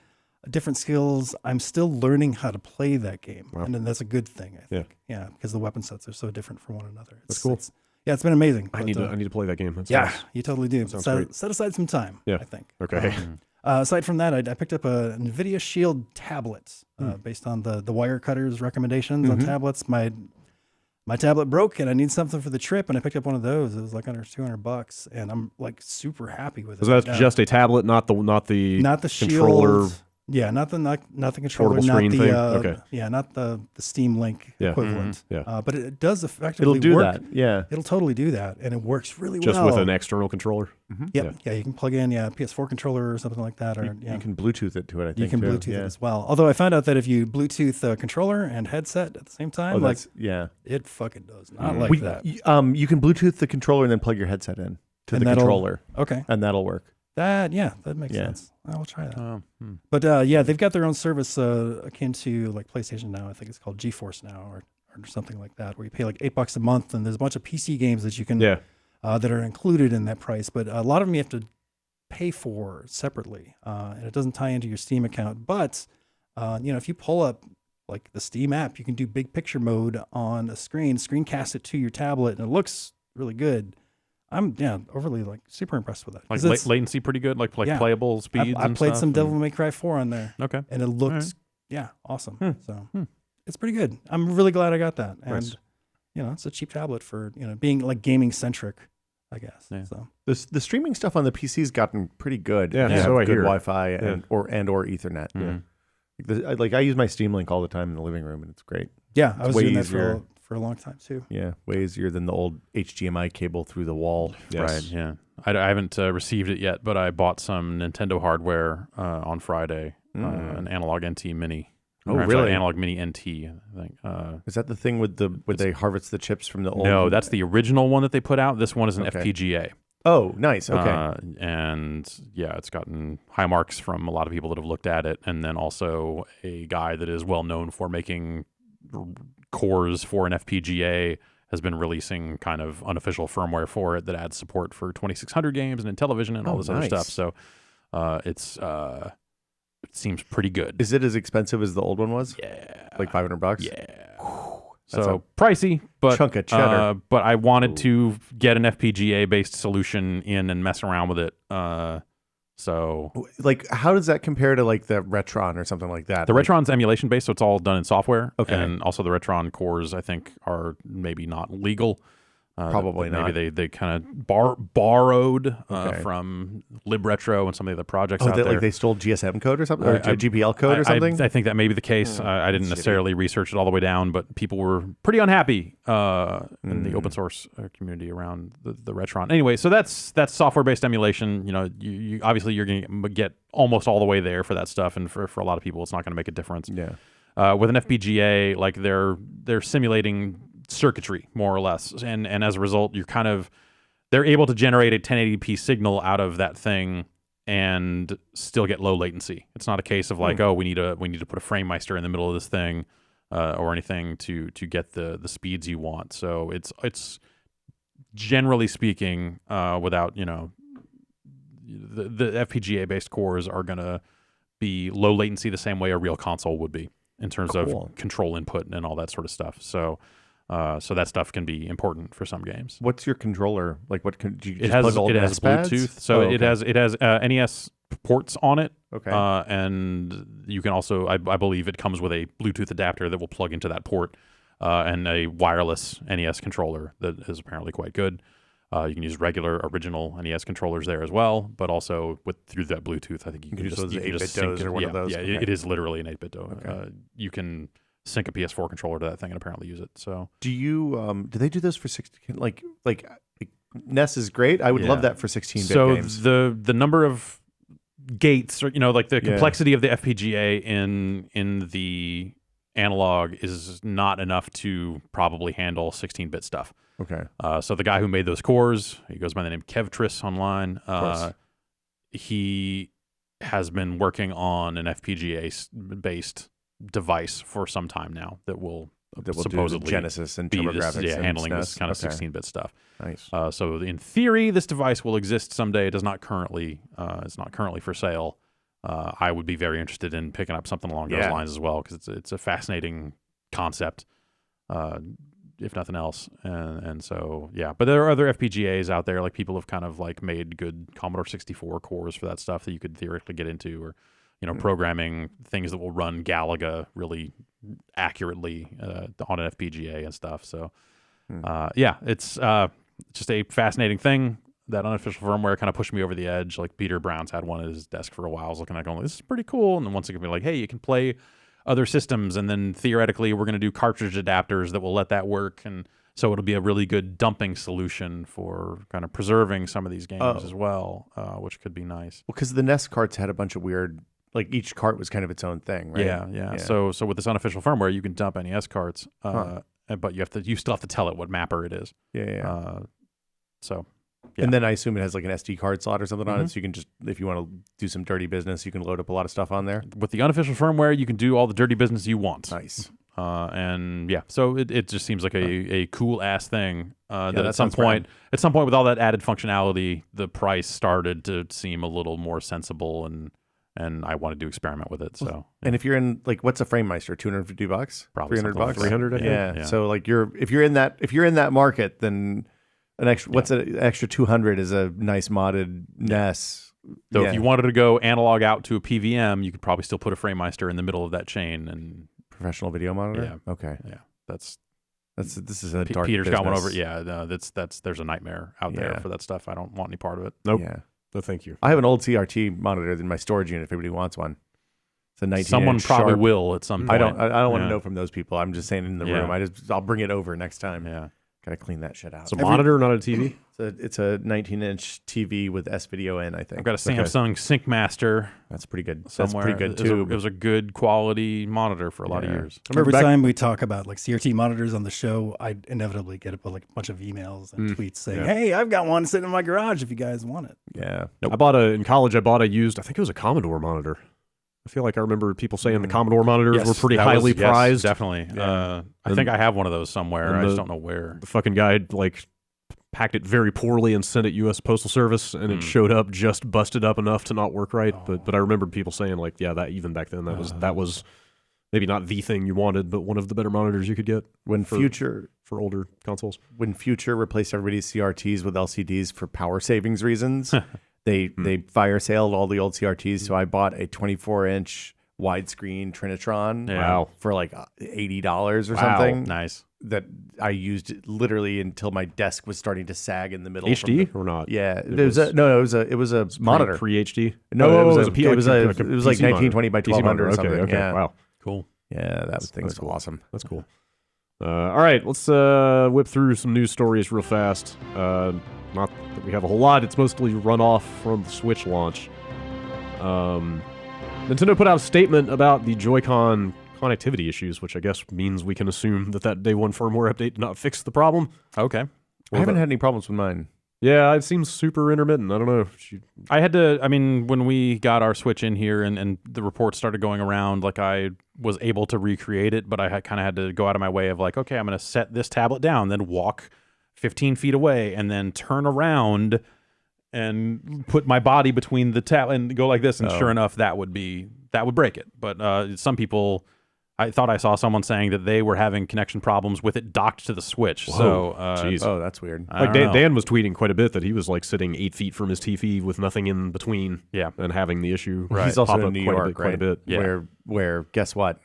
different skills, I'm still learning how to play that game. Wow. And then that's a good thing, I think. Yeah, because the weapon sets are so different from one another. That's cool. It's been amazing. I need to play that game. That's yeah, nice. You totally do. Set aside some time, I think. Okay. Aside from that, I picked up a NVIDIA Shield tablet based on the Wirecutter's recommendations on tablets. My tablet broke, and I need something for the trip, and I picked up one of those. It was like under $200, and I'm like super happy with it. So that's just a tablet, not the controller. Shield. Yeah, not the controller, portable screen thing. Okay. Yeah, not the Steam Link equivalent. But it does effectively do work. That. Yeah, it'll totally do that, and it works really just well. Just with an external controller. Yeah, you can plug in a PS4 controller or something like that, or you can Bluetooth it to it. I think you can Bluetooth it as well. Although I found out that if you Bluetooth a controller and headset at the same time, it fucking does not like that. You can Bluetooth the controller and then plug your headset in to the controller. Okay, and that'll work. That makes sense. I will try that. But they've got their own service akin to like PlayStation Now. I think it's called GeForce Now or something like that, where you pay like $8 a month, and there's a bunch of PC games that you can that are included in that price. But a lot of them you have to pay for separately, and it doesn't tie into your Steam account. But if you pull up like the Steam app, you can do big picture mode on a screencast it to your tablet, and it looks really good. I'm overly like super impressed with that. Like latency pretty good, like playable speeds. I played some Devil May Cry 4 on there. Okay, and it looks awesome. So it's pretty good. I'm really glad I got that, and it's a cheap tablet for being like gaming centric, I guess. Yeah. So the streaming stuff on the PC's gotten pretty good. Yeah, so I hear. Good Wi-Fi and or Ethernet. Yeah, like I use my Steam Link all the time in the living room, and it's great. Yeah, I was doing that for a long time too. Yeah, way easier than the old HDMI cable through the wall. Yes. Right. Yeah, I haven't received it yet, but I bought some Nintendo hardware on Friday, an Analog NT Mini. Oh, really? Analog Mini NT. I think. Is that the thing where they harvest the chips from the old? No, that's the original one that they put out. This one is an FPGA. Oh, nice. Okay. And yeah, it's gotten high marks from a lot of people that have looked at it. And then also a guy that is well known for making cores for an FPGA has been releasing kind of unofficial firmware for it that adds support for 2600 games and Intellivision and all this other stuff. So it seems pretty good. Is it as expensive as the old one was? Yeah. Like $500? Yeah. That's So pricey, but chunk of cheddar. But I wanted to get an FPGA based solution in and mess around with it. So like, how does that compare to like the Retron or something like that? the Retron's emulation based, so it's all done in software. Okay. And also the Retron cores, I think, are maybe not legal. Probably not. Maybe they kind of borrowed from LibRetro and some of the other projects out there. Like they stole GSM code or something, or GPL code or something. I think that may be the case. I didn't necessarily research it all the way down, but people were pretty unhappy in the open source community around the Retron. Anyway, so that's software based emulation. You know, you obviously you're going to get almost all the way there for that stuff, and for a lot of people, it's not going to make a difference. Yeah. With an FPGA, like they're simulating circuitry more or less, and as a result they're able to generate a 1080p signal out of that thing and still get low latency. It's not a case of like, we need to put a FrameMeister in the middle of this thing or anything to get the speeds you want. So it's generally speaking, without the FPGA based cores are gonna be low latency the same way a real console would be in terms of control input and all that sort of stuff. So that stuff can be important for some games. What's your controller like? What can do you just it has plug all it has pads? Bluetooth, so it has NES ports on it. Okay, and you can also I believe it comes with a Bluetooth adapter that will plug into that port, and a wireless NES controller that is apparently quite good. You can use regular original NES controllers there as well, but also through that Bluetooth, I think you can use those 8-bit DOs or one of those. Yeah, it is literally an 8-bit DOE. Okay. You can sync a PS4 controller to that thing and apparently use it. So do you do they do this for 16? Like NES is great. I would love that for 16-bit games. So the number of gates, or like the complexity of the FPGA in the analog is not enough to probably handle 16-bit stuff. Okay. So the guy who made those cores, he goes by the name Kevtris online. He has been working on an FPGA based device for some time now that will supposedly do Genesis and be TurboGrafx handling SNES. this kind of 16-bit stuff. Nice. So in theory, this device will exist someday. It does not currently. It's not currently for sale. I would be very interested in picking up something along those lines as well, because it's a fascinating concept, if nothing else. And so but there are other FPGAs out there. Like people have kind of like made good Commodore 64 cores for that stuff that you could theoretically get into, or programming things that will run Galaga really accurately on an FPGA and stuff. So it's just a fascinating thing. That unofficial firmware kind of pushed me over the edge. Like Peter Brown's had one at his desk for a while. I was looking at it going, this is pretty cool. And then once it can be like, hey, you can play other systems, and then theoretically we're going to do cartridge adapters that will let that work. And so it'll be a really good dumping solution for kind of preserving some of these games as well, which could be nice. Well, because the NES carts had a bunch of weird, like each cart was kind of its own thing, right? Yeah. So with this unofficial firmware, you can dump NES carts, but you still have to tell it what mapper it is. And then I assume it has like an SD card slot or something on it, so you can just, if you want to do some dirty business, you can load up a lot of stuff on there. With the unofficial firmware, you can do all the dirty business you want. Nice. So it just seems like a cool ass thing. That at some point with all that added functionality, the price started to seem a little more sensible, and I wanted to experiment with it. So, and if you're in like, what's a FrameMeister? $250? Probably $300? 300, I think. Yeah. So like if you're in that market, then an extra what's an extra 200 is a nice modded NES. So if you wanted to go analog out to a PVM, you could probably still put a FrameMeister in the middle of that chain and professional video monitor. Yeah. Okay. Yeah. This is a dark Peter's business. got one over. Yeah. No, there's a nightmare out there for that stuff. I don't want any part of it. Nope. Yeah. No, thank you. I have an old CRT monitor in my storage unit if anybody wants one. It's a 19. Someone probably Sharp. will at some point. I don't want to know from those people. I'm just saying in the room. I'll bring it over next time. Yeah. Gotta clean that shit out. It's a monitor, not a TV. It's a 19-inch TV with S-Video in, I think. I've got a Samsung SyncMaster. That's pretty good. Somewhere. That's pretty good, too. It was a good quality monitor for a lot of years. Every time we talk about like CRT monitors on the show, I inevitably get a bunch of emails and tweets saying, hey, I've got one sitting in my garage if you guys want it. Yeah. Nope. In college, I bought a used, I think it was a Commodore monitor. I feel like I remember people saying the Commodore monitors were pretty highly prized. Yes, definitely. Yeah. I think I have one of those somewhere. I just don't know where. The fucking guy like packed it very poorly and sent it U.S. Postal Service, and it showed up just busted up enough to not work right. But I remember people saying like, yeah, that even back then that was maybe not the thing you wanted, but one of the better monitors you could get for older consoles. When Future replaced everybody's CRTs with LCDs for power savings reasons, they fire saled all the old CRTs. So I bought a 24-inch widescreen Trinitron for like $80 or something. Nice. That I used literally until my desk was starting to sag in the middle. HD or not? Yeah, it was a monitor. Pre-HD. No, it was like PC 1920 by 1200 or something. Okay. Yeah. Wow. Cool. Yeah, that thing's cool. awesome. That's cool. All right, let's whip through some news stories real fast. Not that we have a whole lot. It's mostly run off from the Switch launch. Nintendo put out a statement about the Joy-Con connectivity issues, which I guess means we can assume that day one firmware update did not fix the problem. Okay. I haven't had any problems with mine. Yeah, it seems super intermittent. I don't know. When we got our Switch in here and the reports started going around, like I was able to recreate it, but I kind of had to go out of my way of like, okay, I'm going to set this tablet down, then walk 15 feet away, and then turn around and put my body between the tablet and go like this. And sure enough, that would break it. But some people... I thought I saw someone saying that they were having connection problems with it docked to the Switch. Whoa. So, that's weird. Like Dan was tweeting quite a bit that he was like sitting 8 feet from his TV with nothing in between. Yeah, and having the issue. Right. He's also in New York, quite a bit. Yeah. Where guess what?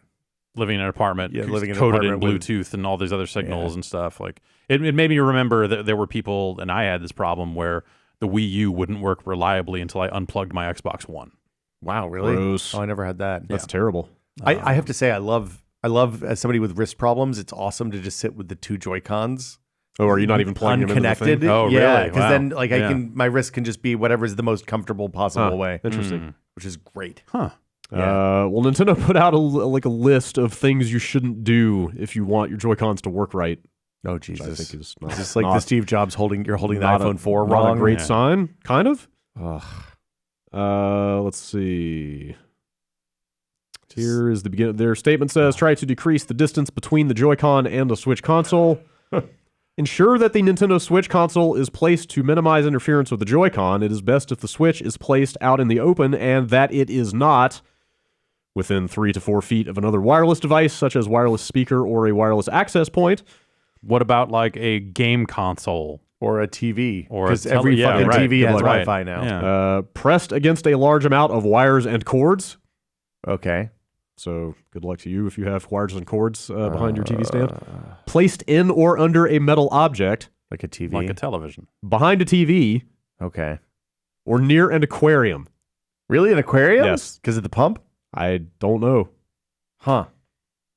Living in an apartment, living in coded an in Bluetooth and all these other signals and stuff. Like it made me remember that there were people, and I had this problem where the Wii U wouldn't work reliably until I unplugged my Xbox One. Wow, really? Gross. Oh, I never had that. That's terrible. I have to say, I love as somebody with wrist problems, it's awesome to just sit with the two Joy-Cons. Oh, are you not even plugging them into the thing? Oh, yeah, really? because then like my wrist can just be whatever's the most comfortable possible way. Interesting. Which is great. Huh. Yeah. Well, Nintendo put out a list of things you shouldn't do if you want your Joy-Cons to work right. Oh, Jesus. Which I think is not, just like the Steve Jobs holding the iPhone 4 not wrong. a great sign, kind of. Let's see. Here is the beginning. Their statement says, try to decrease the distance between the Joy-Con and the Switch console. Ensure that the Nintendo Switch console is placed to minimize interference with the Joy-Con. It is best if the Switch is placed out in the open and that it is not within 3 to 4 feet of another wireless device, such as wireless speaker or a wireless access point. What about like a game console? Or a TV. Because every fucking TV has Wi-Fi now. Yeah. Pressed against a large amount of wires and cords. Okay. So good luck to you if you have wires and cords behind your TV stand. Placed in or under a metal object. Like a TV? Like a television. Behind a TV. Okay. Or near an aquarium. Really? An aquarium? Yes. Because of the pump? I don't know. Huh.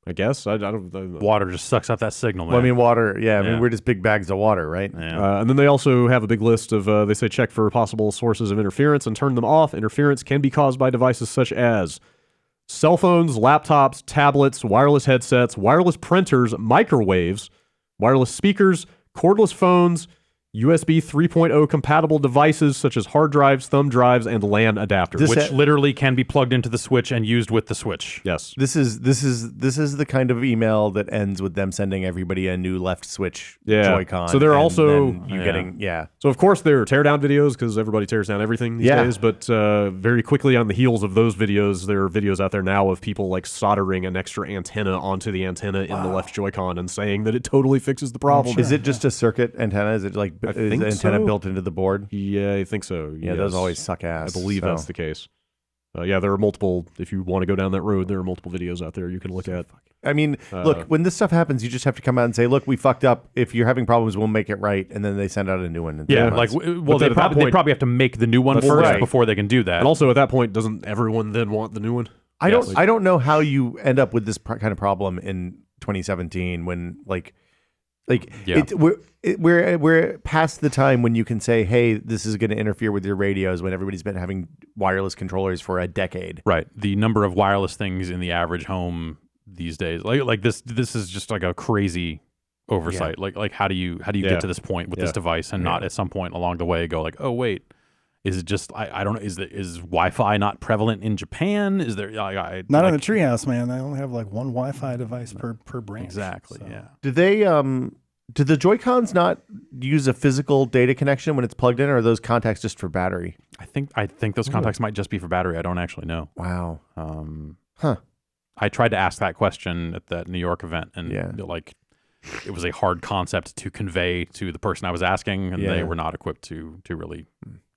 I guess. I don't know. Water just sucks out that signal, man. Well, I mean, water. Yeah, I mean, we're just big bags of water, right? Yeah. And then they also have a big list of, they say, check for possible sources of interference and turn them off. Interference can be caused by devices such as cell phones, laptops, tablets, wireless headsets, wireless printers, microwaves, wireless speakers, cordless phones, USB 3.0 compatible devices such as hard drives, thumb drives, and LAN adapters. Which literally can be plugged into the Switch and used with the Switch. Yes. This is the kind of email that ends with them sending everybody a new left Switch Joy-Con. So they're also getting So of course there are teardown videos because everybody tears down everything these days. But very quickly on the heels of those videos, there are videos out there now of people like soldering an extra antenna onto the antenna in the left Joy-Con and saying that it totally fixes the problem. Is it just a circuit antenna? Is it like I is think the antenna so. built into the board? Yeah, I think so. Yeah, those always suck ass. I believe that's the case. Yeah, there are multiple, if you want to go down that road, there are multiple videos out there you can look at. I mean, look, when this stuff happens, you just have to come out and say, look, we fucked up. If you're having problems, we'll make it right. And then they send out a new one. Yeah, like, well, they probably have to make the new one first before they can do that. And also at that point, doesn't everyone then want the new one? I don't know how you end up with this kind of problem in 2017 when, like, Like we're past the time when you can say, hey, this is going to interfere with your radios, when everybody's been having wireless controllers for a decade. Right. The number of wireless things in the average home these days, like this is just like a crazy oversight. Like how do you get to this point with this device and not at some point along the way go like, oh wait, is it just I don't know, is Wi-Fi not prevalent in Japan? Is there not in the treehouse, man? They only have like one Wi-Fi device per branch. Exactly. So. Yeah. Do they do the Joy-Cons not use a physical data connection when it's plugged in, or are those contacts just for battery? I think those contacts might just be for battery. I don't actually know. Wow. I tried to ask that question at that New York event, and it was a hard concept to convey to the person I was asking, and they were not equipped to really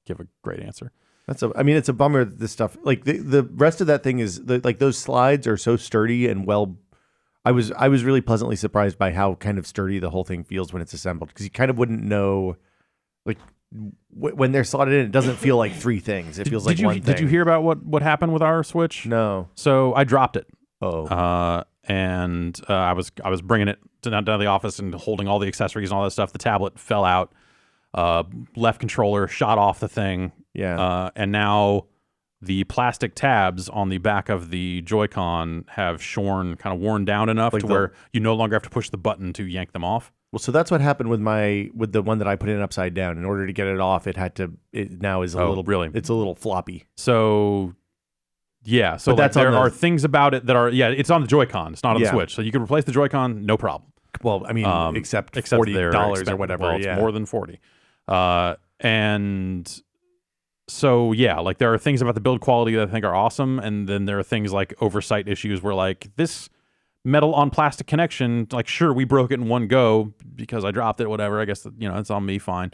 give a great answer. It's a bummer that this stuff, like the rest of that thing is like those slides are so sturdy and well. I was really pleasantly surprised by how kind of sturdy the whole thing feels when it's assembled, because you kind of wouldn't know, like when they're slotted in, it doesn't feel like three things. It feels like one thing. Did you hear about what happened with our Switch? No. So I dropped it. Oh. And I was bringing it down to the office and holding all the accessories and all that stuff. The tablet fell out. Left controller shot off the thing. Yeah. And now the plastic tabs on the back of the Joy-Con have worn down enough to where you no longer have to push the button to yank them off. Well, so that's what happened with the one that I put in upside down. In order to get it off, it now is a little really. It's a little floppy. So yeah, so there are things about it that are it's on the Joy-Con. It's not on the Switch. So you can replace the Joy-Con, no problem. Well, I mean, except $40 or whatever. Well, it's more than 40. And so like there are things about the build quality that I think are awesome, and then there are things like oversight issues where like this metal on plastic connection, like sure we broke it in one go because I dropped it, whatever. I guess it's on me, fine.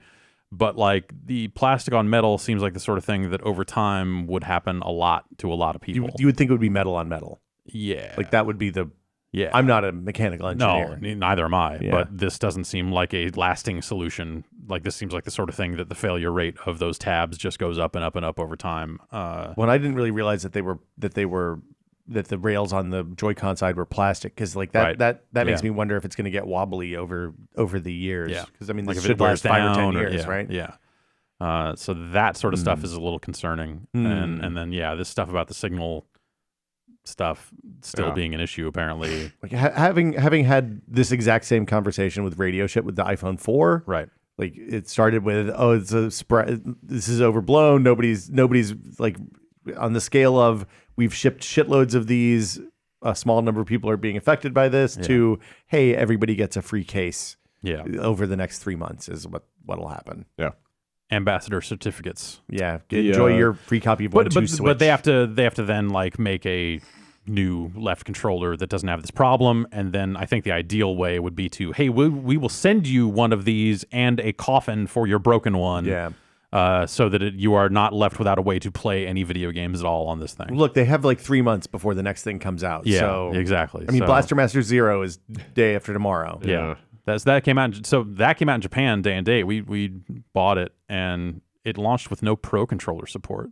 But like the plastic on metal seems like the sort of thing that over time would happen a lot to a lot of people. You would think it would be metal on metal. Yeah, like that would be the. Yeah, I'm not a mechanical engineer. No, neither am I. Yeah. But this doesn't seem like a lasting solution. Like this seems like the sort of thing that the failure rate of those tabs just goes up and up and up over time. Well, I didn't really realize that the rails on the Joy-Con side were plastic, because like that makes me wonder if it's going to get wobbly over the years. Yeah, because I mean, like this if should last 5 or 10 years, right? Yeah. So that sort of stuff is a little concerning, and then this stuff about the signal stuff still being an issue apparently. Like having had this exact same conversation with Radio Ship with the iPhone 4, right? Like it started with, this is overblown. Nobody's like on the scale of we've shipped shitloads of these. A small number of people are being affected by this. To hey, everybody gets a free case. Yeah, over the next 3 months is what'll happen. Yeah. Ambassador certificates. Yeah, enjoy your free copy of Switch. But they have to then like make a new left controller that doesn't have this problem, and then I think the ideal way would be to, hey, we will send you one of these and a coffin for your broken one. Yeah. So that you are not left without a way to play any video games at all on this thing. Look, they have like 3 months before the next thing comes out. Yeah, so, exactly. I mean, Blaster Master Zero is day after tomorrow. Yeah. That came out. So that came out in Japan day and date. We bought it, and it launched with no Pro controller support.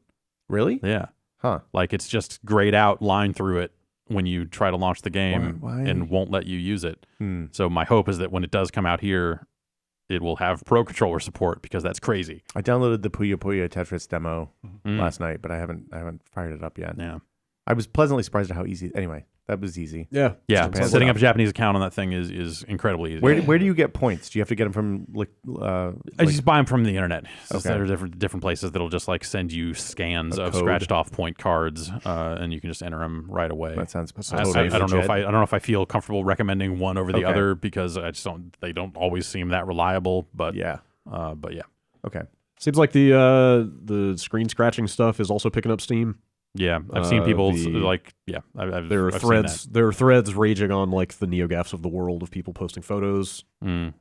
Really? Yeah. Huh. Like it's just grayed out line through it when you try to launch the game and won't let you use it. So my hope is that when it does come out here, it will have Pro controller support, because that's crazy. I downloaded the Puyo Puyo Tetris demo last night, but I haven't fired it up yet. Yeah. I was pleasantly surprised at how easy. Anyway, that was easy. Yeah. Setting up a Japanese account on that thing is incredibly easy. Where do you get points? Do you have to get them from I just buy them from the internet. There are different places that'll just like send you scans of scratched off point cards, and you can just enter them right away. That sounds. I don't know if I feel comfortable recommending one over the other, because I just don't. They don't always seem that reliable. But yeah. Okay. Seems like the screen scratching stuff is also picking up steam. Yeah, I've seen people there are threads raging on like the NeoGAFs of the world of people posting photos,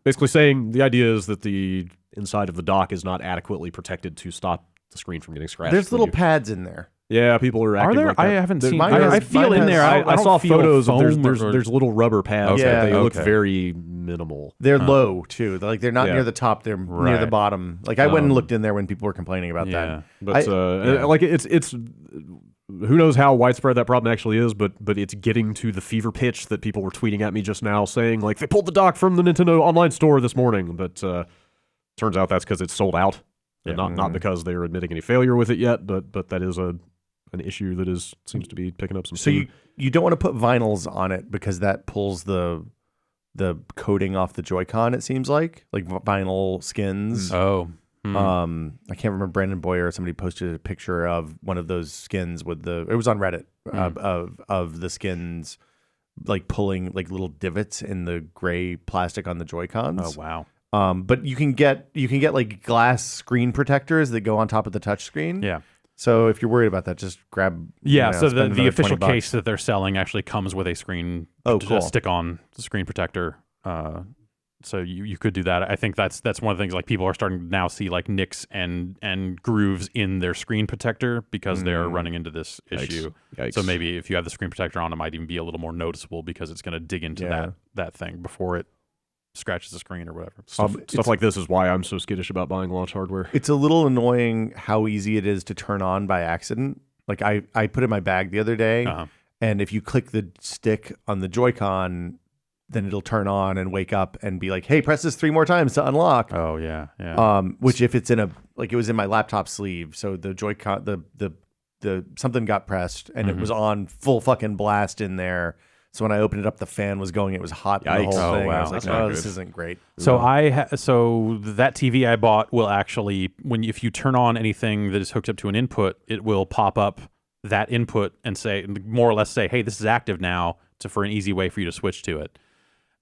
basically saying the idea is that the inside of the dock is not adequately protected to stop the screen from getting scratched. There's little pads in there. Yeah, people are acting like that. I haven't seen. I feel in there. I saw photos of there's little rubber pads. Yeah, they look very minimal. They're low too. They're not near the top. They're near the bottom. Like I went and looked in there when people were complaining about that. But like it's who knows how widespread that problem actually is, but it's getting to the fever pitch that people were tweeting at me just now saying, like, they pulled the dock from the Nintendo online store this morning. But turns out that's because it's sold out, and not because they're admitting any failure with it yet. But that is an issue that seems to be picking up some steam. So you don't want to put vinyls on it because that pulls the coating off the Joy-Con, it seems like vinyl skins. Oh. I can't remember, Brandon Boyer or somebody posted a picture of one of those skins with it was on Reddit of the skins like pulling like little divots in the gray plastic on the Joy-Cons. Oh wow. But you can get like glass screen protectors that go on top of the touch screen. Yeah. So if you're worried about that, just grab. So the official case that they're selling actually comes with a screen. Cool. Stick on the screen protector. So you could do that. I think that's one of the things, like, people are starting to now see like nicks and grooves in their screen protector because they're running into this issue. Yikes. So maybe if you have the screen protector on, it might even be a little more noticeable because it's going to dig into that thing before it scratches the screen or whatever. Stuff like this is why I'm so skittish about buying launch hardware. It's a little annoying how easy it is to turn on by accident. Like I put it in my bag the other day, and if you click the stick on the Joy-Con, then it'll turn on and wake up and be like, "Hey, press this 3 more times to unlock." Oh yeah. Which if it's in it was in my laptop sleeve, so the Joy-Con, the something got pressed and it was on full fucking blast in there. So when I opened it up, the fan was going. It was hot. The whole thing. Wow. I was like, this isn't great. So so that TV I bought will actually, if you turn on anything that is hooked up to an input, it will pop up that input and say, more or less say, "Hey, this is active now," for an easy way for you to switch to it.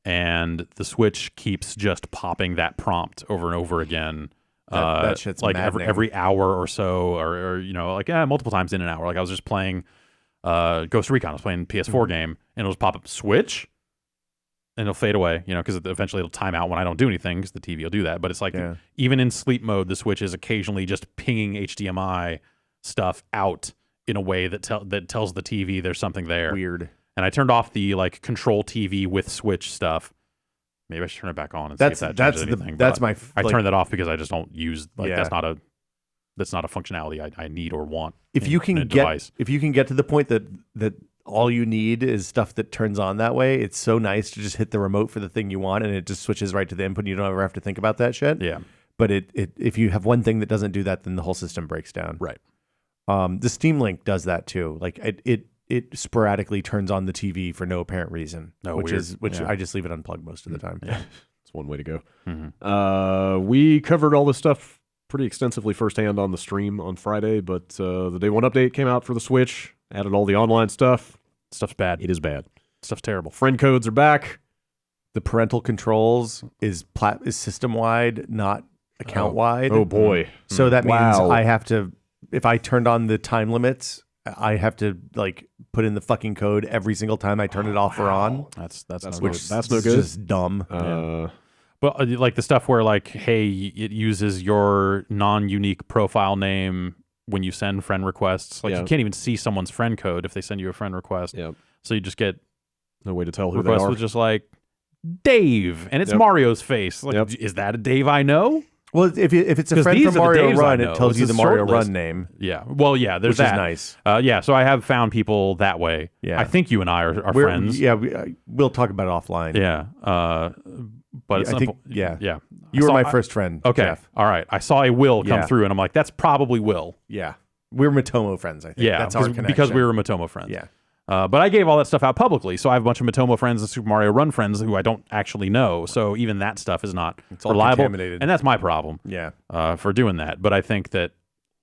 And the Switch keeps just popping that prompt over and over again. That shit's like maddening. every hour or so, or multiple times in an hour. Like I was just playing Ghost Recon. I was playing a PS4 game, and it'll just pop up Switch, and it'll fade away. Because eventually it'll time out when I don't do anything, because the TV will do that. But it's like even in sleep mode, the Switch is occasionally just pinging HDMI stuff out in a way that tells the TV there's something there. Weird. And I turned off the like control TV with Switch stuff. Maybe I should turn it back on and see if that changes anything. I turned that off because I just don't use that's not a functionality I need or want. If you can get to the point that all you need is stuff that turns on that way, it's so nice to just hit the remote for the thing you want and it just switches right to the input and you don't ever have to think about that shit. Yeah. But if you have one thing that doesn't do that, then the whole system breaks down. Right. The Steam Link does that too. Like it sporadically turns on the TV for no apparent reason, which I just leave it unplugged most of the time. Yeah, it's one way to go. Mm-hmm. We covered all this stuff pretty extensively firsthand on the stream on Friday, but the Day 1 update came out for the Switch, added all the online stuff. Stuff's bad. It is bad. Stuff's terrible. Friend codes are back. The parental controls is system wide, not account wide. Oh boy! So that means I have to, if I turned on the time limits, I have to like put in the fucking code every single time I turn it off or on. That's no good. That's no good. Just dumb. But like the stuff where like, hey, it uses your non-unique profile name when you send friend requests. Like you can't even see someone's friend code if they send you a friend request. Yep. So you just get no way to tell who they requests are. with just like Dave, and it's Mario's face. Like, is that a Dave I know? Well, if it's a friend from Mario Run, it tells you the Mario Run name. Yeah. Well, yeah, there's which that. Is nice. So I have found people that way. Yeah. I think you and I are friends. Yeah, we'll talk about it offline. Yeah. But I think, yeah. You were my first friend, Okay. Jeff. All right. I saw a Will come through, and I'm like, that's probably Will. Yeah. We're Matomo friends, I think. Yeah. That's our connection. Because we were Matomo friends. Yeah. But I gave all that stuff out publicly, so I have a bunch of Matomo friends and Super Mario Run friends who I don't actually know. So even that stuff is not reliable, contaminated. And that's my problem. Yeah, for doing that. But I think that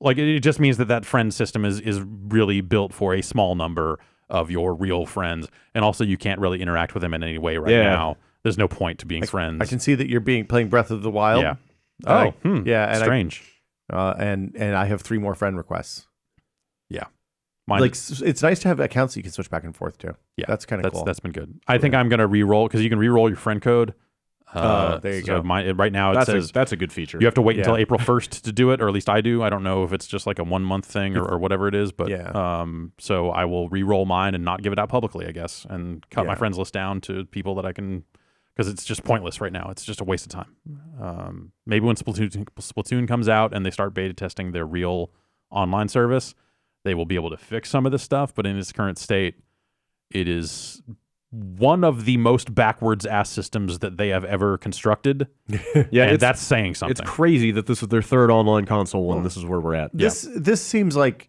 like it just means that friend system is really built for a small number of your real friends, and also you can't really interact with them in any way now. There's no point to being friends. I can see that you're playing Breath of the Wild. Yeah. Yeah. And strange. And I have 3 more friend requests. Yeah. It's nice to have accounts that you can switch back and forth to. Yeah, that's kind of cool. That's been good. I think I'm gonna re-roll because you can re-roll your friend code. There you go. Right now it says that's a good feature. You have to wait until April 1st to do it, or at least I do. I don't know if it's just like a 1 month thing or whatever it is, but so I will re-roll mine and not give it out publicly, I guess, and cut my friends list down to people that I can, because it's just pointless right now. It's just a waste of time. Maybe when Splatoon comes out and they start beta testing their real online service, they will be able to fix some of this stuff. But in its current state, it is one of the most backwards ass systems that they have ever constructed. Yeah, and that's saying something. It's crazy that this is their third online console and this is where we're at. This seems like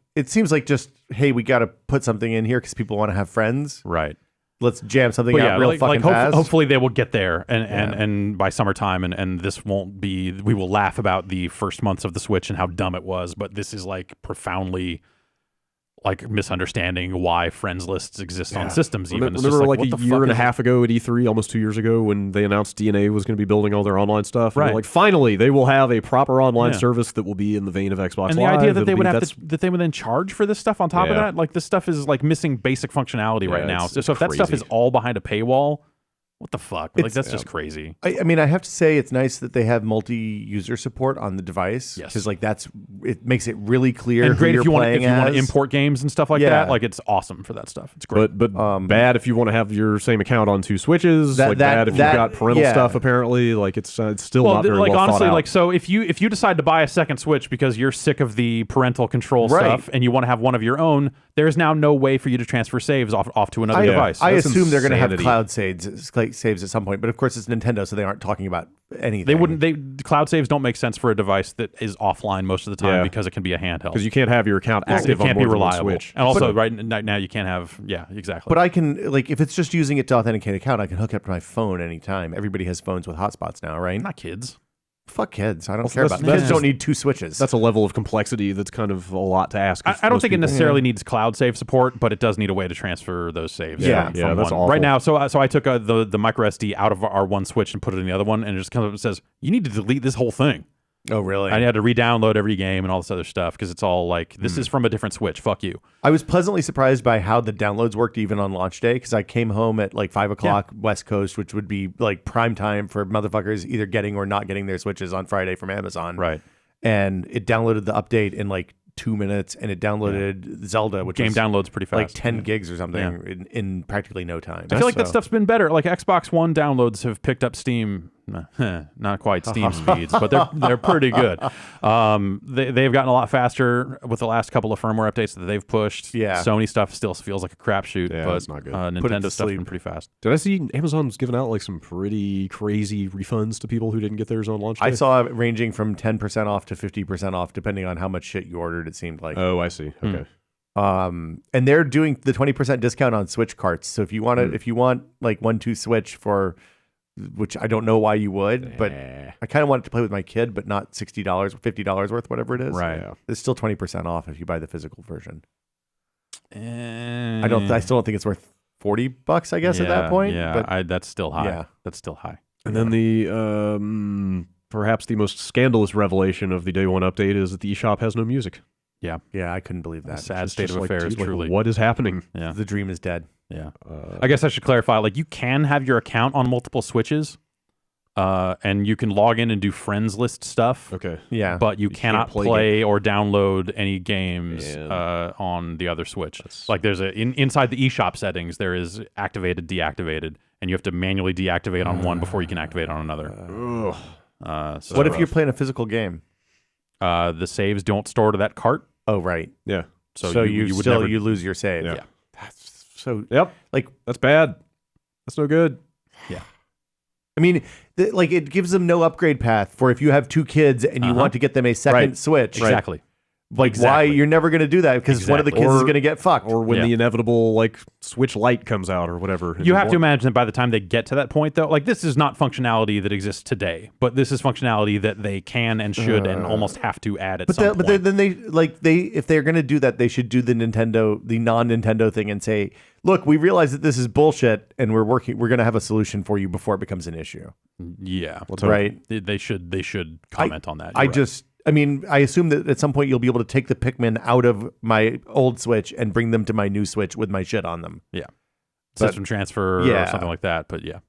just, hey, we got to put something in here because people want to have friends. Right. Let's jam something out real fucking fast. Hopefully they will get there and by summertime and this won't be, we will laugh about the first months of the Switch and how dumb it was, but this is like profoundly like misunderstanding why friends lists exist on systems. Even remember like a year and a half ago at E3, almost 2 years ago, when they announced DNA was going to be building all their online stuff. Right. Like finally, they will have a proper online service that will be in the vein of Xbox and Live. the idea that they would have that they would then charge for this stuff on top of that, like this stuff is like missing basic functionality right now. So if that stuff is all behind a paywall, what the fuck? Like that's just crazy. I mean, I have to say it's nice that they have multi-user support on the device. Yes, because like it makes it really clear. And great who if you want to import games and stuff like that. Like it's awesome for that stuff. It's great. But bad if you want to have your same account on 2 Switches. Bad if you've got parental stuff. Apparently, like it's still not very well honestly, thought out. like so if you decide to buy a second Switch because you're sick of the parental control stuff and you want to have one of your own, there is now no way for you to transfer saves off to another device. I assume they're going to have cloud saves at some point, but of course it's Nintendo, so they aren't talking about anything. They wouldn't. Cloud saves don't make sense for a device that is offline most of the time because it can be a handheld. Because you can't have your account active. It can't on be more than one reliable. Switch. And also, right now you can't have. Yeah, exactly. But I can if it's just using it to authenticate an account, I can hook it up to my phone anytime. Everybody has phones with hotspots now, right? Not kids. Fuck kids. I don't care about kids. Don't need 2 Switches. That's a level of complexity that's kind of a lot to ask. I don't think it necessarily needs cloud save support, but it does need a way to transfer those saves. Yeah, that's awful. Right now, so I took the micro SD out of our one Switch and put it in the other one, and it just comes up and says, you need to delete this whole thing. Oh, really? I had to re-download every game and all this other stuff because it's all like, this is from a different Switch. Fuck you. I was pleasantly surprised by how the downloads worked even on launch day because I came home at like 5 o'clock West Coast, which would be like prime time for motherfuckers either getting or not getting their Switches on Friday from Amazon. Right. And it downloaded the update in like 2 minutes, and it downloaded Zelda, which game downloads pretty fast, like 10 gigs or something in practically no time. I feel like that stuff's been better. Like Xbox One downloads have picked up Steam, not quite Steam speeds, but they're pretty good. They've gotten a lot faster with the last couple of firmware updates that they've pushed. Yeah, Sony stuff still feels like a crapshoot, but it's not good. Nintendo stuff's been pretty fast. Did I see Amazon's giving out like some pretty crazy refunds to people who didn't get theirs on launch day? I saw it ranging from 10% off to 50% off, depending on how much shit you ordered. It seemed like. Oh, I see. Okay. And they're doing the 20% discount on Switch carts. So if you want if you want like 1-2 Switch for, which I don't know why you would, but I kind of want it to play with my kid, but not $60, $50 worth, whatever it is. Right. Yeah. It's still 20% off if you buy the physical version. I still don't think it's worth $40, I guess, at that point. Yeah, but that's still high. Yeah. That's still high. And then the perhaps the most scandalous revelation of the day one update is that the eShop has no music. Yeah. Yeah, I couldn't believe that. Sad state of affairs, dude, truly. What is happening? Yeah. The dream is dead. Yeah. I guess I should clarify, like you can have your account on multiple Switches, and you can log in and do friends list stuff. Okay. Yeah. But you cannot play or download any games on the other Switch. Like there's inside the eShop settings, there is activated, deactivated, and you have to manually deactivate on one before you can activate on another. So what if you're playing a physical game? The saves don't store to that cart. Oh, right. Yeah. So you would still you lose your save. Yeah. That's so. Yep. Like that's bad. That's no good. Yeah. I mean, like it gives them no upgrade path for if you have 2 kids and you want to get them a second Switch. Exactly. Like why you're never going to do that because one of the kids is going to get fucked. Or when the inevitable like Switch Lite comes out or whatever. You have to imagine that by the time they get to that point, though, like this is not functionality that exists today, but this is functionality that they can and should and almost have to add at some point. But then if they're going to do that, they should do the non-Nintendo thing and say, look, we realize that this is bullshit and we're going to have a solution for you before it becomes an issue. Yeah. Right. They should comment on that. I assume that at some point you'll be able to take the Pikmin out of my old Switch and bring them to my new Switch with my shit on them. Yeah. System transfer or something like that. But yeah.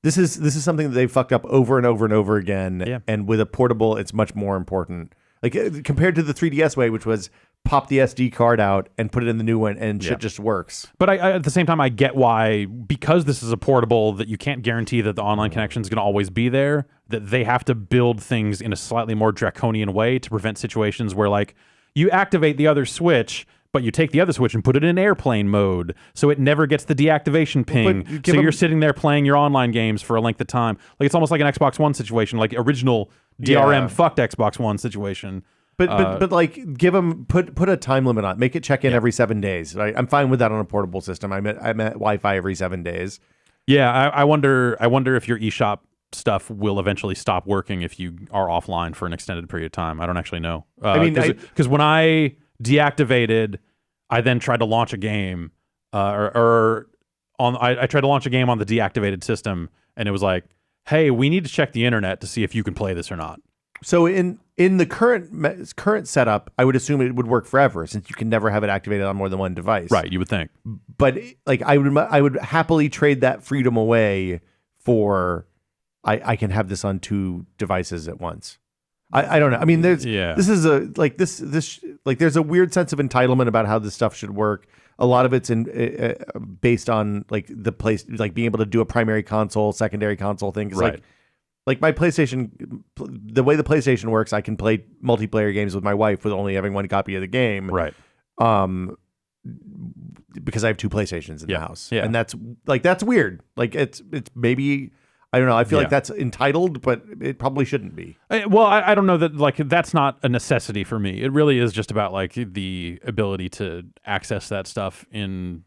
This is something that they've fucked up over and over and over again. Yeah. And with a portable, it's much more important. Like compared to the 3DS way, which was pop the SD card out and put it in the new one and shit just works. But I at the same time, I get why, because this is a portable that you can't guarantee that the online connection is going to always be there, that they have to build things in a slightly more draconian way to prevent situations where like you activate the other switch, but you take the other switch and put it in airplane mode, so it never gets the deactivation ping. So you're sitting there playing your online games for a length of time. Like it's almost like an Xbox One situation, like original DRM fucked Xbox One situation. But like give them put a time limit on it. Make it check in every 7 days. Right? I'm fine with that on a portable system. I'm at Wi-Fi every 7 days. Yeah, I wonder if your eShop stuff will eventually stop working if you are offline for an extended period of time. I don't actually know. Because when I deactivated, I then tried to launch a game, I tried to launch a game on the deactivated system, and it was like, "Hey, we need to check the internet to see if you can play this or not." So in the current setup, I would assume it would work forever, since you can never have it activated on more than one device. Right, you would think. But like I would happily trade that freedom away for I can have this on 2 devices at once. I don't know. I mean, there's there's a weird sense of entitlement about how this stuff should work. A lot of it's based on like the place, like being able to do a primary console, secondary console thing. Right. Like my PlayStation, the way the PlayStation works, I can play multiplayer games with my wife with only having one copy of the game. Right. Because I have 2 PlayStations in the house. Yeah. And that's weird. Like it's maybe, I don't know. I feel like that's entitled, but it probably shouldn't be. Well, I don't know that, like, that's not a necessity for me. It really is just about like the ability to access that stuff in,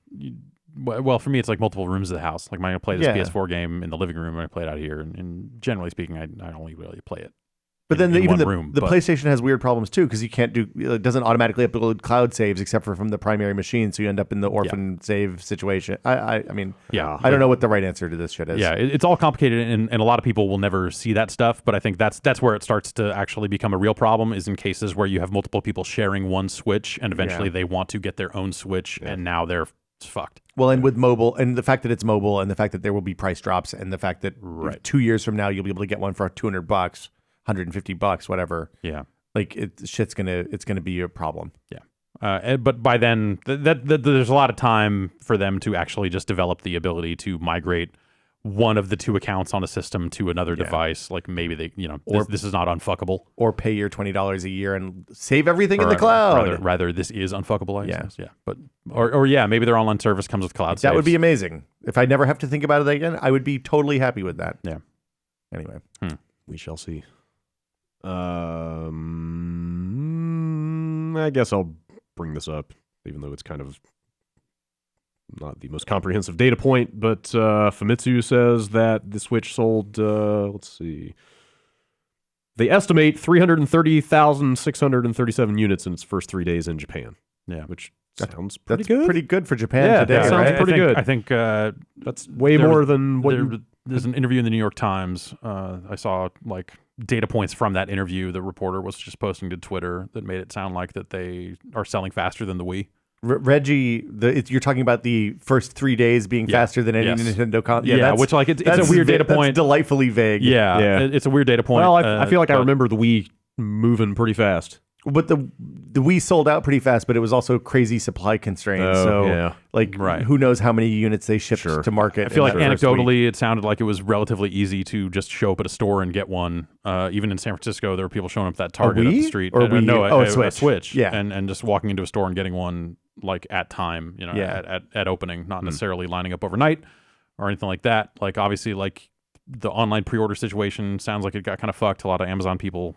well, for me, it's like multiple rooms of the house. Like, I'm going to play this PS4 game in the living room, and I play it out here. And generally speaking, I only really play it. But then in the PlayStation has weird problems too, because you can't it doesn't automatically upload cloud saves except for from the primary machine, so you end up in the orphan save situation. I mean, I don't know what the right answer to this shit is. Yeah, it's all complicated, and a lot of people will never see that stuff. But I think that's where it starts to actually become a real problem, is in cases where you have multiple people sharing one Switch, and eventually they want to get their own Switch, and now they're fucked. Well, and with mobile, and the fact that it's mobile, and the fact that there will be price drops, and the fact that 2 years from now you'll be able to get one for $200. $150, whatever. Yeah, like it's gonna be a problem. Yeah, but by then, there's a lot of time for them to actually just develop the ability to migrate one of the 2 accounts on a system to another device. Like maybe they, this is not unfuckable, or pay your $20 a year and save everything in the cloud. Rather, this is unfuckable. I guess. Yeah, but or maybe their online service comes with cloud. That would be amazing. If I never have to think about it again, I would be totally happy with that. Yeah. Anyway, we shall see. I guess I'll bring this up, even though it's kind of not the most comprehensive data point, but Famitsu says that the Switch sold, let's see, they estimate 330,637 units in its first 3 days in Japan. Yeah, which sounds pretty good. Pretty good for Japan today. That sounds pretty good. I think that's way more than what there's an interview in the New York Times. I saw like data points from that interview. The reporter was just posting to Twitter that made it sound like that they are selling faster than the Wii. Reggie, you're talking about the first 3 days being faster than any Nintendo console. Yeah, which like it's a weird data point. That's delightfully vague. Yeah, it's a weird data point. Well, I feel like I remember the Wii moving pretty fast. But the Wii sold out pretty fast, but it was also crazy supply constraints. Who knows how many units they shipped to market. I feel like anecdotally, it sounded like it was relatively easy to just show up at a store and get one. Even in San Francisco, there were people showing up at that Target up the street. A Switch. Yeah, and just walking into a store and getting one like at time, at opening, not necessarily lining up overnight or anything like that. Like obviously, like the online pre-order situation sounds like it got kind of fucked. A lot of Amazon people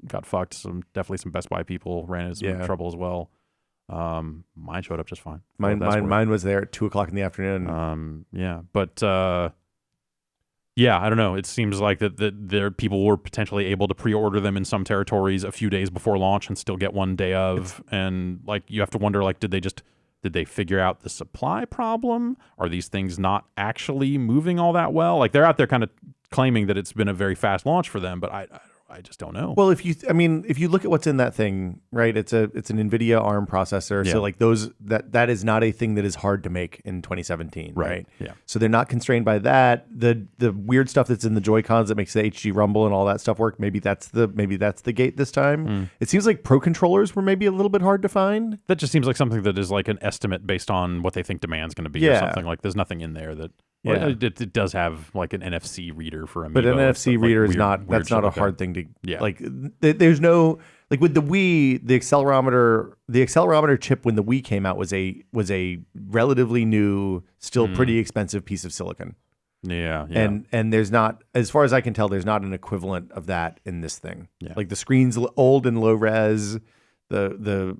got fucked. Definitely some Best Buy people ran into some trouble as well. Mine showed up just fine. Mine was there at 2:00 in the afternoon. But I don't know. It seems like that there people were potentially able to pre-order them in some territories a few days before launch and still get one day of. And like you have to wonder, like, did they figure out the supply problem? Are these things not actually moving all that well? Like they're out there kind of claiming that it's been a very fast launch for them, but I just don't know. Well, if you look at what's in that thing, right? It's an NVIDIA ARM processor. So like that is not a thing that is hard to make in 2017, right? Yeah. So they're not constrained by that. The weird stuff that's in the Joy-Cons that makes the HG rumble and all that stuff work. Maybe that's the gate this time. It seems like Pro controllers were maybe a little bit hard to find. That just seems like something that is like an estimate based on what they think demand's going to be or something. Like there's nothing in there that. Yeah. Well, it does have like an NFC reader for Amiibo. But an NFC reader is that's not a hard thing to like. There's no like with the Wii, the accelerometer chip when the Wii came out was a relatively new, still pretty expensive piece of silicon. Yeah. And there's not, as far as I can tell, there's not an equivalent of that in this thing. Yeah. Like the screen's old and low res, the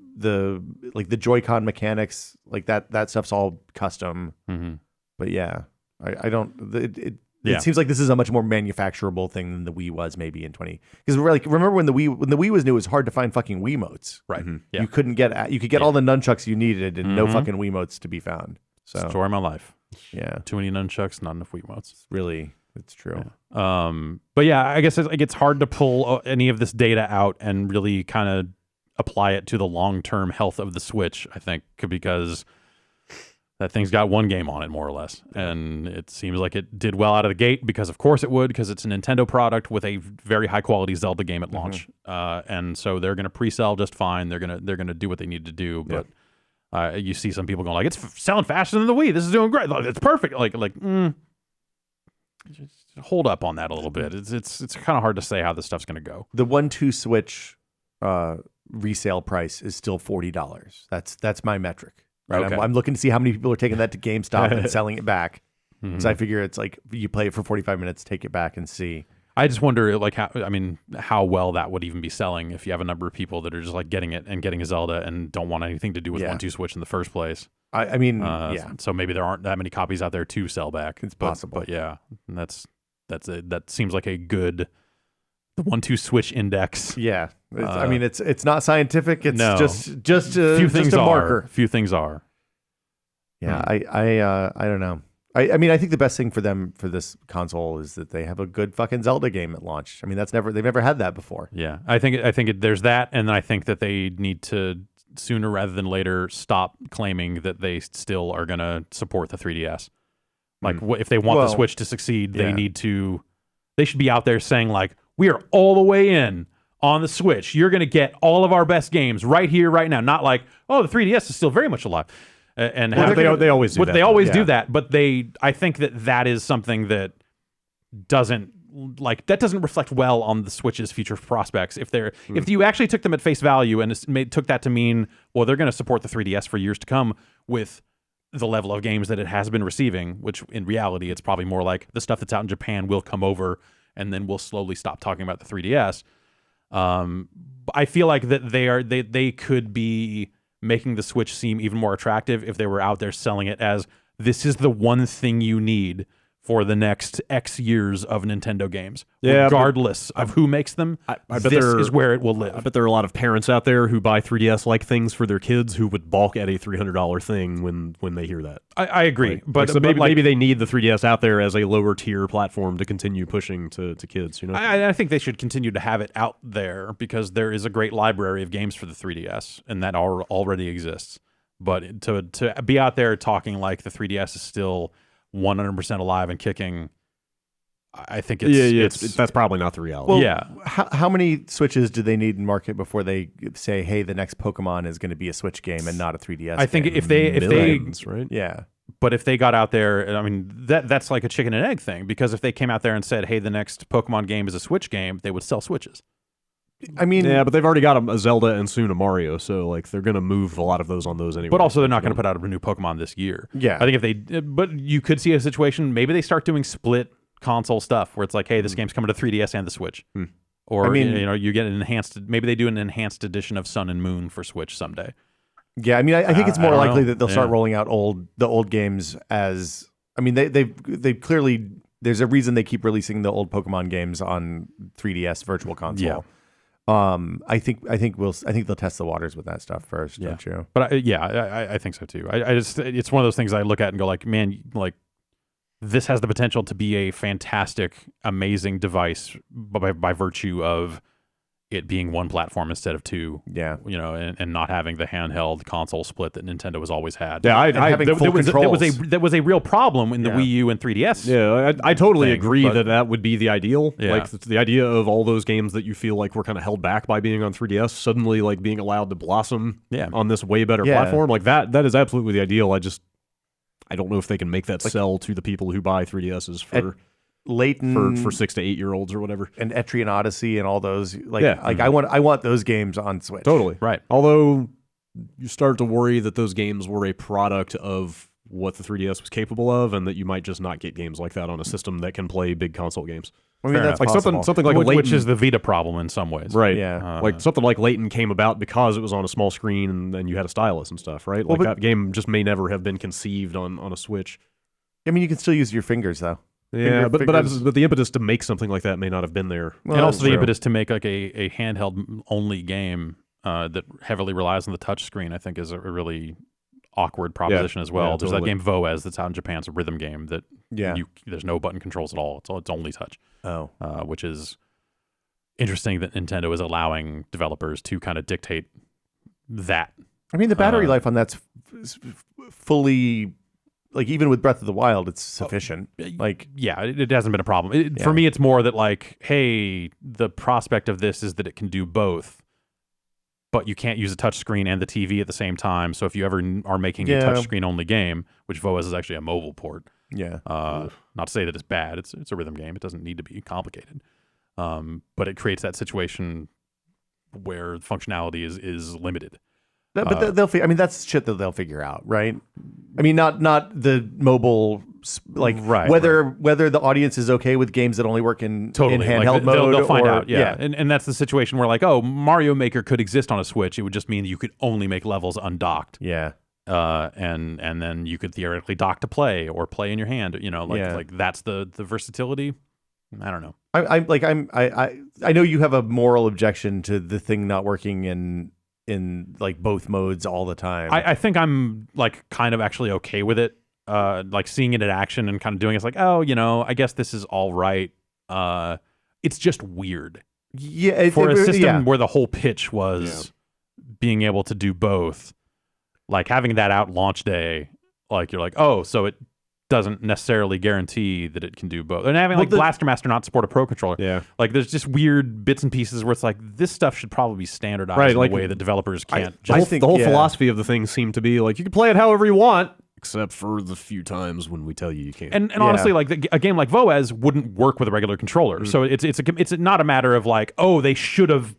like the joycon mechanics, like that stuff's all custom. Mm-hmm. But yeah, I don't. It seems like this is a much more manufacturable thing than the Wii was maybe in 20. Because remember when the Wii was new, it was hard to find fucking Wiimotes. Right. Mm-hmm. Yeah. You could get all the nunchucks you needed and no fucking Wiimotes to be found. So Story of my life. yeah, Too many nunchucks, not enough Wiimotes. really, it's true. Yeah. But yeah, I guess it's hard to pull any of this data out and really kind of apply it to the long-term health of the Switch, I think, because that thing's got one game on it, more or less. And it seems like it did well out of the gate because, of course, it would, because it's a Nintendo product with a very high-quality Zelda game at launch. And so they're going to pre-sell just fine. They're gonna do what they need to do. But you see some people going like, it's selling faster than the Wii. This is doing great. It's perfect. Just hold up on that a little bit. It's kind of hard to say how this stuff's going to go. The 1-2 Switch resale price is still $40. That's my metric. Right, Okay. I'm looking to see how many people are taking that to GameStop and selling it back. So I figure it's like you play it for 45 minutes, take it back, and see. I just wonder, like, how well that would even be selling if you have a number of people that are just like getting it and getting a Zelda and don't want anything to do with 1-2 Switch in the first place. I mean, yeah. So maybe there aren't that many copies out there to sell back. It's possible, but yeah, that seems like a good. The 1-2 Switch index. Yeah, I mean, it's not scientific. It's no. just a few things just a marker. Few things are. Yeah, I don't know. I mean, I think the best thing for them for this console is that they have a good fucking Zelda game at launch. I mean, they've never had that before. Yeah, I think there's that, and I think that they need to sooner rather than later stop claiming that they still are going to support the 3DS. Like, if they want the Switch to succeed, they should be out there saying like, we are all the way in on the Switch. You're going to get all of our best games right here, right now. Not like, oh, the 3DS is still very much alive. And they always do that. They always do that. But I think that is something that doesn't reflect well on the Switch's future prospects. If you actually took them at face value and took that to mean, well, they're going to support the 3DS for years to come with the level of games that it has been receiving, which in reality, it's probably more like the stuff that's out in Japan will come over and then we'll slowly stop talking about the 3DS. I feel like that they could be making the Switch seem even more attractive if they were out there selling it as this is the one thing you need for the next X years of Nintendo games, regardless of who makes them. I bet this is where it will live. I bet there are a lot of parents out there who buy 3DS-like things for their kids who would balk at a $300 thing when they hear that. I agree, but maybe they need the 3DS out there as a lower tier platform to continue pushing to kids. You know, I think they should continue to have it out there because there is a great library of games for the 3DS, and that already exists. But to be out there talking like the 3DS is still 100% alive and kicking, I think that's probably not the reality. Well, how many Switches do they need in market before they say, hey, the next Pokemon is going to be a Switch game and not a 3DS I think game? if they right? Yeah. But if they got out there, I mean, that's like a chicken and egg thing, because if they came out there and said, hey, the next Pokemon game is a Switch game, they would sell Switches. I mean, yeah, but they've already got a Zelda and soon a Mario, so like they're going to move a lot of those on those anyway. But also, they're not going to put out a new Pokemon this year. Yeah, I think but you could see a situation. Maybe they start doing split console stuff where it's like, hey, this game's coming to 3DS and the Switch, or I mean, you get an enhanced. Maybe they do an enhanced edition of Sun and Moon for Switch someday. Yeah, I mean, I think it's more likely that they'll start rolling out the old games as. I mean, they clearly. There's a reason they keep releasing the old Pokemon games on 3DS Virtual Console. Yeah. I think they'll test the waters with that stuff first, don't you? But I think so too. I just it's one of those things I look at and go like, man, like this has the potential to be a fantastic, amazing device by virtue of it being one platform instead of two. Yeah, and not having the handheld console split that Nintendo has always had. Yeah, that was a real problem in the Wii U and 3DS. Yeah, I totally agree that would be the ideal. Yeah. Like the idea of all those games that you feel like were kind of held back by being on 3DS suddenly like being allowed to blossom on this way better platform. Like that is absolutely the ideal. I don't know if they can make that sell to the people who buy 3DSs for Layton for 6 to 8 year olds or whatever. and Etrian Odyssey and all those. I want those games on Switch. Totally. Right. Although you start to worry that those games were a product of what the 3DS was capable of, and that you might just not get games like that on a system that can play big console games. I mean, that's like possible. something like a Layton, which is the Vita problem in some ways. right? Yeah. Like something like Layton came about because it was on a small screen and you had a stylus and stuff, right? Like that game just may never have been conceived on a Switch. I mean, you can still use your fingers though. Yeah, but fingers. the impetus to make something like that may not have been there. And also the impetus to make like a handheld only game that heavily relies on the touch screen, I think, is a really awkward proposition as well. Yeah, There's totally. that game Voez that's out in Japan. It's a rhythm game that Yeah. there's no button controls at all. It's only touch. Oh. Which is interesting that Nintendo is allowing developers to kind of dictate that. I mean, the battery life on that's fully, like, even with Breath of the Wild, it's sufficient. Like, yeah, it hasn't been a problem. For me, it's more that like, hey, the prospect of this is that it can do both, but you can't use a touch screen and the TV at the same time. So if you ever are making a touch screen only game, which Voez is actually a mobile port, not to say that it's bad. It's a rhythm game. It doesn't need to be complicated, but it creates that situation where functionality is limited. But they'll. I mean, that's shit that they'll figure out, right? I mean, not the mobile, like whether the audience is okay with games that only work in handheld mode. They'll find out, yeah. And that's the situation where like, oh, Mario Maker could exist on a Switch. It would just mean you could only make levels undocked. Yeah. And then you could theoretically dock to play or play in your hand. You know, like that's the versatility. I don't know. I know you have a moral objection to the thing not working in like both modes all the time. I think I'm like kind of actually okay with it. Like seeing it in action and kind of doing it's like, oh, you know, I guess this is all right. It's just weird. Yeah, for a system where the whole pitch was being able to do both. Like having that out launch day, like you're like, oh, so it doesn't necessarily guarantee that it can do both. And having like Blaster Master not support a Pro Controller. Yeah. Like there's just weird bits and pieces where it's like, this stuff should probably be standardized in a way that developers can't. The whole philosophy of the thing seemed to be like, you can play it however you want, except for the few times when we tell you can't. And honestly, like a game like Voez wouldn't work with a regular controller. So it's not a matter of like, oh, they should have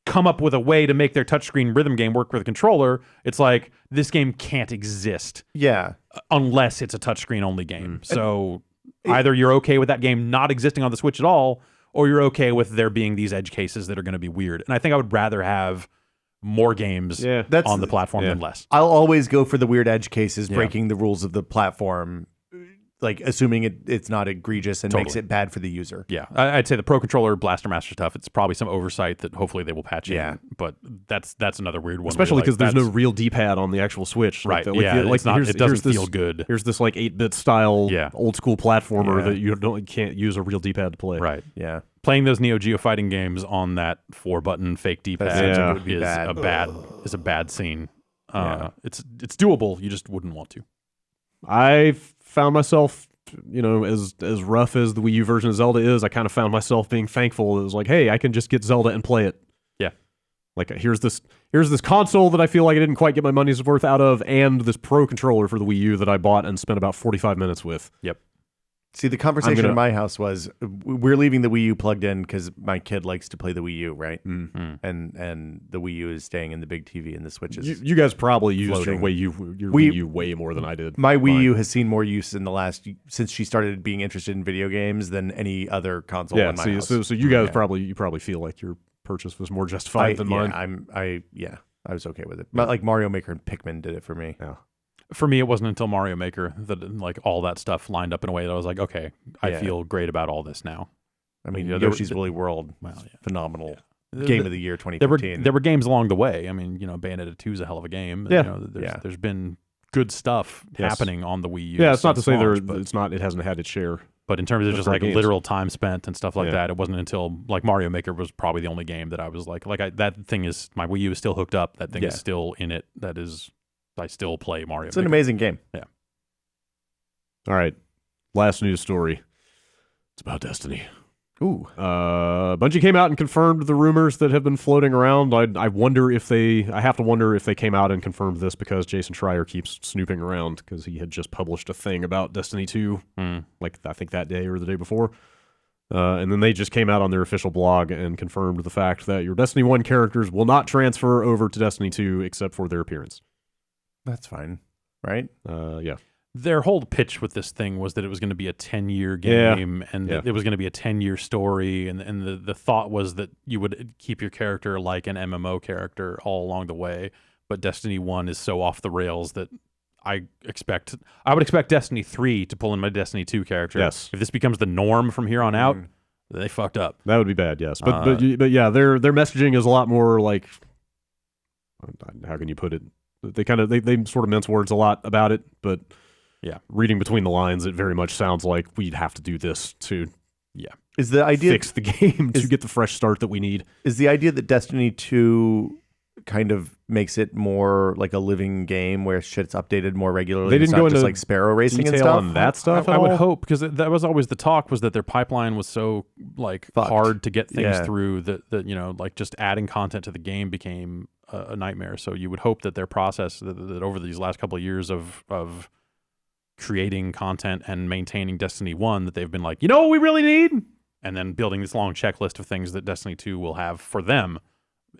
come up with a way to make their touchscreen rhythm game work with a controller. It's like, this game can't exist. Yeah. Unless it's a touchscreen only game. So either you're okay with that game not existing on the Switch at all, or you're okay with there being these edge cases that are going to be weird. And I think I would rather have more games on the platform than less. I'll always go for the weird edge cases, breaking the rules of the platform, like assuming it's not egregious and makes it bad for the user. Yeah, I'd say the Pro Controller, Blaster Master stuff, it's probably some oversight that hopefully they will patch in. But that's another weird one. Especially because there's no real D-pad on the actual Switch. Right, it doesn't feel good. Here's this like 8-bit style old school platformer that you can't use a real D-pad to play. Right. Yeah. Playing those Neo Geo fighting games on that 4-button fake D-pad is a bad scene. It's doable. You just wouldn't want to. I found myself, you know, as rough as the Wii U version of Zelda is, I kind of found myself being thankful. It was like, hey, I can just get Zelda and play it. Yeah. Like here's this console that I feel like I didn't quite get my money's worth out of, and this Pro Controller for the Wii U that I bought and spent about 45 minutes with. Yep. See, the conversation in my house was, we're leaving the Wii U plugged in because my kid likes to play the Wii U, right? Mm-hmm. And the Wii U is staying in the big TV, and the Switch is You guys probably used your Wii U way more than I did. My Wii U has seen more use in since she started being interested in video games than any other console in my house. So you guys probably feel like your purchase was more justified than mine. I was okay with it. But like Mario Maker and Pikmin did it for me. Yeah. For me, it wasn't until Mario Maker that like all that stuff lined up in a way that I was like, okay, I feel great about all this now. I mean, Yoshi's Woolly World, phenomenal game of the year 2015. There were games along the way. I mean, you know, Bayonetta 2 is a hell of a game. Yeah. You know, there's been good stuff happening on the Wii U. Yeah, it's not to say it hasn't had its share. But in terms of just like literal time spent and stuff like that, it wasn't until like Mario Maker was probably the only game that I was like that thing is, my Wii U is still hooked up. That thing is still in it. I still play Mario Maker. It's an amazing game. Yeah. All right. Last news story. It's about Destiny. Ooh. Bungie came out and confirmed the rumors that have been floating around. I have to wonder if they came out and confirmed this because Jason Schreier keeps snooping around because he had just published a thing about Destiny 2, like I think that day or the day before. And then they just came out on their official blog and confirmed the fact that your Destiny 1 characters will not transfer over to Destiny 2 except for their appearance. That's fine, right? Yeah. Their whole pitch with this thing was that it was going to be a 10-year game and that it was going to be a 10-year story. And the thought was that you would keep your character like an MMO character all along the way. But Destiny 1 is so off the rails that I would expect Destiny 3 to pull in my Destiny 2 character. Yes. If this becomes the norm from here on out, they fucked up. That would be bad, yes. But yeah, their messaging is a lot more like, how can you put it? They sort of mince words a lot about it, but yeah, reading between the lines, it very much sounds like we'd have to do this to is the idea fix the game to get the fresh start that we need. Is the idea that Destiny 2 kind of makes it more like a living game where shit's updated more regularly? They didn't go into just like sparrow racing and stuff on that stuff. I would hope, because that was always the talk, was that their pipeline was so like hard to get things through that like just adding content to the game became a nightmare. So you would hope that their process that over these last couple of years of creating content and maintaining Destiny 1, that they've been like, you know what we really need? And then building this long checklist of things that Destiny 2 will have for them,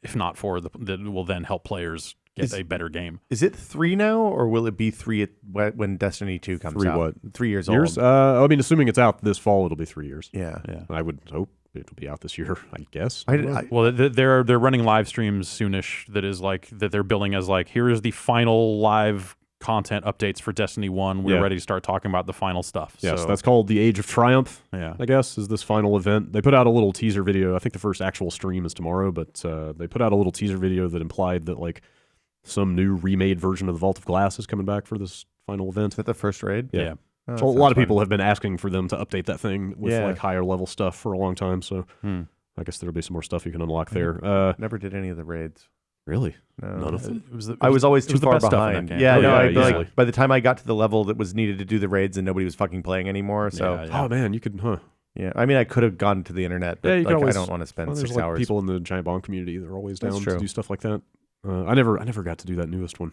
if not for that will then help players get a better game. Is it 3 now, or will it be 3 when Destiny 2 comes out? 3 what? 3 years old. I mean, assuming it's out this fall, it'll be 3 years. Yeah. I would hope it'll be out this year, I guess. Well, they're running live streams soonish that is like, that they're billing as like, here is the final live content updates for Destiny 1. We're ready to start talking about the final stuff. Yes, that's called the Age of Triumph, I guess, is this final event. They put out a little teaser video. I think the first actual stream is tomorrow, but they put out a little teaser video that implied that like some new remade version of the Vault of Glass is coming back for this final event. Is that the first raid? Yeah. So a lot of people have been asking for them to update that thing with like higher level stuff for a long time, so I guess there'll be some more stuff you can unlock there. Never did any of the raids. Really? No. None of it? I was always too far behind. Yeah, by the time I got to the level that was needed to do the raids and nobody was fucking playing anymore, so... Oh, man, you could, Yeah, I mean, I could have gone to the internet, but you could always, I don't want to spend 6 like hours. People in the Giant Bomb community, they're always down to do stuff like that. I never got to do that newest one.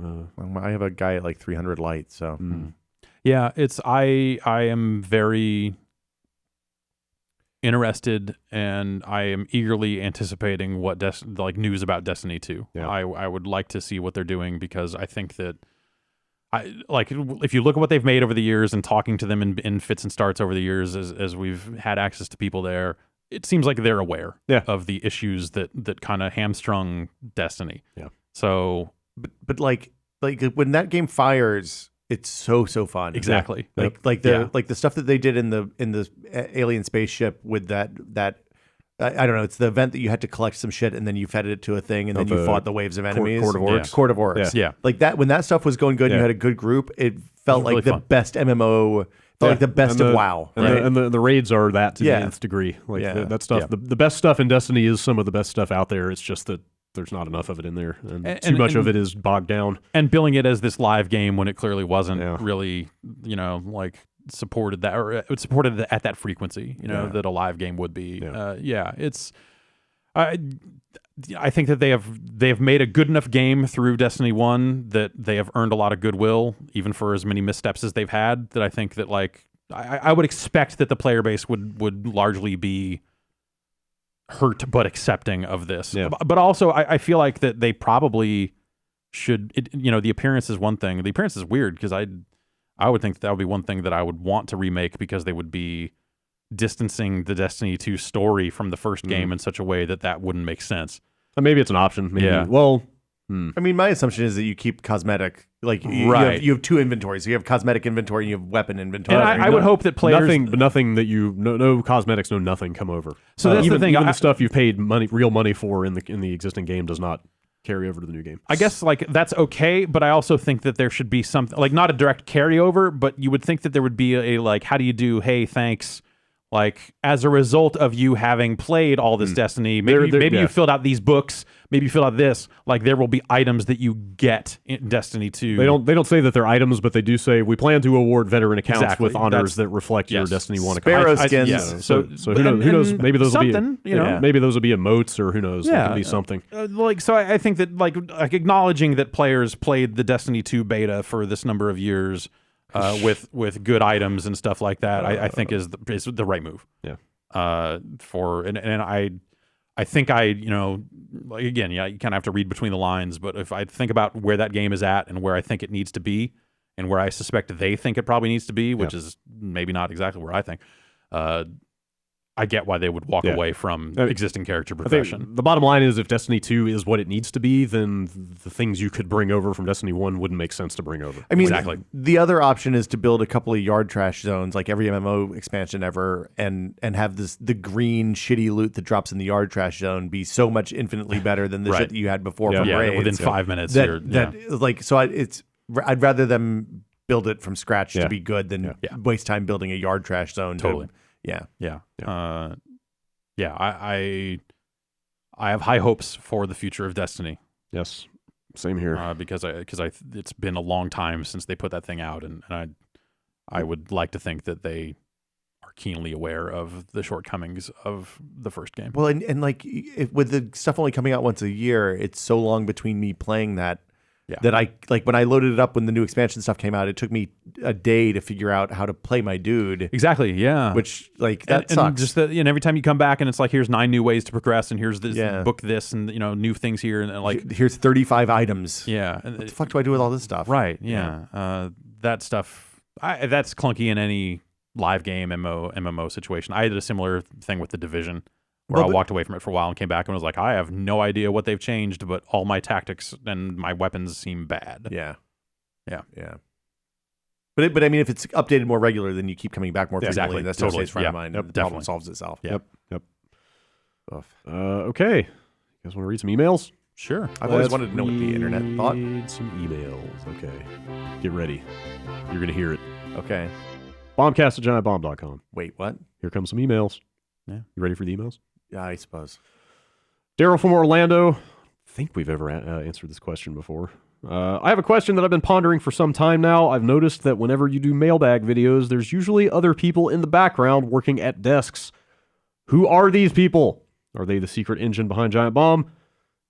I have a guy at like 300 light, so... Yeah, I am very interested, and I am eagerly anticipating what news about Destiny 2. Yeah. I would like to see what they're doing, because I think that if you look at what they've made over the years and talking to them in fits and starts over the years as we've had access to people there, it seems like they're aware of the issues that kind of hamstrung Destiny. Yeah. So, but like when that game fires, it's so fun. Exactly. Like the stuff that they did in the alien spaceship with that I don't know, it's the event that you had to collect some shit and then you fed it to a thing and then you fought the waves of enemies. Court of Oryx. Court of Oryx. Yeah. Like that, when that stuff was going good and you had a good group, it felt like the best MMO, like the best of WoW. And the raids are that to the nth degree. Like that stuff, the best stuff in Destiny is some of the best stuff out there. It's just that there's not enough of it in there, and too much of it is bogged down. And billing it as this live game when it clearly wasn't really, supported that, or it supported at that frequency, that a live game would be. It's. I think that they have made a good enough game through Destiny 1 that they have earned a lot of goodwill, even for as many missteps as they've had. That I think that I would expect that the player base would largely be hurt but accepting of this. But also I feel like that they probably should, the appearance is one thing. The appearance is weird, because I would think that would be one thing that I would want to remake, because they would be distancing the Destiny 2 story from the first game in such a way that wouldn't make sense. Maybe it's an option. Maybe. Yeah. Well, I mean, my assumption is that you keep cosmetic, you have 2 inventories. So you have cosmetic inventory and you have weapon inventory. And I would hope that players... Nothing that no cosmetics, no nothing come over. So that's even, the thing. Even the stuff you've paid real money for in the existing game does not carry over to the new game. I guess that's okay, but I also think that there should be something, not a direct carryover, but you would think that there would be a how do you do, hey, thanks, like as a result of you having played all this Destiny, maybe you filled out these books, maybe you filled out this, like there will be items that you get in Destiny 2. They don't say that they're items, but they do say we plan to award veteran accounts with honors that reflect your Destiny 1 account. Sparrow skins. So who knows? Maybe those will be maybe those will be emotes, or who knows? Yeah, it could be something. So I think that like acknowledging that players played the Destiny 2 beta for this number of years. With good items and stuff like that, I think is the right move. Yeah. I think like again, you kind of have to read between the lines. But if I think about where that game is at and where I think it needs to be, and where I suspect they think it probably needs to be, which is maybe not exactly where I think. I get why they would walk away from existing character progression. The bottom line is, if Destiny 2 is what it needs to be, then the things you could bring over from Destiny 1 wouldn't make sense to bring over. I mean, the other option is to build a couple of yard trash zones, like every MMO expansion ever, and have the green shitty loot that drops in the yard trash zone be so much infinitely better than the shit that you had before from raids. Within 5 minutes. I'd rather them build it from scratch to be good than waste time building a yard trash zone. Totally. I have high hopes for the future of Destiny. Yes, same here. Because it's been a long time since they put that thing out, and I would like to think that they are keenly aware of the shortcomings of the first game. Well, and like with the stuff only coming out once a year, it's so long between me playing that. That I like when I loaded it up when the new expansion stuff came out, it took me a day to figure out how to play my dude. Exactly, yeah. Which like that sucks. And just every time you come back and it's like, here's 9 new ways to progress, and here's this book this, and new things here, and like here's 35 items. Yeah, what the fuck do I do with all this stuff? Right. Yeah. That stuff. That's clunky in any live game MMO situation. I did a similar thing with The Division. Where I walked away from it for a while and came back and was like, I have no idea what they've changed, but all my tactics and my weapons seem bad. Yeah. But I mean, if it's updated more regular, then you keep coming back more frequently. That still stays front of mind. The problem solves itself. Yep. Okay. You guys want to read some emails? Sure. I've always wanted to know what the internet thought. Read some emails. Okay. Get ready. You're going to hear it. Okay. Bombcast@giantbomb.com. Wait, what? Here come some emails. Yeah. You ready for the emails? Yeah, I suppose. Daryl from Orlando. I think we've ever answered this question before. I have a question that I've been pondering for some time now. I've noticed that whenever you do mailbag videos, there's usually other people in the background working at desks. Who are these people? Are they the secret engine behind Giant Bomb?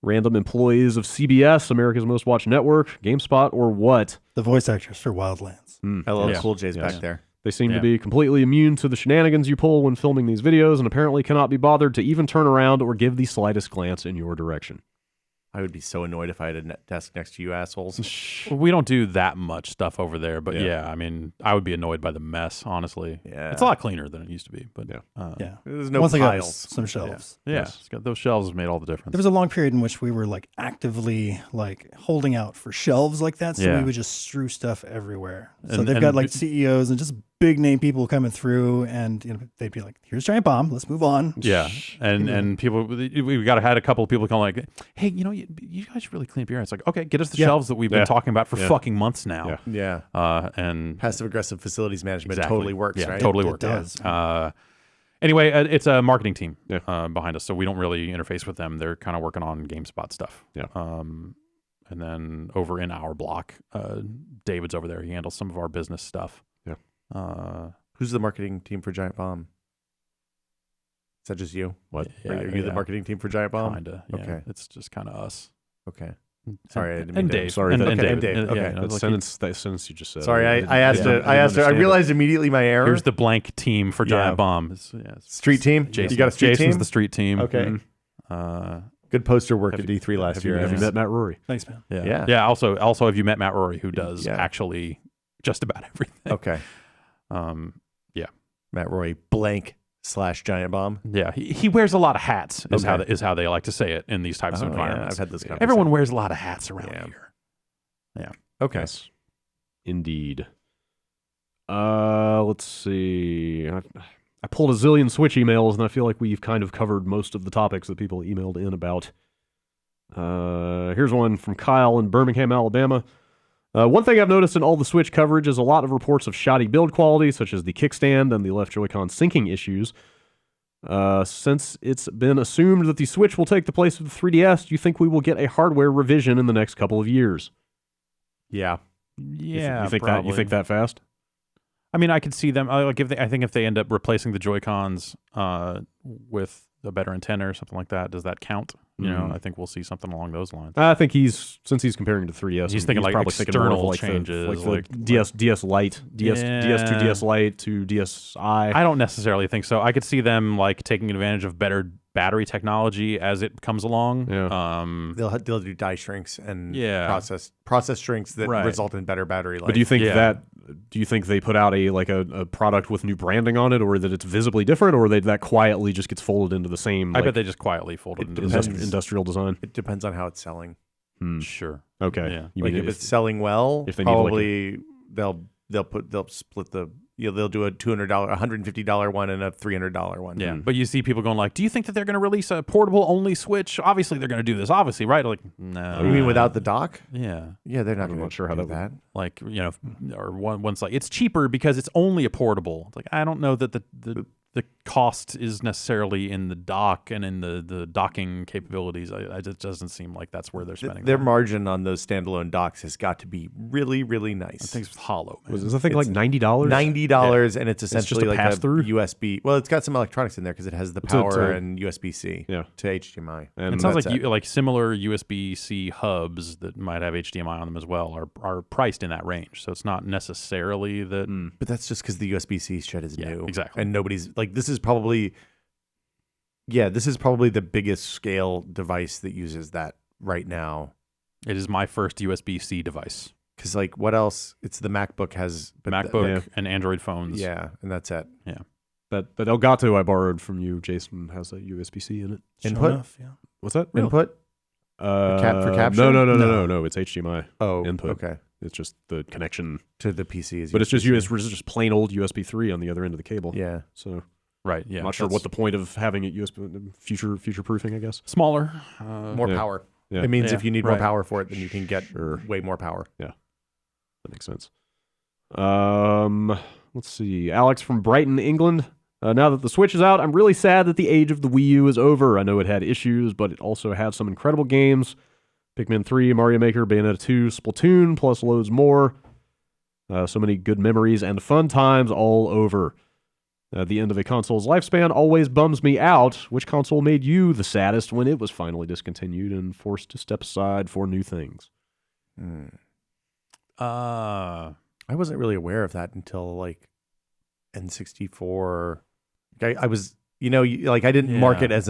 Random employees of CBS, America's Most Watched Network, GameSpot, or what? The voice actors for Wildlands. LL Cool J's back there. They seem to be completely immune to the shenanigans you pull when filming these videos, and apparently cannot be bothered to even turn around or give the slightest glance in your direction. I would be so annoyed if I had a desk next to you assholes. We don't do that much stuff over there, but I mean, I would be annoyed by the mess, honestly. Yeah. It's a lot cleaner than it used to be, but there's no Once piles. Some shelves. It's got those shelves made all the difference. There was a long period in which we were like actively like holding out for shelves like that, so we would just strew stuff everywhere. So they've got like CEOs and just big name people coming through, and they'd be like, "Here's Giant Bomb, let's move on." Yeah, and people, we had a couple of people come like, "Hey, you guys should really clean up your area." It's like, okay, get us the shelves that we've been talking about for fucking months now. And passive aggressive facilities management totally works, right? Totally works. It does. Anyway, it's a marketing team behind us, so we don't really interface with them. They're kind of working on GameSpot stuff. Yeah. And then over in our block, David's over there. He handles some of our business stuff. Yeah. Who's the marketing team for Giant Bomb? Is that just you? What? Are you the marketing team for Giant Bomb? Kinda. Yeah. Okay. It's just kind of us. Okay. Sorry, I didn't mean and to. Dave. Sorry, and Dave. Dave. Okay. That sentence you just said. Sorry, I asked. I realized immediately my error. Here's the blank team for Giant Bomb. Street team. Jason. You got a street Jason's team? the street team. Okay. Good poster work at D3 last year. Have you met Matt Rory? Thanks, man. Yeah. Also, have you met Matt Rory, who does actually just about everything? Okay. Matt Rory /Giant Bomb. Yeah, he wears a lot of hats. Is how they like to say it in these types of environments. I've had this conversation. Everyone wears a lot of hats around here. Yeah. Okay. Yes. Indeed. Let's see. I pulled a zillion Switch emails, and I feel like we've kind of covered most of the topics that people emailed in about. Here's one from Kyle in Birmingham, Alabama. One thing I've noticed in all the Switch coverage is a lot of reports of shoddy build quality, such as the kickstand and the left Joy-Con syncing issues. Since it's been assumed that the Switch will take the place of the 3DS, do you think we will get a hardware revision in the next couple of years? Yeah. Yeah, you think probably. that? You think that fast? I mean, I could see them. I think if they end up replacing the Joy-Cons with a better antenna or something like that, does that count? You know, I think we'll see something along those lines. I think since he's comparing to 3DS, he's thinking like probably external like changes, like DS Lite, DS to DS Lite to DSi. I don't necessarily think so. I could see them like taking advantage of better battery technology as it comes along. Yeah. They'll do die shrinks and process shrinks that Right. result in better battery life. But do you think do you think they put out a product with new branding on it, or that it's visibly different, or that quietly just gets folded into the same? I bet they just quietly folded into the industrial design. It depends on how it's selling. Sure. Okay. Yeah. You Like mean if it's selling well, if they need probably they'll split the they'll do a $200, $150 one and a $300 one. Yeah, but you see people going like, "Do you think that they're going to release a portable only Switch? Obviously, they're going to do this. Obviously, right?" Like, no. You mean without the dock? Yeah, Yeah, they're not I'm going not to sure how do that that. like or one's like, it's cheaper because it's only a portable. It's like, I don't know that the cost is necessarily in the dock and in the docking capabilities. It doesn't seem like that's where they're spending Their margin on those standalone docks has got to be really, really nice. I think it's hollow. Man. Was this thing like $90? $90, and it's essentially just a like pass-through? a USB. Well, it's got some electronics in there because it has the power and USB-C to HDMI. And It sounds like similar USB-C hubs that might have HDMI on them as well are priced in that range. So it's not necessarily that. But that's just because the USB-C shit is new. Exactly. And nobody's like, this is probably the biggest scale device that uses that right now. It is my first USB-C device. Because like, what else? It's the MacBook has MacBook and Android phones. Yeah, and that's it. Yeah. That Elgato I borrowed from you, Jason, has a USB-C in it. Input? Enough, yeah. What's that? Input? For capture? No. It's HDMI. Oh, input. Okay. It's just the connection To the PC is But it's just USB-C. it's just plain old USB 3 on the other end of the cable. Yeah. So Right. Yeah. I'm not sure what the point of having it USB future proofing, I guess. smaller. More power. Yeah. It means Yeah, if you need more right. power for it, then you can get way more power. That makes sense. Let's see. Alex from Brighton, England. Now that the Switch is out, I'm really sad that the age of the Wii U is over. I know it had issues, but it also had some incredible games. Pikmin 3, Mario Maker, Bayonetta 2, Splatoon, plus loads more. So many good memories and fun times all over. The end of a console's lifespan always bums me out. Which console made you the saddest when it was finally discontinued and forced to step aside for new things? I wasn't really aware of that until like N64. I was, I didn't mark it as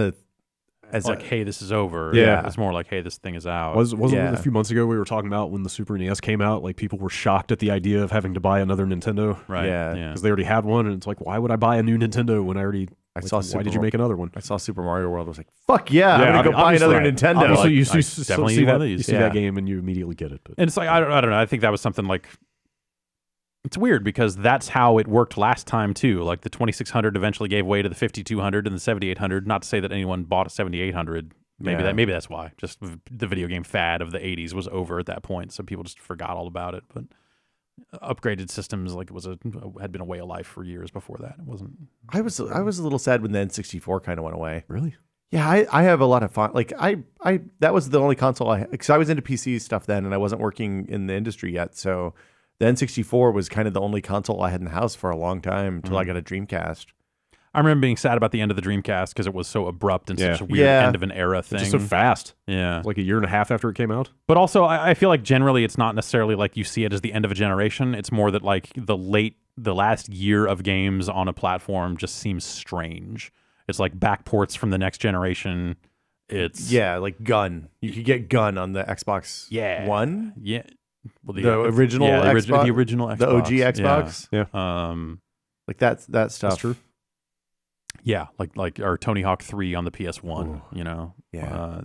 like, hey, this is over. Yeah. It's more like, hey, this thing is out. Wasn't it a few months ago we were talking about when the Super NES came out, like people were shocked at the idea of having to buy another Nintendo. Right. Yeah. Yeah. Because they already had one, and it's like, why would I buy a new Nintendo when I already... why did you make another one? I saw Super Mario World. I was like, fuck yeah, I'm going to go buy another Nintendo. Obviously, you I see definitely need one of that, these. you see that game and you immediately get it. But And it's like, I don't know. I think that was something like, it's weird because that's how it worked last time too. Like the 2600 eventually gave way to the 5200 and the 7800. Not to say that anyone bought a 7800. Maybe that's why. Just the video game fad of the 80s was over at that point, so people just forgot all about it. But upgraded systems, like, had been a way of life for years before that. It wasn't. I was a little sad when the N64 kind of went away. really? Yeah, I have a lot of fun. Like I that was the only console I had, because I was into PC stuff then, and I wasn't working in the industry yet. So the N64 was kind of the only console I had in the house for a long time until I got a Dreamcast. I remember being sad about the end of the Dreamcast because it was so abrupt and such a weird Yeah. end of an era thing. Just so fast. Yeah. Like a year and a half after it came out. But also, I feel like generally it's not necessarily like you see it as the end of a generation. It's more that like the last year of games on a platform just seems strange. It's like backports from the next generation. It's like Gun. You could get Gun on the Xbox One. Yeah. Well, The original Xbox? the original Xbox, The OG Xbox. Yeah. Like that stuff. That's true. Yeah, like or Tony Hawk 3 on the PS1. Ooh. Yeah.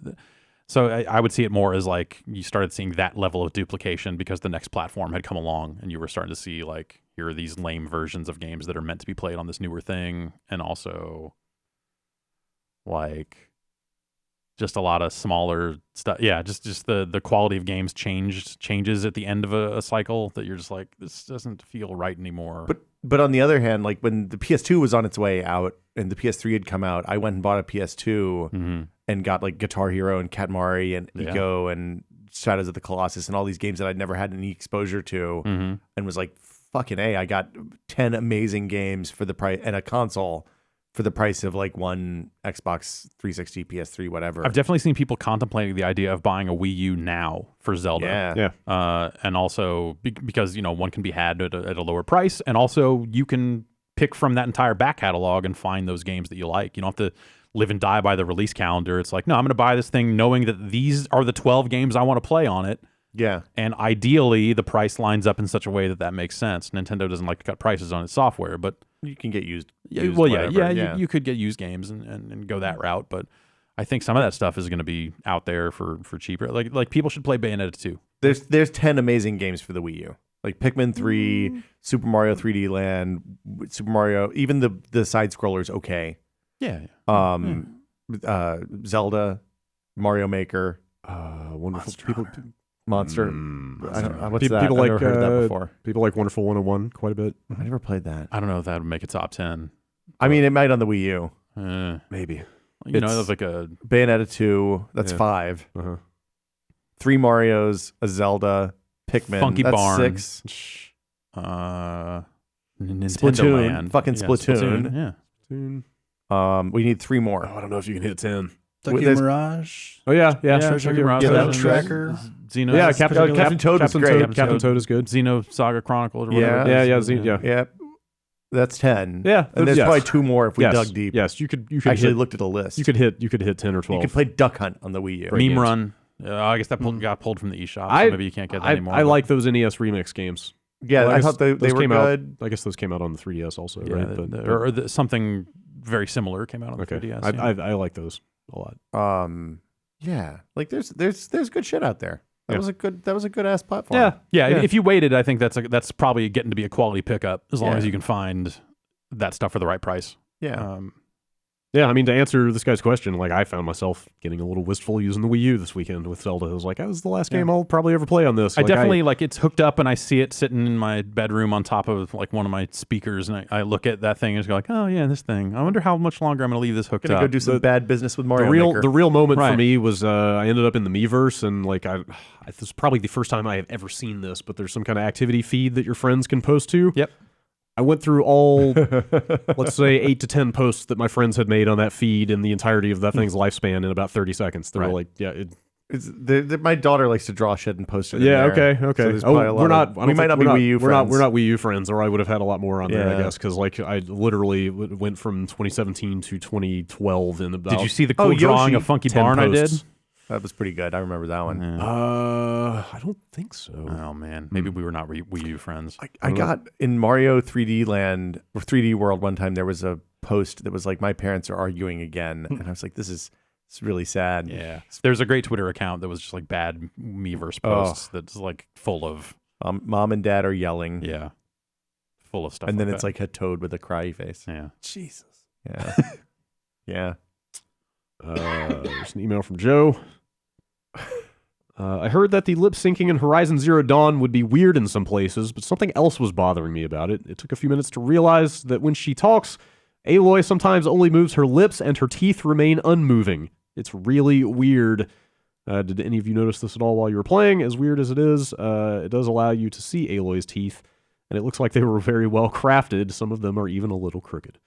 So I would see it more as like you started seeing that level of duplication because the next platform had come along, and you were starting to see like, here are these lame versions of games that are meant to be played on this newer thing, and also like just a lot of smaller stuff. Yeah, just the quality of games changes at the end of a cycle that you're just like, this doesn't feel right anymore. But on the other hand, like when the PS2 was on its way out and the PS3 had come out, I went and bought a PS2 and got like Guitar Hero and Katamari and Ico and Shadows of the Colossus and all these games that I'd never had any exposure to, and was like, fucking A, I got 10 amazing games for the price and a console for the price of like one Xbox 360, PS3, whatever. I've definitely seen people contemplating the idea of buying a Wii U now for Zelda. Yeah. And also because, one can be had at a lower price, and also you can pick from that entire back catalog and find those games that you like. You don't have to live and die by the release calendar. It's like, no, I'm going to buy this thing knowing that these are the 12 games I want to play on it. Yeah. And ideally, the price lines up in such a way that makes sense. Nintendo doesn't like to cut prices on its software, but you can get used. You could get used games and go that route. But I think some of that stuff is going to be out there for cheaper. Like people should play Bayonetta 2. There's 10 amazing games for the Wii U. Like Pikmin 3, Super Mario 3D Land, Super Mario, even the side scrollers. Okay. Yeah. Zelda, Mario Maker, wonderful Monster. What's that? People I've never heard of that before. People like Wonderful 101 quite a bit. I never played that. I don't know if that would make a top 10. I mean, it might on the Wii U. Maybe. It's like a Bayonetta 2. That's 5. 3 Marios, a Zelda, Pikmin. Funky that's Barn. 6. Nintendo Splatoon. Land. Fucking Splatoon. Yeah. We need 3 more. I don't know if you can hit 10. Tokyo Mirage. Oh yeah. Treasure Mirage. Tracker. Xeno. Yeah, Captain Toad is great. Captain Toad is good. Xeno Saga Chronicles or whatever. Yeah. That's 10. Yeah, and there's probably 2 more if we dug deep. Yes, you could actually looked at a list. You could hit 10 or 12. You could play Duck Hunt on the Wii U. Meme Run. I guess that got pulled from the eShop. So maybe you can't get that anymore. I like those NES remix games. Yeah, I thought they were good. I guess those came out on the 3DS also, Yeah, right? Or something very similar came out on the 3DS. I like those a lot. Yeah, like there's good shit out there. That was a good ass platform. Yeah. If you waited, I think that's probably getting to be a quality pickup as long as you can find that stuff for the right price. Yeah. I mean, to answer this guy's question, like I found myself getting a little wistful using the Wii U this weekend with Zelda. I was like, that was the last game I'll probably ever play on this. I definitely it's hooked up and I see it sitting in my bedroom on top of like one of my speakers, and I look at that thing and just go like, oh yeah, this thing. I wonder how much longer I'm going to leave this hooked up. Go do some bad business with Mario Maker. The real moment for me was I ended up in the Miiverse, and like this is probably the first time I have ever seen this, but there's some kind of activity feed that your friends can post to. Yep. I went through all, let's say, 8 to 10 posts that my friends had made on that feed in the entirety of that thing's lifespan in about 30 seconds. They were like, my daughter likes to draw shit and post it. Yeah, okay. So we're not. We might not be Wii U friends. We're not Wii U friends, or I would have had a lot more on there, I guess, because like I literally went from 2017 to 2012 in about. Did you see the cool drawing of Funky Barn posts. I did? That was pretty good. I remember that one. I don't think so. Oh man, maybe we were not Wii U friends. I got in Mario 3D Land or 3D World one time. There was a post that was like, "My parents are arguing again," and I was like, "It's really sad." Yeah, there's a great Twitter account that was just like bad Miiverse posts that's like full of mom and dad are yelling. Yeah, full of stuff. And then like it's that. like a toad with a cry face. Yeah, Jesus. Yeah, yeah. There's an email from Joe. I heard that the lip syncing in Horizon Zero Dawn would be weird in some places, but something else was bothering me about it. It took a few minutes to realize that when she talks, Aloy sometimes only moves her lips and her teeth remain unmoving. It's really weird. Did any of you notice this at all while you were playing? As weird as it is, it does allow you to see Aloy's teeth, and it looks like they were very well crafted. Some of them are even a little crooked.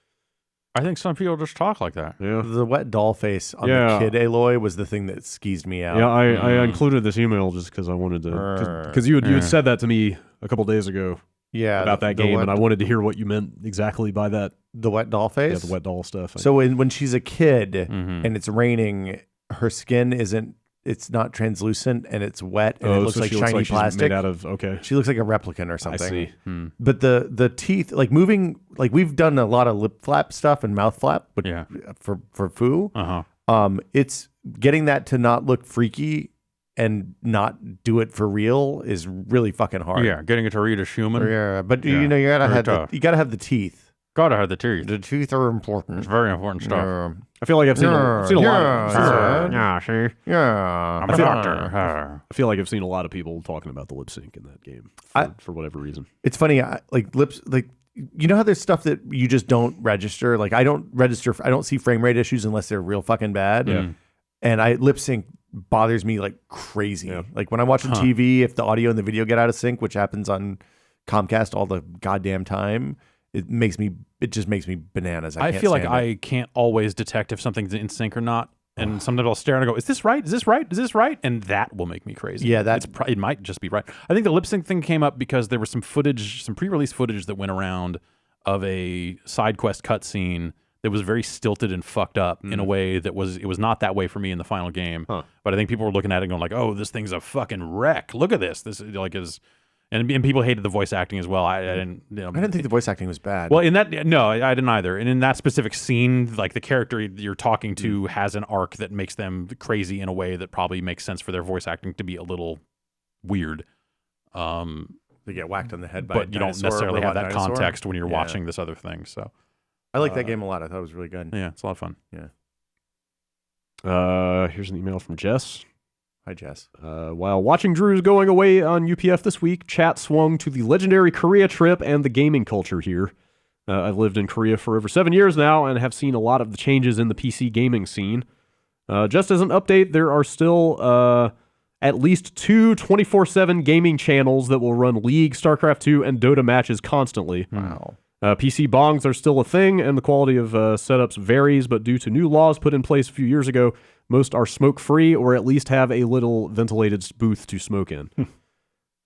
I think some people just talk like that. Yeah. The wet doll face on the kid Aloy was the thing that skeezed me out. Yeah, I included this email just because I wanted to, because you had said that to me a couple days ago. Yeah, about that game, and I wanted to hear what you meant exactly by that. The wet doll face. Yeah, the wet doll stuff. So when she's a kid and it's raining, her skin isn't. It's not translucent and it's wet and it looks like shiny plastic. Made out of She looks like a replicant or something. I see. But the teeth, like moving, like we've done a lot of lip flap stuff and mouth flap, but for Foo, it's getting that to not look freaky and not do it for real is really fucking hard. Yeah, getting it to read a Schumann. Yeah, but you know you gotta have the teeth. Gotta have the teeth. The teeth are important. It's very important stuff. I feel like I've seen a lot. Yeah, see? Yeah. I'm a doctor. I feel like I've seen a lot of people talking about the lip sync in that game for whatever reason. It's funny, you know how there's stuff that you just don't register? Like, I don't see frame rate issues unless they're real fucking bad. Yeah. And lip sync bothers me like crazy. Yeah. Like when I'm watching TV, if the audio and the video get out of sync, which happens on Comcast all the goddamn time, it just makes me bananas. I feel like I can't always detect if something's in sync or not. And sometimes I'll stare and I go, is this right? Is this right? Is this right? And that will make me crazy. Yeah, it might just be right. I think the lip sync thing came up because there was some footage, some pre-release footage that went around of a side quest cutscene that was very stilted and fucked up in a way that it was not that way for me in the final game. But I think people were looking at it and going like, oh, this thing's a fucking wreck. Look at this. This is like is. And people hated the voice acting as well. I didn't think the voice acting was bad. Well, no, I didn't either. And in that specific scene, like the character you're talking to has an arc that makes them crazy in a way that probably makes sense for their voice acting to be a little weird. They get whacked on the head by but you don't necessarily have that context when you're watching this other thing. So I like that game a lot. I thought it was really good. Yeah, it's a lot of fun. Yeah. Here's an email from Jess. Hi, Jess. While watching Drew's going away on UPF this week, chat swung to the legendary Korea trip and the gaming culture here. I've lived in Korea for over 7 years now and have seen a lot of the changes in the PC gaming scene. Just as an update, there are still at least 2 24/7 gaming channels that will run League, StarCraft 2, and Dota matches constantly. Wow. PC bongs are still a thing, and the quality of setups varies, but due to new laws put in place a few years ago, most are smoke-free or at least have a little ventilated booth to smoke in.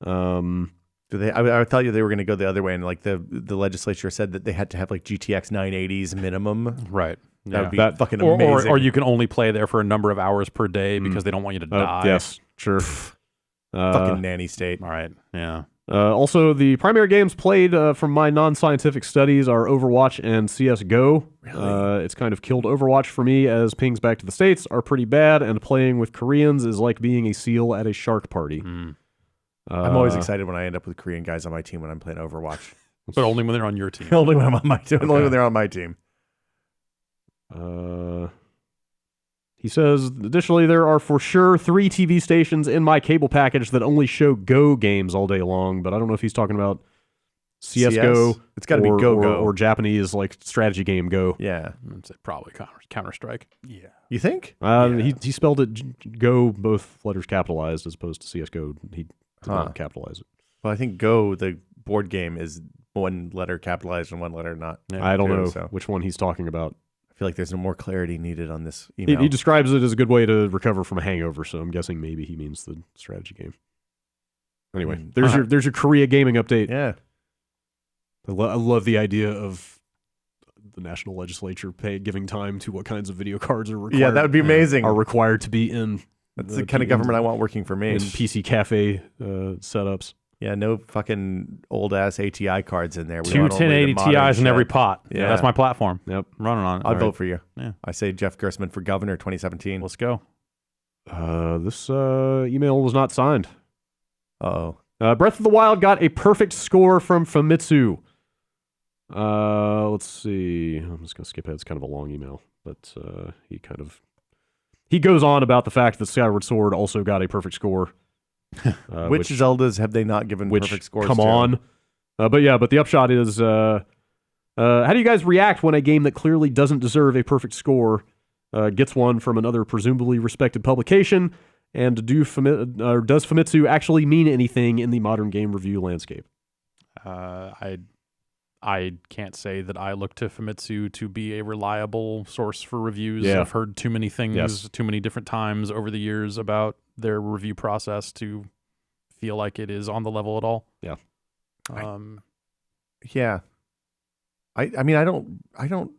I thought they were going to go the other way, and like the legislature said that they had to have like GTX 980s minimum. Right. That would be fucking amazing. Or you can only play there for a number of hours per day because they don't want you to die. Yes, sure. Fucking nanny state. All right. Yeah. Also, the primary games played from my non-scientific studies are Overwatch and CSGO. Really? It's kind of killed Overwatch for me, as pings back to the States are pretty bad, and playing with Koreans is like being a seal at a shark party. I'm always excited when I end up with Korean guys on my team when I'm playing Overwatch. But only when they're on your team. Only when I'm on my team. Okay. Only when they're on my team. He says, additionally, there are for sure 3 TV stations in my cable package that only show Go games all day long, but I don't know if he's talking about CSGO. CS? It's got to be Go or Japanese like strategy game Go. Yeah. I'd say probably Counter-Strike. Yeah. You think? He spelled it Go, both letters capitalized, as opposed to CSGO. He did not capitalize it. Well, I think Go, the board game, is 1 letter capitalized and 1 letter not. Yeah, I don't know which one he's talking about. I feel like there's more clarity needed on this email. He describes it as a good way to recover from a hangover, so I'm guessing maybe he means the strategy game. Anyway, there's your Korea gaming update. Yeah. I love the idea of the national legislature giving time to what kinds of video cards are required. Yeah, that would be amazing. Are required to be in. That's the kind of government I want working for me. In PC cafe setups. Yeah, no fucking old-ass ATI cards in there. 2 1080 Ti's in every pot. Yeah. That's my platform. Yep. I'm running on it. I'd vote for you. Yeah. I say Jeff Gerstmann for governor 2017. Let's go. This email was not signed. Uh-oh. Breath of the Wild got a perfect score from Famitsu. Let's see. I'm just going to skip ahead. It's kind of a long email, but he goes on about the fact that Skyward Sword also got a perfect score. Which Zeldas have they not given perfect scores come to? on. But the upshot is, how do you guys react when a game that clearly doesn't deserve a perfect score gets one from another presumably respected publication? And does Famitsu actually mean anything in the modern game review landscape? I can't say that I look to Famitsu to be a reliable source for reviews. Yeah. I've heard too many things, too many different times over the years about their review process to feel like it is on the level at all. Yeah. Yeah. I mean, I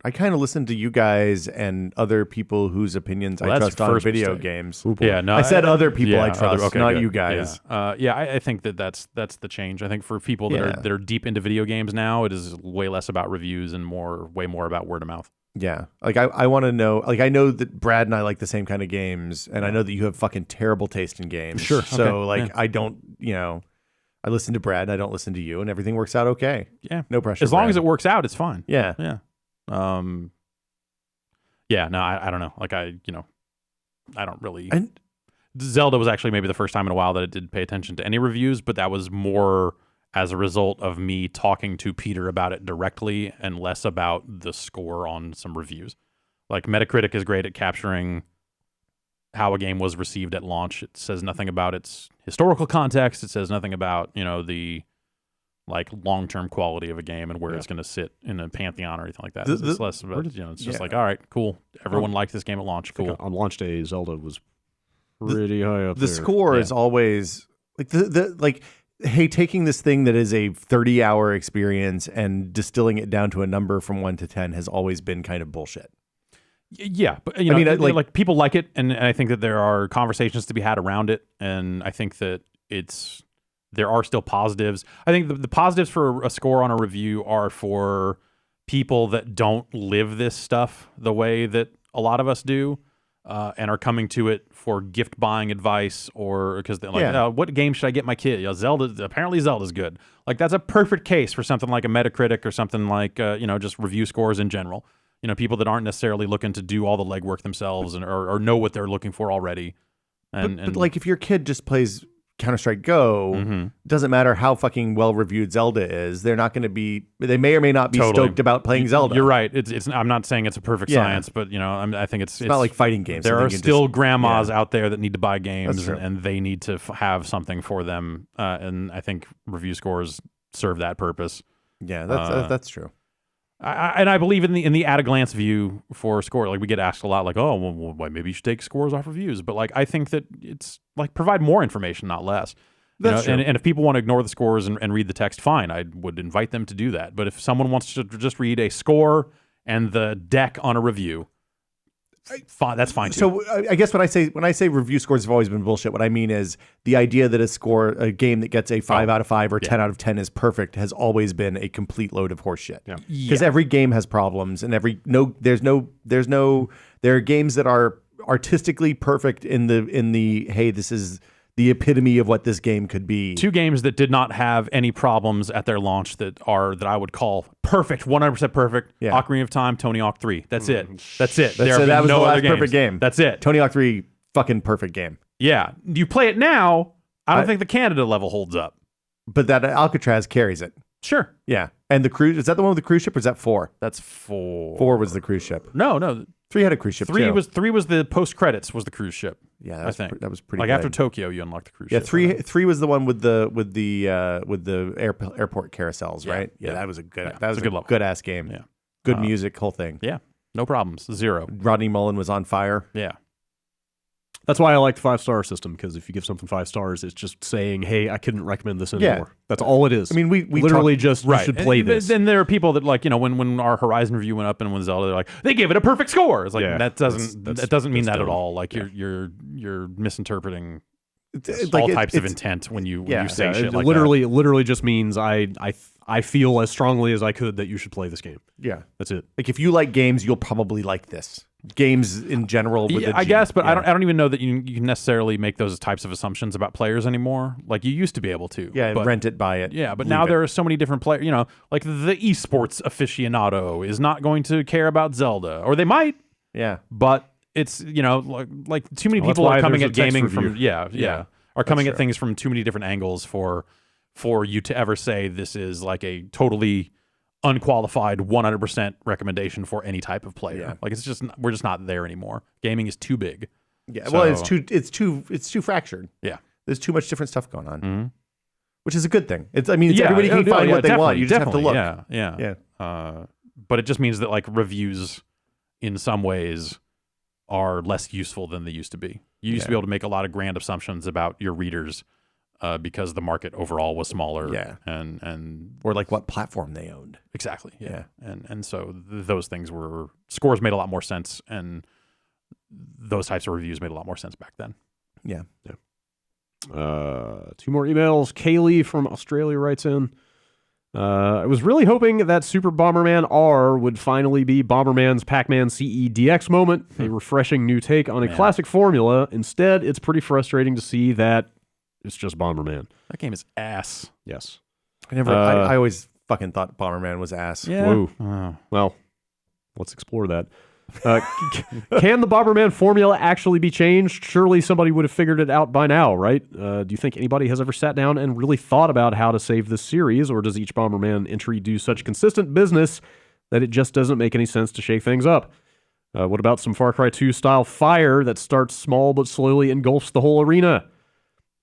kind of listen to you guys and other people whose opinions I trust on video games. Yeah, no, I said other people I trust, not good. you guys. Yeah, I think that's the change. I think for people that are deep into video games now, it is way less about reviews and way more about word of mouth. Yeah, like I want to know. Like I know that Brad and I like the same kind of games, and I know that you have fucking terrible taste in games. Sure. So I don't, I listen to Brad. I don't listen to you, and everything works out okay. Yeah, no pressure. As long as it works out, it's fine. Yeah, yeah. Yeah. No, I don't know. Like I don't really. Zelda was actually maybe the first time in a while that I did pay attention to any reviews, but that was more as a result of me talking to Peter about it directly and less about the score on some reviews. Like Metacritic is great at capturing how a game was received at launch. It says nothing about its historical context. It says nothing about, the like long-term quality of a game and where it's going to sit in a pantheon or anything like that. It's less about, it's just like, all right, cool. Everyone liked this game at launch. Cool. On launch day, Zelda was pretty high up the there. Score is always like hey, taking this thing that is a 30-hour experience and distilling it down to a number from 1 to 10 has always been kind of bullshit. Yeah, but like people like it, and I think that there are conversations to be had around it, and I think that there are still positives. I think the positives for a score on a review are for people that don't live this stuff the way that a lot of us do, and are coming to it for gift buying advice, or because they're like, what game should I get my kid? Apparently Zelda's good. Like that's a perfect case for something like a Metacritic or something like just review scores in general. People that aren't necessarily looking to do all the legwork themselves or know what they're looking for already. But like if your kid just plays Counter-Strike Go, doesn't matter how fucking well-reviewed Zelda is, they may or may not be stoked about playing Zelda. You're right. It's I'm not saying it's a perfect science, but I think it's not like fighting games. There are still grandmas out there that need to buy games and they need to have something for them. And I think review scores serve that purpose. Yeah, that's true. I believe in the at a glance view for score. Like we get asked a lot, like, oh, well, maybe you should take scores off reviews. But like, I think that it's like provide more information, not less. That's true. And if people want to ignore the scores and read the text, fine. I would invite them to do that. But if someone wants to just read a score and the deck on a review, that's fine too. So I guess when I say review scores have always been bullshit, what I mean is the idea that a game that gets a 5 out of 5 or 10 out of 10 is perfect has always been a complete load of horseshit. Because every game has problems, and there are games that are artistically perfect in the hey, this is the epitome of what this game could be. 2 games that did not have any problems at their launch that I would call perfect, 100% perfect. Yeah. Ocarina of Time, Tony Hawk 3. That's it. That was the last perfect game. That's it. Tony Hawk 3, fucking perfect game. Yeah. You play it now, I don't think the Canada level holds up. But that Alcatraz carries it. Sure. Yeah. And the cruise, is that the one with the cruise ship or is that 4? That's 4. 4 was the cruise ship. No. 3 had a cruise ship. 3 too. was the post credits was the cruise ship. Yeah, I think that was pretty. Like good. after Tokyo, you unlock the cruise ship. Yeah, 3 was the one with the airport carousels, right? Yeah, that was a good. Yeah, that was a good ass game. Yeah, good music, whole thing. Yeah, no problems. 0. Rodney Mullen was on fire. Yeah. That's why I like the 5-star system, because if you give something 5 stars, it's just saying, hey, I couldn't recommend this anymore. Yeah. That's all it is. I mean, we literally you should play this. Then there are people that like, when our Horizon review went up and when Zelda, they're like, they gave it a perfect score. It's like, that doesn't mean that at all. Like you're misinterpreting all types of intent when you say shit like that. It literally just means I feel as strongly as I could that you should play this game. Yeah. That's it. Like if you like games, you'll probably like this. Games in general with I guess, but I don't even know that you can necessarily make those types of assumptions about players anymore. Like you used to be able to. Yeah, rent it, buy it. Yeah, but now there are so many different players. Like the esports aficionado is not going to care about Zelda, or they might. Yeah, but it's like too many people are coming at gaming from are coming at things from too many different angles for you to ever say this is like a totally unqualified 100% recommendation for any type of player. Yeah. Like we're just not there anymore. Gaming is too big. Yeah. Well, it's too fractured. Yeah. There's too much different stuff going on. Which is a good thing. Everybody can find what they want. You just have to look. Yeah. But it just means that like reviews in some ways are less useful than they used to be. You used to be able to make a lot of grand assumptions about your readers because the market overall was smaller. Yeah. And or like what platform they owned. Exactly. Yeah. And so those things scores made a lot more sense, and those types of reviews made a lot more sense back then. Yeah. 2 more emails. Kaylee from Australia writes in, I was really hoping that Super Bomberman R would finally be Bomberman's Pac-Man CE DX moment, a refreshing new take on a classic formula. Instead, it's pretty frustrating to see that It's just Bomberman. That game is ass. Yes. I always fucking thought Bomberman was ass. Yeah. Whoa. Well, let's explore that. Can the Bomberman formula actually be changed? Surely somebody would have figured it out by now, right? Do you think anybody has ever sat down and really thought about how to save this series, or does each Bomberman entry do such consistent business that it just doesn't make any sense to shake things up? What about some Far Cry 2 style fire that starts small but slowly engulfs the whole arena?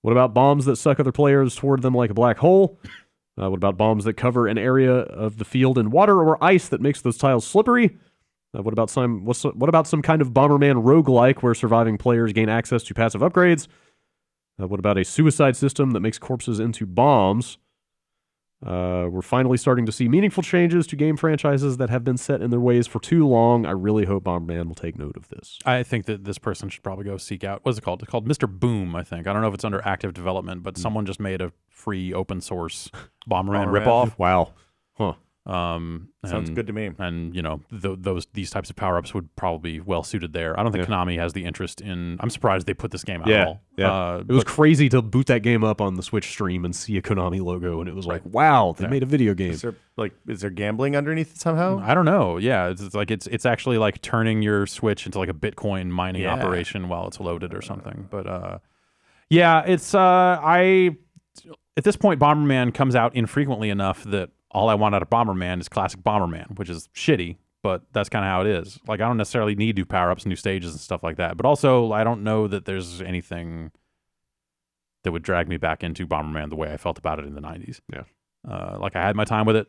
What about bombs that suck other players toward them like a black hole? What about bombs that cover an area of the field in water or ice that makes those tiles slippery? What about some kind of Bomberman roguelike where surviving players gain access to passive upgrades? What about a suicide system that makes corpses into bombs? We're finally starting to see meaningful changes to game franchises that have been set in their ways for too long. I really hope Bomberman will take note of this. I think that this person should probably go seek out, what's it called? It's called Mr. Boom, I think. I don't know if it's under active development, but someone just made a free open source Bomberman ripoff. Wow. Huh. Sounds good to me. And these types of power ups would probably be well suited there. I don't think Konami has the interest in. I'm surprised they put this game out at all. Yeah, it was crazy to boot that game up on the Switch stream and see a Konami logo, and it was like, wow, they made a video game. Is there gambling underneath it somehow? I don't know. Yeah, it's actually like turning your Switch into like a Bitcoin mining operation while it's loaded or something. But it's at this point, Bomberman comes out infrequently enough that all I want out of Bomberman is classic Bomberman, which is shitty, but that's kind of how it is. Like, I don't necessarily need new power-ups, new stages, and stuff like that. But also, I don't know that there's anything that would drag me back into Bomberman the way I felt about it in the 90s. Yeah. Like, I had my time with it.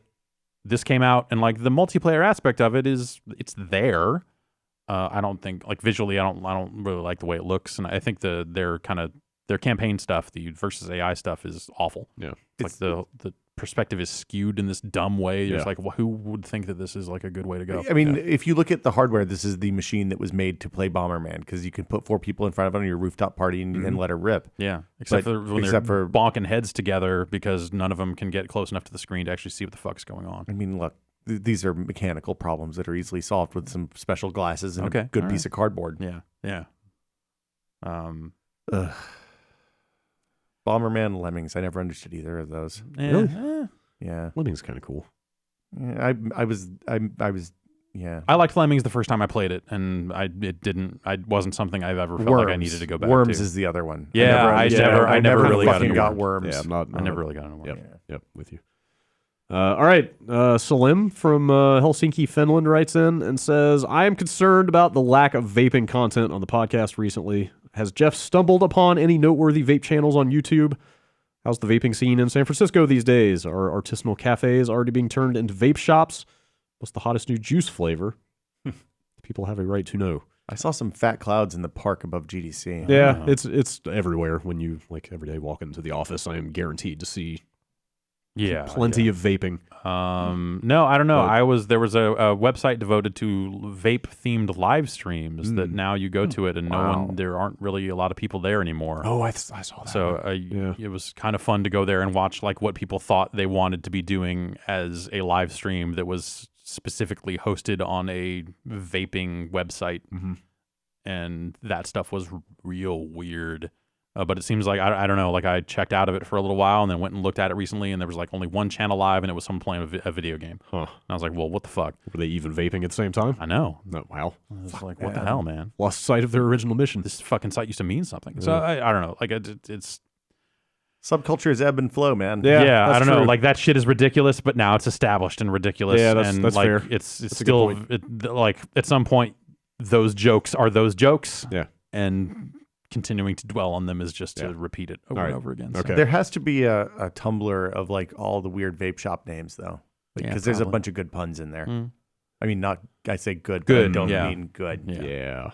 This came out, and, like, the multiplayer aspect of it it's there. I don't think, like, visually, I don't really like the way it looks, and I think their campaign stuff, the versus AI stuff, is awful. Yeah. It's like the perspective is skewed in this dumb way. It's like, who would think that this is like a good way to go? I mean, if you look at the hardware, this is the machine that was made to play Bomberman, because you can put 4 people in front of it on your rooftop party and let her rip. Yeah, except for bonking heads together because none of them can get close enough to the screen to actually see what the fuck's going on. I mean, look, these are mechanical problems that are easily solved with some special glasses and a good piece of cardboard. Yeah. Bomberman, Lemmings. I never understood either of those. Really? Yeah. Lemmings kind of cool. Yeah, I was. Yeah. I liked Lemmings the first time I played it, and it wasn't something I've ever felt like I needed to go back Worms to. is the other one. Yeah, I never really got Worms. Yeah, I never really got into Worms. Yep, with you. All right, Salim from Helsinki, Finland writes in and says, I am concerned about the lack of vaping content on the podcast recently. Has Jeff stumbled upon any noteworthy vape channels on YouTube? How's the vaping scene in San Francisco these days? Are artisanal cafes already being turned into vape shops? What's the hottest new juice flavor? People have a right to know. I saw some fat clouds in the park above GDC. Yeah, it's everywhere. When you every day walk into the office, I am guaranteed to see plenty of vaping. No, I don't know. There was a website devoted to vape themed live streams that now you go to it and there aren't really a lot of people there anymore. Oh, I saw that. So it was kind of fun to go there and watch like what people thought they wanted to be doing as a live stream that was specifically hosted on a vaping website. And that stuff was real weird. But it seems like, I don't know, like I checked out of it for a little while and then went and looked at it recently, and there was like only one channel live, and it was someone playing a video game. And I was like, well, what the fuck? Were they even vaping at the same time? I know. No, wow. I was like, what the hell, man? Lost sight of their original mission. This fucking site used to mean something. So I don't know. Like it's... Subculture is ebb and flow, man. Yeah, I don't know. Like that shit is ridiculous, but now it's established and ridiculous. Yeah, that's like, fair. It's still, like at some point, those jokes are those jokes. Yeah. And continuing to dwell on them is just to repeat it over and over again. Okay. So. There has to be a Tumblr of like all the weird vape shop names though, because there's a bunch of good puns in there. I mean, I say good, but I don't mean good. Yeah.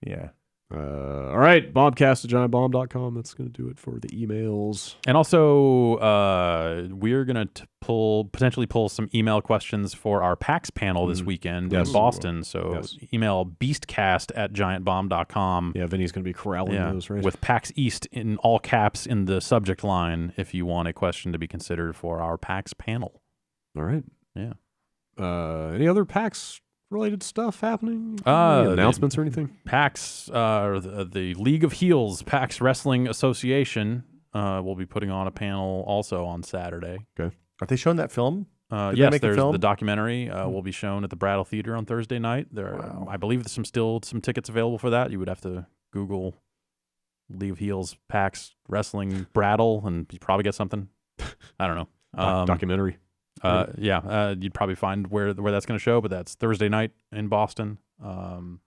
Yeah. All right, bombcast@giantbomb.com. That's going to do it for the emails. And also, we're going to potentially pull some email questions for our PAX panel this weekend in Boston. So email beastcast@giantbomb.com. Yeah, Vinny's going to be corralling those, right? With PAX East in all caps in the subject line if you want a question to be considered for our PAX panel. All right. Yeah. Any other PAX related stuff happening? Announcements or anything? PAX, the League of Heels, PAX Wrestling Association, will be putting on a panel also on Saturday. Okay. Are they showing that film? Yes, there's the documentary will be shown at the Brattle Theater on Thursday night. I believe there's still some tickets available for that. You would have to Google League of Heels, PAX, Wrestling, Brattle, and you probably get something. I don't know. Documentary. You'd probably find where that's going to show, but that's Thursday night in Boston. And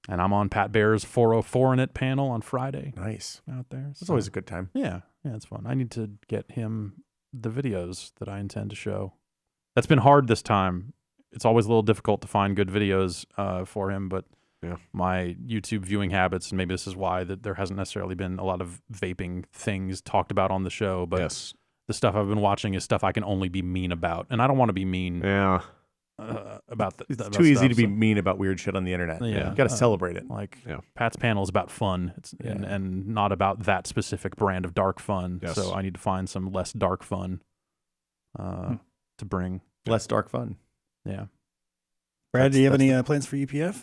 I'm on Pat Bear's 404 in It panel on Friday. Nice. Out there. It's always a good time. Yeah, it's fun. I need to get him the videos that I intend to show. That's been hard this time. It's always a little difficult to find good videos for him, but my YouTube viewing habits, and maybe this is why that there hasn't necessarily been a lot of vaping things talked about on the show, but the stuff I've been watching is stuff I can only be mean about, and I don't want to be mean about it's too easy to be mean about weird shit on the internet. You got to celebrate it. Pat's panel is about fun and not about that specific brand of dark fun. So I need to find some less dark fun to bring. Less dark fun. Yeah. Brad, do you have any plans for UPF?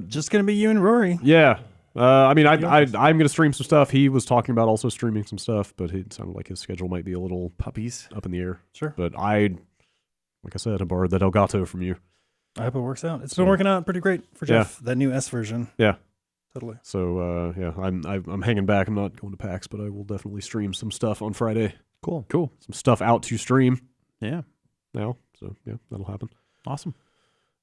Just gonna be you and Rory. Yeah. I mean, I'm gonna stream some stuff. He was talking about also streaming some stuff, but it sounded like his schedule might be a little puppies up in the air. Sure. But like I said, I borrowed that Elgato from you. I hope it works out. It's been working out pretty great for Jeff. That new S version. Yeah. Totally. So I'm hanging back. I'm not going to PAX, but I will definitely stream some stuff on Friday. Cool. Some stuff out to stream. Yeah. Now. So that'll happen. Awesome.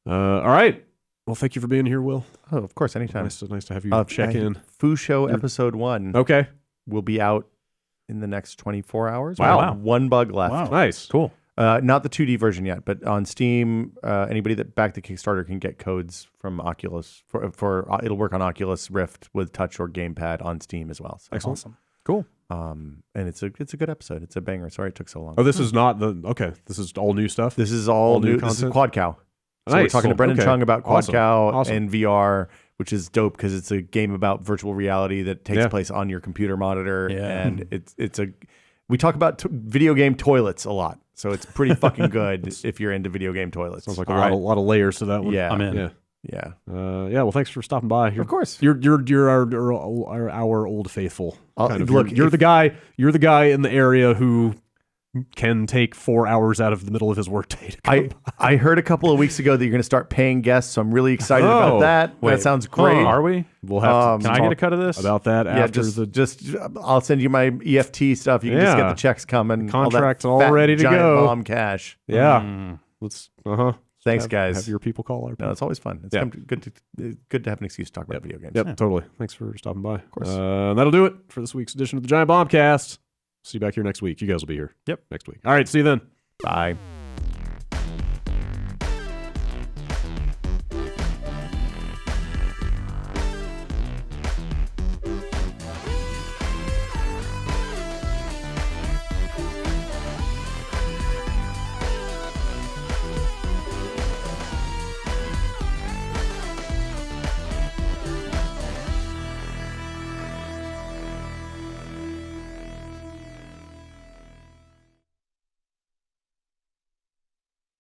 All right. Well, thank you for being here, Will. Oh, of course, anytime. Nice to have you check in. Foo Show episode 1. Okay. Will be out in the next 24 hours. Wow. One bug left. Wow. Nice. Cool. Not the 2D version yet, but on Steam, anybody that backed the Kickstarter can get codes from Oculus for it'll work on Oculus Rift with touch or gamepad on Steam as well. So. Excellent. Awesome. Cool. And it's a good episode. It's a banger. Sorry it took so long. Oh, this is not this is all new stuff? This is all new content? This is Quad Cow. So Nice. we're talking to Brendan Chung about Quad Cow Awesome. and VR, which is dope because it's a game about virtual reality that takes place on your computer monitor. Yeah. And we talk about video game toilets a lot. So it's pretty fucking good if you're into video game toilets. Sounds like a lot of layers to that one. Yeah. I'm in. Yeah. Well, thanks for stopping by. Of course. You're our old faithful. Look, you're the guy in the area who can take 4 hours out of the middle of his workday to come by. I heard a couple of weeks ago that you're going to start paying guests, so I'm really excited about that. Wait, that sounds great. Are we? We'll have to Can I get a cut of this? about that after I'll send you my EFT stuff. You can just get the checks coming. Contract's all that all ready to giant go. Bomb cash. Yeah. Let's Thanks, guys. Have your people call our people. No, it's always fun. It's good to have an excuse to talk about video games. Yep, totally. Thanks for stopping by. Of course. That'll do it for this week's edition of the Giant Bombcast. See you back here next week. You guys will be here. Yep. Next week. All right. See you then. Bye.